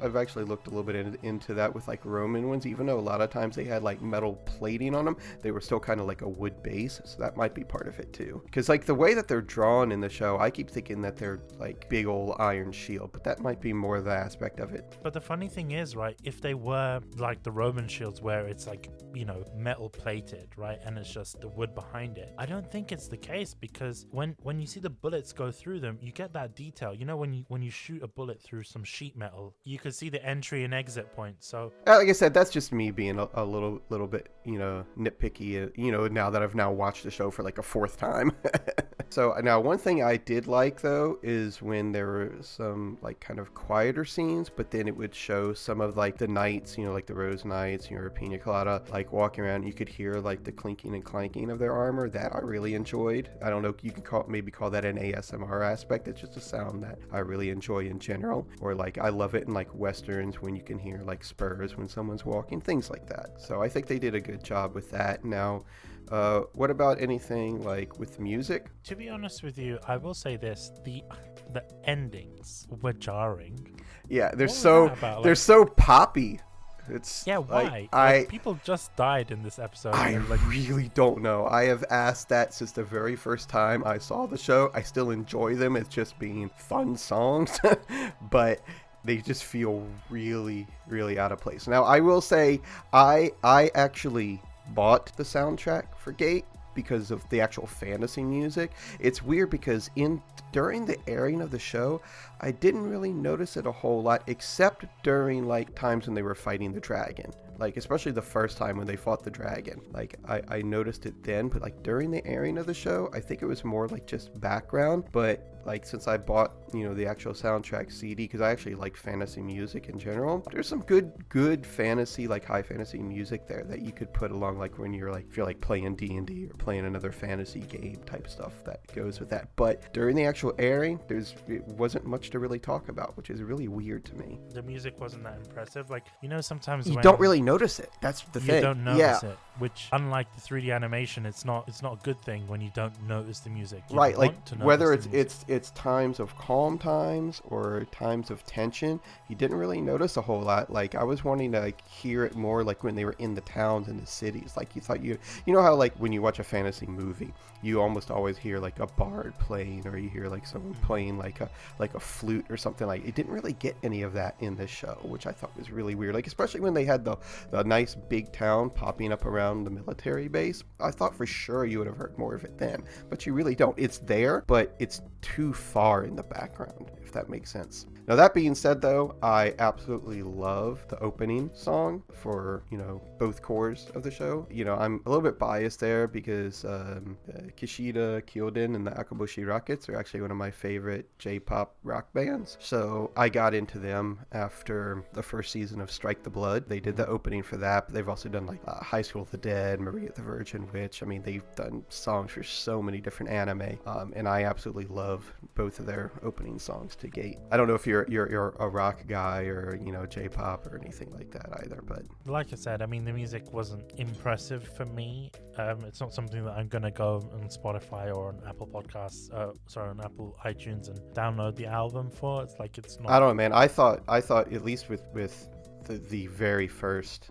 I've actually looked a little bit into that with like Roman ones, even though a lot of times they had like metal plating on them, they were still kind of like a wood base. So that might be part of it too. Because like the way that they're drawn in the show, I keep thinking that they're like big old iron shield, but that might be more the aspect of it. But the funny thing is, right, if they were like the Roman shields where it's like, you know, metal plated, right, and it's just the wood behind it, I don't think it's the case, because when you see the bullets go through them, you get that detail. You know, when you shoot a bullet through some sheet metal, you can see the entry and exit point. So like I said, that's just me being a little bit, you know, nitpicky, you know, now that I've now watched the show for like a 4th time. So now one thing I did like though is when there were some like kind of quieter scenes, but then it would show some of like the knights, like the rose knights, or pina colada, like walking around. You could hear like the clinking and clanking of their armor. That I really enjoyed. I don't know, you can maybe call that an ASMR aspect. It's just a sound that I really enjoy in general. Or like I love it in like westerns when you can hear like spurs when someone's walking, things like that. So I think they did a good job with that. Now, what about anything like with music? To be honest with you, I will say this: the endings were jarring. Yeah, they're What was so that about? they're so poppy. It's Yeah, why? Like, People just died in this episode. I and, like, really don't know. I have asked that since the very first time I saw the show. I still enjoy them as just being fun songs, but they just feel really, really out of place. Now, I will say I actually bought the soundtrack for Gate because of the actual fantasy music. It's weird because during the airing of the show, I didn't really notice it a whole lot, except during like times when they were fighting the dragon. Like especially the first time when they fought the dragon. Like I noticed it then, but like during the airing of the show, I think it was more like just background. But like since I bought the actual soundtrack CD, because I actually like fantasy music in general, there's some good fantasy, like high fantasy music there that you could put along, like when you're like, if you're like playing D&D or playing another fantasy game type stuff that goes with that. But during the actual airing, it wasn't much to really talk about, which is really weird to me. The music wasn't that impressive. Like, sometimes You when don't really notice it. That's the thing. You don't notice it, which, unlike the 3D animation, it's not a good thing when you don't notice the music. You right, like whether it's times of calm times or times of tension, you didn't really notice a whole lot. Like I was wanting to like hear it more like when they were in the towns and the cities. Like you thought you know how like when you watch a fantasy movie, you almost always hear like a bard playing, or you hear like someone playing like a flute or something. Like it didn't really get any of that in this show, which I thought was really weird. Like especially when they had the nice big town popping up around the military base. I thought for sure you would have heard more of it then, but you really don't. It's there, but it's too far in the background, if that makes sense. Now that being said though, I absolutely love the opening song for both cores of the show. I'm a little bit biased there because Kishida Kyoden and the Akabushi Rockets are actually one of my favorite J-pop rock bands. So I got into them after the first season of Strike the Blood. They did the opening for that, but they've also done like High School of the Dead, Maria the Virgin Witch. I mean, they've done songs for so many different anime, and I absolutely love both of their opening songs to Gate. I don't know if you're a rock guy or J-pop or anything like that either, but like I said, I mean, the music wasn't impressive for me. It's not something that I'm gonna go on Spotify or on Apple Podcasts, on Apple iTunes and download the album for. It's not. I don't know, man. I thought at least with the very first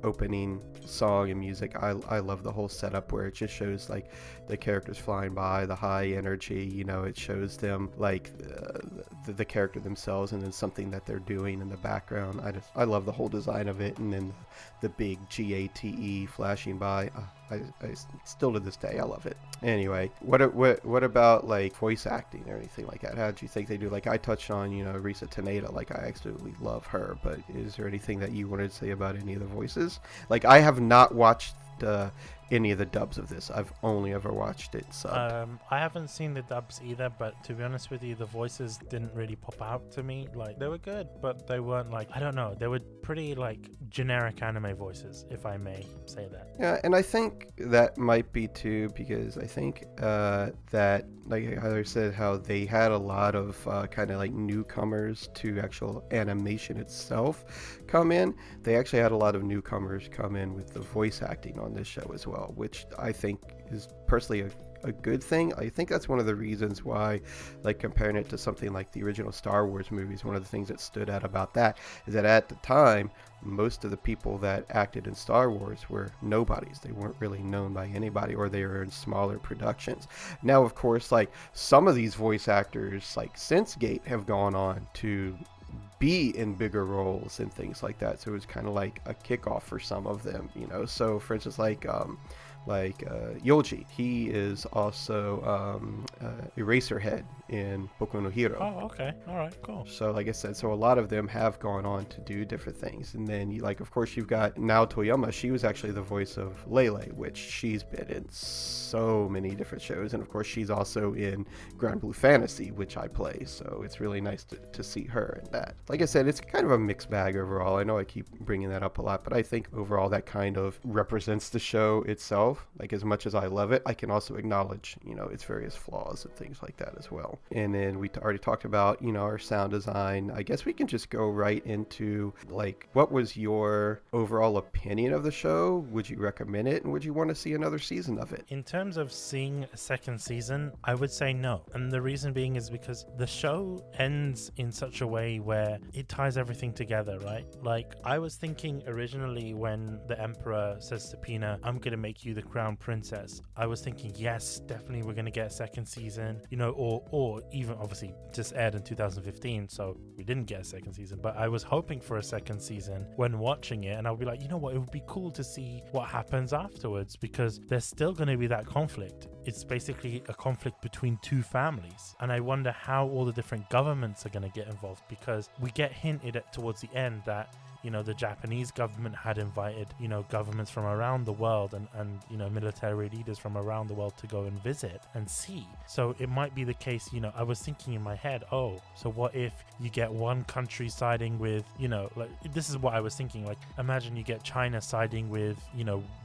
opening song and music, I love the whole setup where it just shows like the characters flying by, the high energy, it shows them like the character themselves, and then something that they're doing in the background. I love the whole design of it, and then the big GATE flashing by. I still to this day I love it. Anyway, what about like voice acting or anything like that? How did you think they do? Like I touched on Risa Taneda, like I absolutely love her, but is there anything that you wanted to say about any of the voices? Like I have not watched any of the dubs of this. I've only ever watched it subbed. I haven't seen the dubs either, but to be honest with you, the voices didn't really pop out to me. Like they were good, but they weren't like, I don't know, they were pretty like generic anime voices, if I may say that. Yeah, and I think that might be too, because I think that, like I said, how they had a lot of kind of like newcomers to actual animation itself come in. They actually had a lot of newcomers come in with the voice acting on this show as well, which I think is personally a good thing. I think that's one of the reasons why, like comparing it to something like the original Star Wars movies, one of the things that stood out about that is that at the time, most of the people that acted in Star Wars were nobodies. They weren't really known by anybody, or they were in smaller productions. Now, of course, like some of these voice actors, like since Gate, have gone on to be in bigger roles and things like that. So it was kind of like a kickoff for some of them, So for instance, like Like Yoji, he is also Eraserhead in Boku no Hero. Oh, okay. All right, cool. So like I said, so a lot of them have gone on to do different things. And then you, like, of course, you've got Nao Toyama. She was actually the voice of Lele, which she's been in so many different shows. And of course, she's also in Grand Blue Fantasy, which I play. So it's really nice to see her in that. Like I said, it's kind of a mixed bag overall. I know I keep bringing that up a lot, but I think overall that kind of represents the show itself. Like, as much as I love it, I can also acknowledge, its various flaws and things like that as well. And then we already talked about, our sound design. I guess we can just go right into, like, what was your overall opinion of the show? Would you recommend it? And would you want to see another season of it? In terms of seeing a second season, I would say no. And the reason being is because the show ends in such a way where it ties everything together, right? Like, I was thinking originally when the Emperor says to Pina, I'm going to make you the crown princess, I was thinking, yes, definitely we're going to get a second season, or even obviously just aired in 2015, so we didn't get a second season, but I was hoping for a second season when watching it, and I'll be like, you know what, it would be cool to see what happens afterwards, because there's still going to be that conflict. It's basically a conflict between two families, and I wonder how all the different governments are going to get involved, because we get hinted at towards the end that the Japanese government had invited, governments from around the world and military leaders from around the world to go and visit and see. So it might be the case, I was thinking in my head, so what if you get one country siding with, like, this is what I was thinking, like, imagine you get China siding with,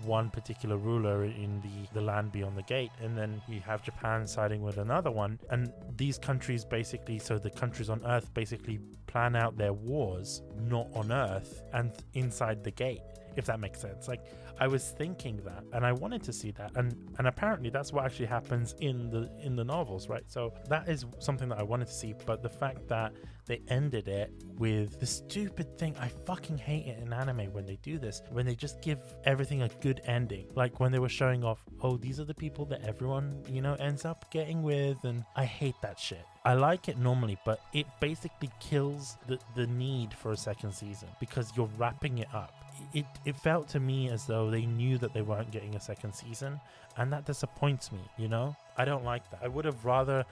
one particular ruler in the land beyond the gate, and then you have Japan siding with another one, and these countries basically, so the countries on Earth basically plan out their wars, not on Earth, and inside the gate, if that makes sense. Like, I was thinking that, and I wanted to see that, and apparently that's what actually happens in the novels, right? So that is something that I wanted to see, but the fact that they ended it with the stupid thing, I fucking hate it in anime when they do this, when they just give everything a good ending. Like when they were showing off, these are the people that everyone, ends up getting with, and I hate that shit. I like it normally, but it basically kills the need for a second season, because you're wrapping it up. It felt to me as though they knew that they weren't getting a second season, and that disappoints me, I don't like that. I would have rather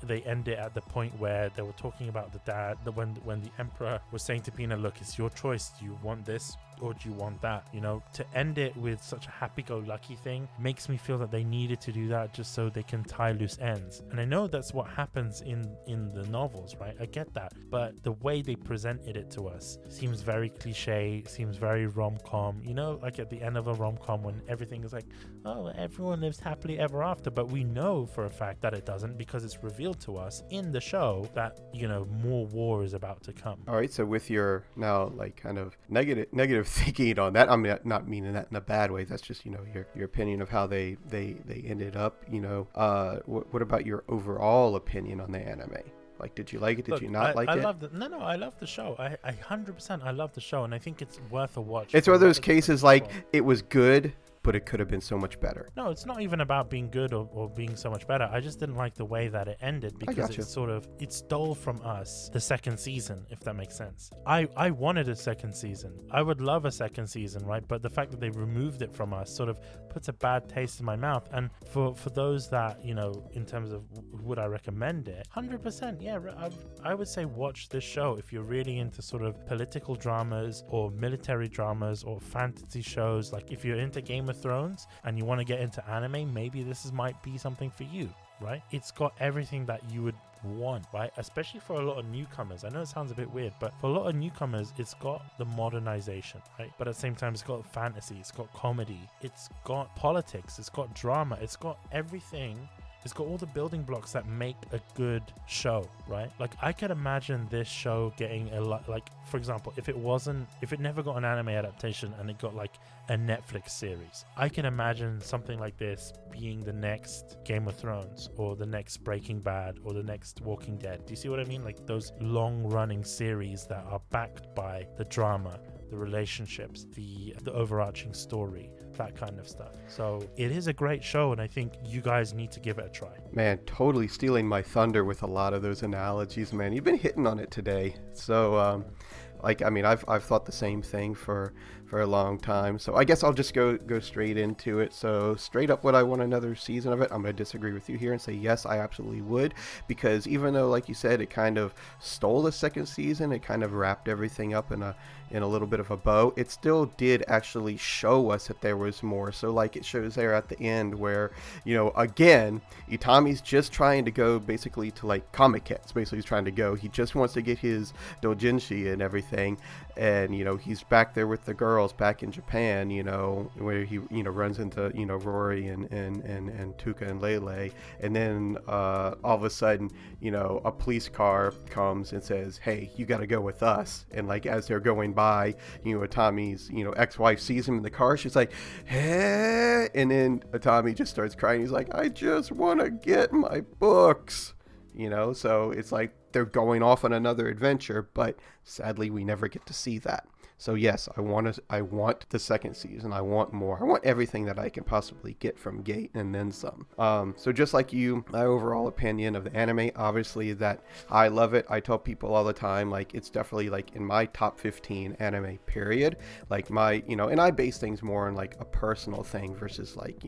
they end it at the point where they were talking about the dad, when the Emperor was saying to Pina, look, it's your choice, do you want this or do you want that? To end it with such a happy-go-lucky thing makes me feel that they needed to do that just so they can tie loose ends. And I know that's what happens in the novels, right? I get that, but the way they presented it to us seems very cliche, seems very rom-com, like at the end of a rom-com when everything is like, everyone lives happily ever after, but we know for a fact that it doesn't, because it's revealed to us in the show that more war is about to come. All right, so with your now like kind of negative thinking on that, I'm not meaning that in a bad way, that's just your opinion of how they ended up, what about your overall opinion on the anime? Like, did you like it? Did you not like it? I love the show. I 100% I love the show, and I think it's worth a watch. It's one of those cases like it was good, but it could have been so much better. No, it's not even about being good or being so much better. I just didn't like the way that it ended, because it stole from us the second season, if that makes sense. I wanted a second season. I would love a second season, right? But the fact that they removed it from us sort of puts a bad taste in my mouth. And for those that, in terms of would I recommend it, 100%, yeah, I would say watch this show if you're really into sort of political dramas or military dramas or fantasy shows. Like if you're into Game of Thrones and you want to get into anime, maybe this might be something for you, right? It's got everything that you would want, right? Especially for a lot of newcomers. I know it sounds a bit weird, but for a lot of newcomers, it's got the modernization, right? But at the same time, it's got fantasy, it's got comedy, it's got politics, it's got drama, it's got everything. It's got all the building blocks that make a good show, right? Like I could imagine this show getting a lot, like for example, if it never got an anime adaptation and it got like a Netflix series, I can imagine something like this being the next Game of Thrones or the next Breaking Bad or the next Walking Dead. Do you see what I mean? Like those long running series that are backed by the drama, the relationships, the overarching story, that kind of stuff. So it is a great show, and I think you guys need to give it a try. Man, totally stealing my thunder with a lot of those analogies, man. You've been hitting on it today. So I've thought the same thing for for a long time. So I guess I'll just go straight into it. So straight up, would I want another season of it? I'm going to disagree with you here and say yes, I absolutely would, because even though, like you said, it kind of stole the second season, it kind of wrapped everything up in a little bit of a bow, it still did actually show us that there was more. So like it shows there at the end where, again, Itami's just trying to go basically to like Comic Cats. Basically he's trying to go, he just wants to get his doujinshi and everything, and he's back there with the girls back in Japan, where he runs into Rory and Tuka and Lele, and then all of a sudden a police car comes and says, hey, you got to go with us. And like as they're going by, Itami's ex-wife sees him in the car. She's like, hey, and then Itami just starts crying. He's like, I just want to get my books. So it's like they're going off on another adventure, but sadly we never get to see that. So yes, I want the second season. I want more. I want everything that I can possibly get from Gate and then some. So just like you, my overall opinion of the anime, obviously that I love it. I tell people all the time, like it's definitely like in my top 15 anime period. Like my, and I base things more on like a personal thing versus like,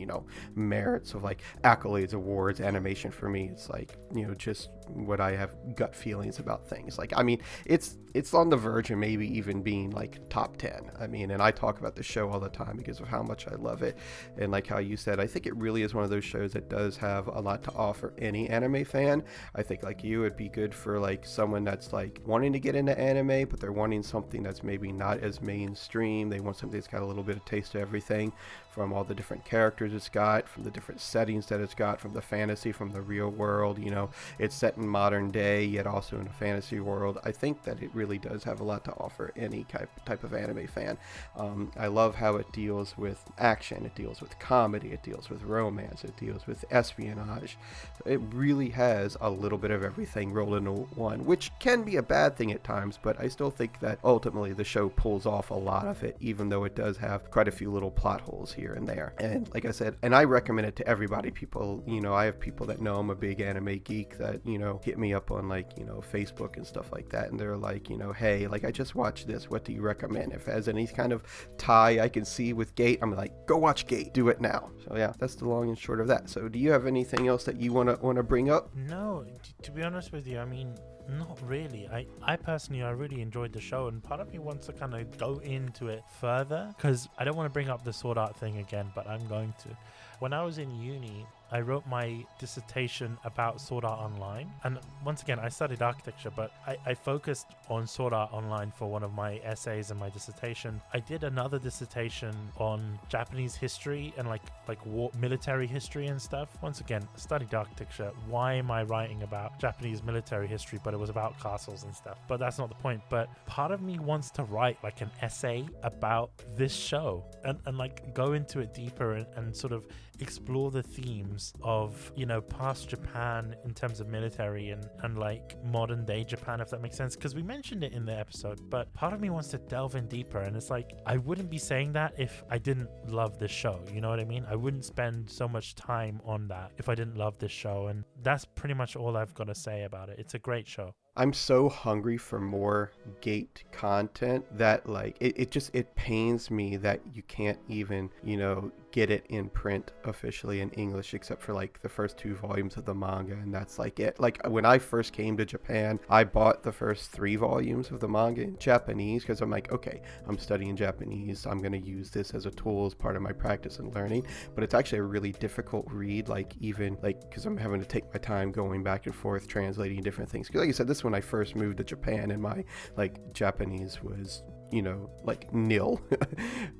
merits of like accolades, awards, animation. For me, it's like, just what I have gut feelings about things. Like, I mean, it's on the verge of maybe even being like top 10. I mean, and I talk about the show all the time because of how much I love it. And like how you said, I think it really is one of those shows that does have a lot to offer any anime fan. I think like you, it'd be good for like someone that's like wanting to get into anime, but they're wanting something that's maybe not as mainstream. They want something that's got a little bit of taste of everything, from all the different characters it's got, from the different settings that it's got, from the fantasy, from the real world. It's set in modern day, yet also in a fantasy world. I think that it really does have a lot to offer any type of anime fan. I love how it deals with action, it deals with comedy, it deals with romance, it deals with espionage. It really has a little bit of everything rolled into one, which can be a bad thing at times, but I still think that ultimately the show pulls off a lot of it, even though it does have quite a few little plot holes here and there. And like I said, and I recommend it to everybody. People, I have people that know I'm a big anime geek that, hit me up on like, Facebook and stuff like that, and they're like, hey, like I just watched this, what do you recommend? If it has any kind of tie I can see with Gate, I'm like, go watch Gate, do it now. So yeah, that's the long and short of that. So do you have anything else that you want to bring up? No, to be honest with you, I mean, not really. I personally, I really enjoyed the show, and part of me wants to kind of go into it further, because I don't want to bring up the Sword Art thing again, but I'm going to. When I was in uni, I wrote my dissertation about Sword Art Online, and once again I studied architecture, but I focused on Sword Art Online for one of my essays and my dissertation. I did another dissertation on Japanese history and like war, military history and stuff. Once again, studied architecture. Why am I writing about Japanese military history? But it was about castles and stuff. But that's not the point. But part of me wants to write like an essay about this show and like go into it deeper and sort of explore the themes of past Japan in terms of military and like modern day Japan, if that makes sense, because we mentioned it in the episode, but part of me wants to delve in deeper. And it's like, I wouldn't be saying that if I didn't love this show, you know what I mean? I wouldn't spend so much time on that if I didn't love this show. And that's pretty much all I've got to say about it. It's a great show. I'm so hungry for more Gate content that like it pains me that you can't even get it in print officially in English, except for like the first 2 volumes of the manga, and that's like it. Like when I first came to Japan, I bought the first 3 volumes of the manga in Japanese because I'm like, okay, I'm studying Japanese, I'm gonna use this as a tool as part of my practice and learning. But it's actually a really difficult read, like even like because I'm having to take my time going back and forth translating different things. Because like you said, this is when I first moved to Japan and my like Japanese was like nil.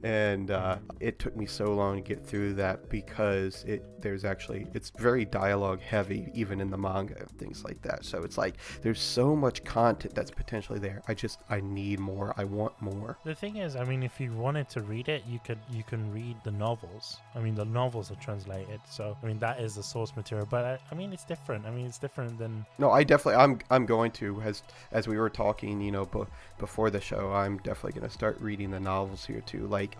And it took me so long to get through that because it's very dialogue heavy, even in the manga and things like that. So it's like there's so much content that's potentially there. I need more. I want more. The thing is, I mean, if you wanted to read it, you can read the novels. I mean, the novels are translated, so I mean that is the source material. But I mean, it's different. I mean, it's different than. No, I definitely I'm going to as we were talking, before the show, I'm definitely definitely gonna start reading the novels here too. Like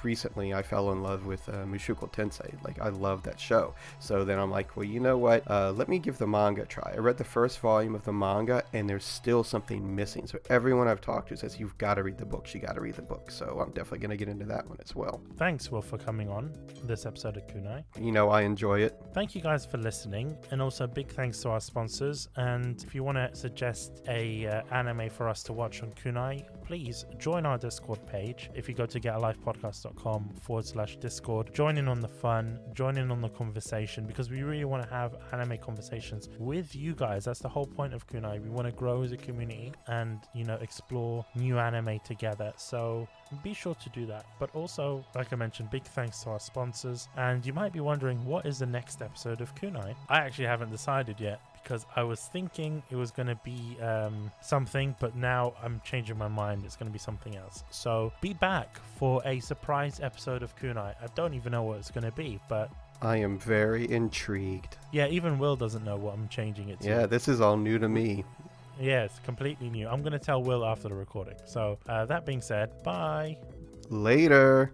recently, I fell in love with Mushoku Tensei. Like I love that show. So then I'm like, well, you know what? Let me give the manga a try. I read the first volume of the manga, and there's still something missing. So everyone I've talked to says you've got to read the books. You got to read the book. So I'm definitely gonna get into that one as well. Thanks, Will, for coming on this episode of Kunai. You know, I enjoy it. Thank you guys for listening, and also big thanks to our sponsors. And if you want to suggest a anime for us to watch on Kunai, please join our Discord page. If you go to getalifepodcast.com/Discord, join in on the fun, join in on the conversation, because we really want to have anime conversations with you guys. That's the whole point of Kunai. We want to grow as a community and, you know, explore new anime together. So be sure to do that. But also, like I mentioned, big thanks to our sponsors. And you might be wondering, what is the next episode of Kunai? I actually haven't decided yet, because I was thinking it was going to be something, but now I'm changing my mind. It's going to be something else. So be back for a surprise episode of Kunai. I don't even know what it's going to be, but I am very intrigued. yeah, even Will doesn't know what I'm changing it to. Yeah, this is all new to me. Yeah, it's completely new. I'm going to tell Will after the recording. So that being said, bye. Later.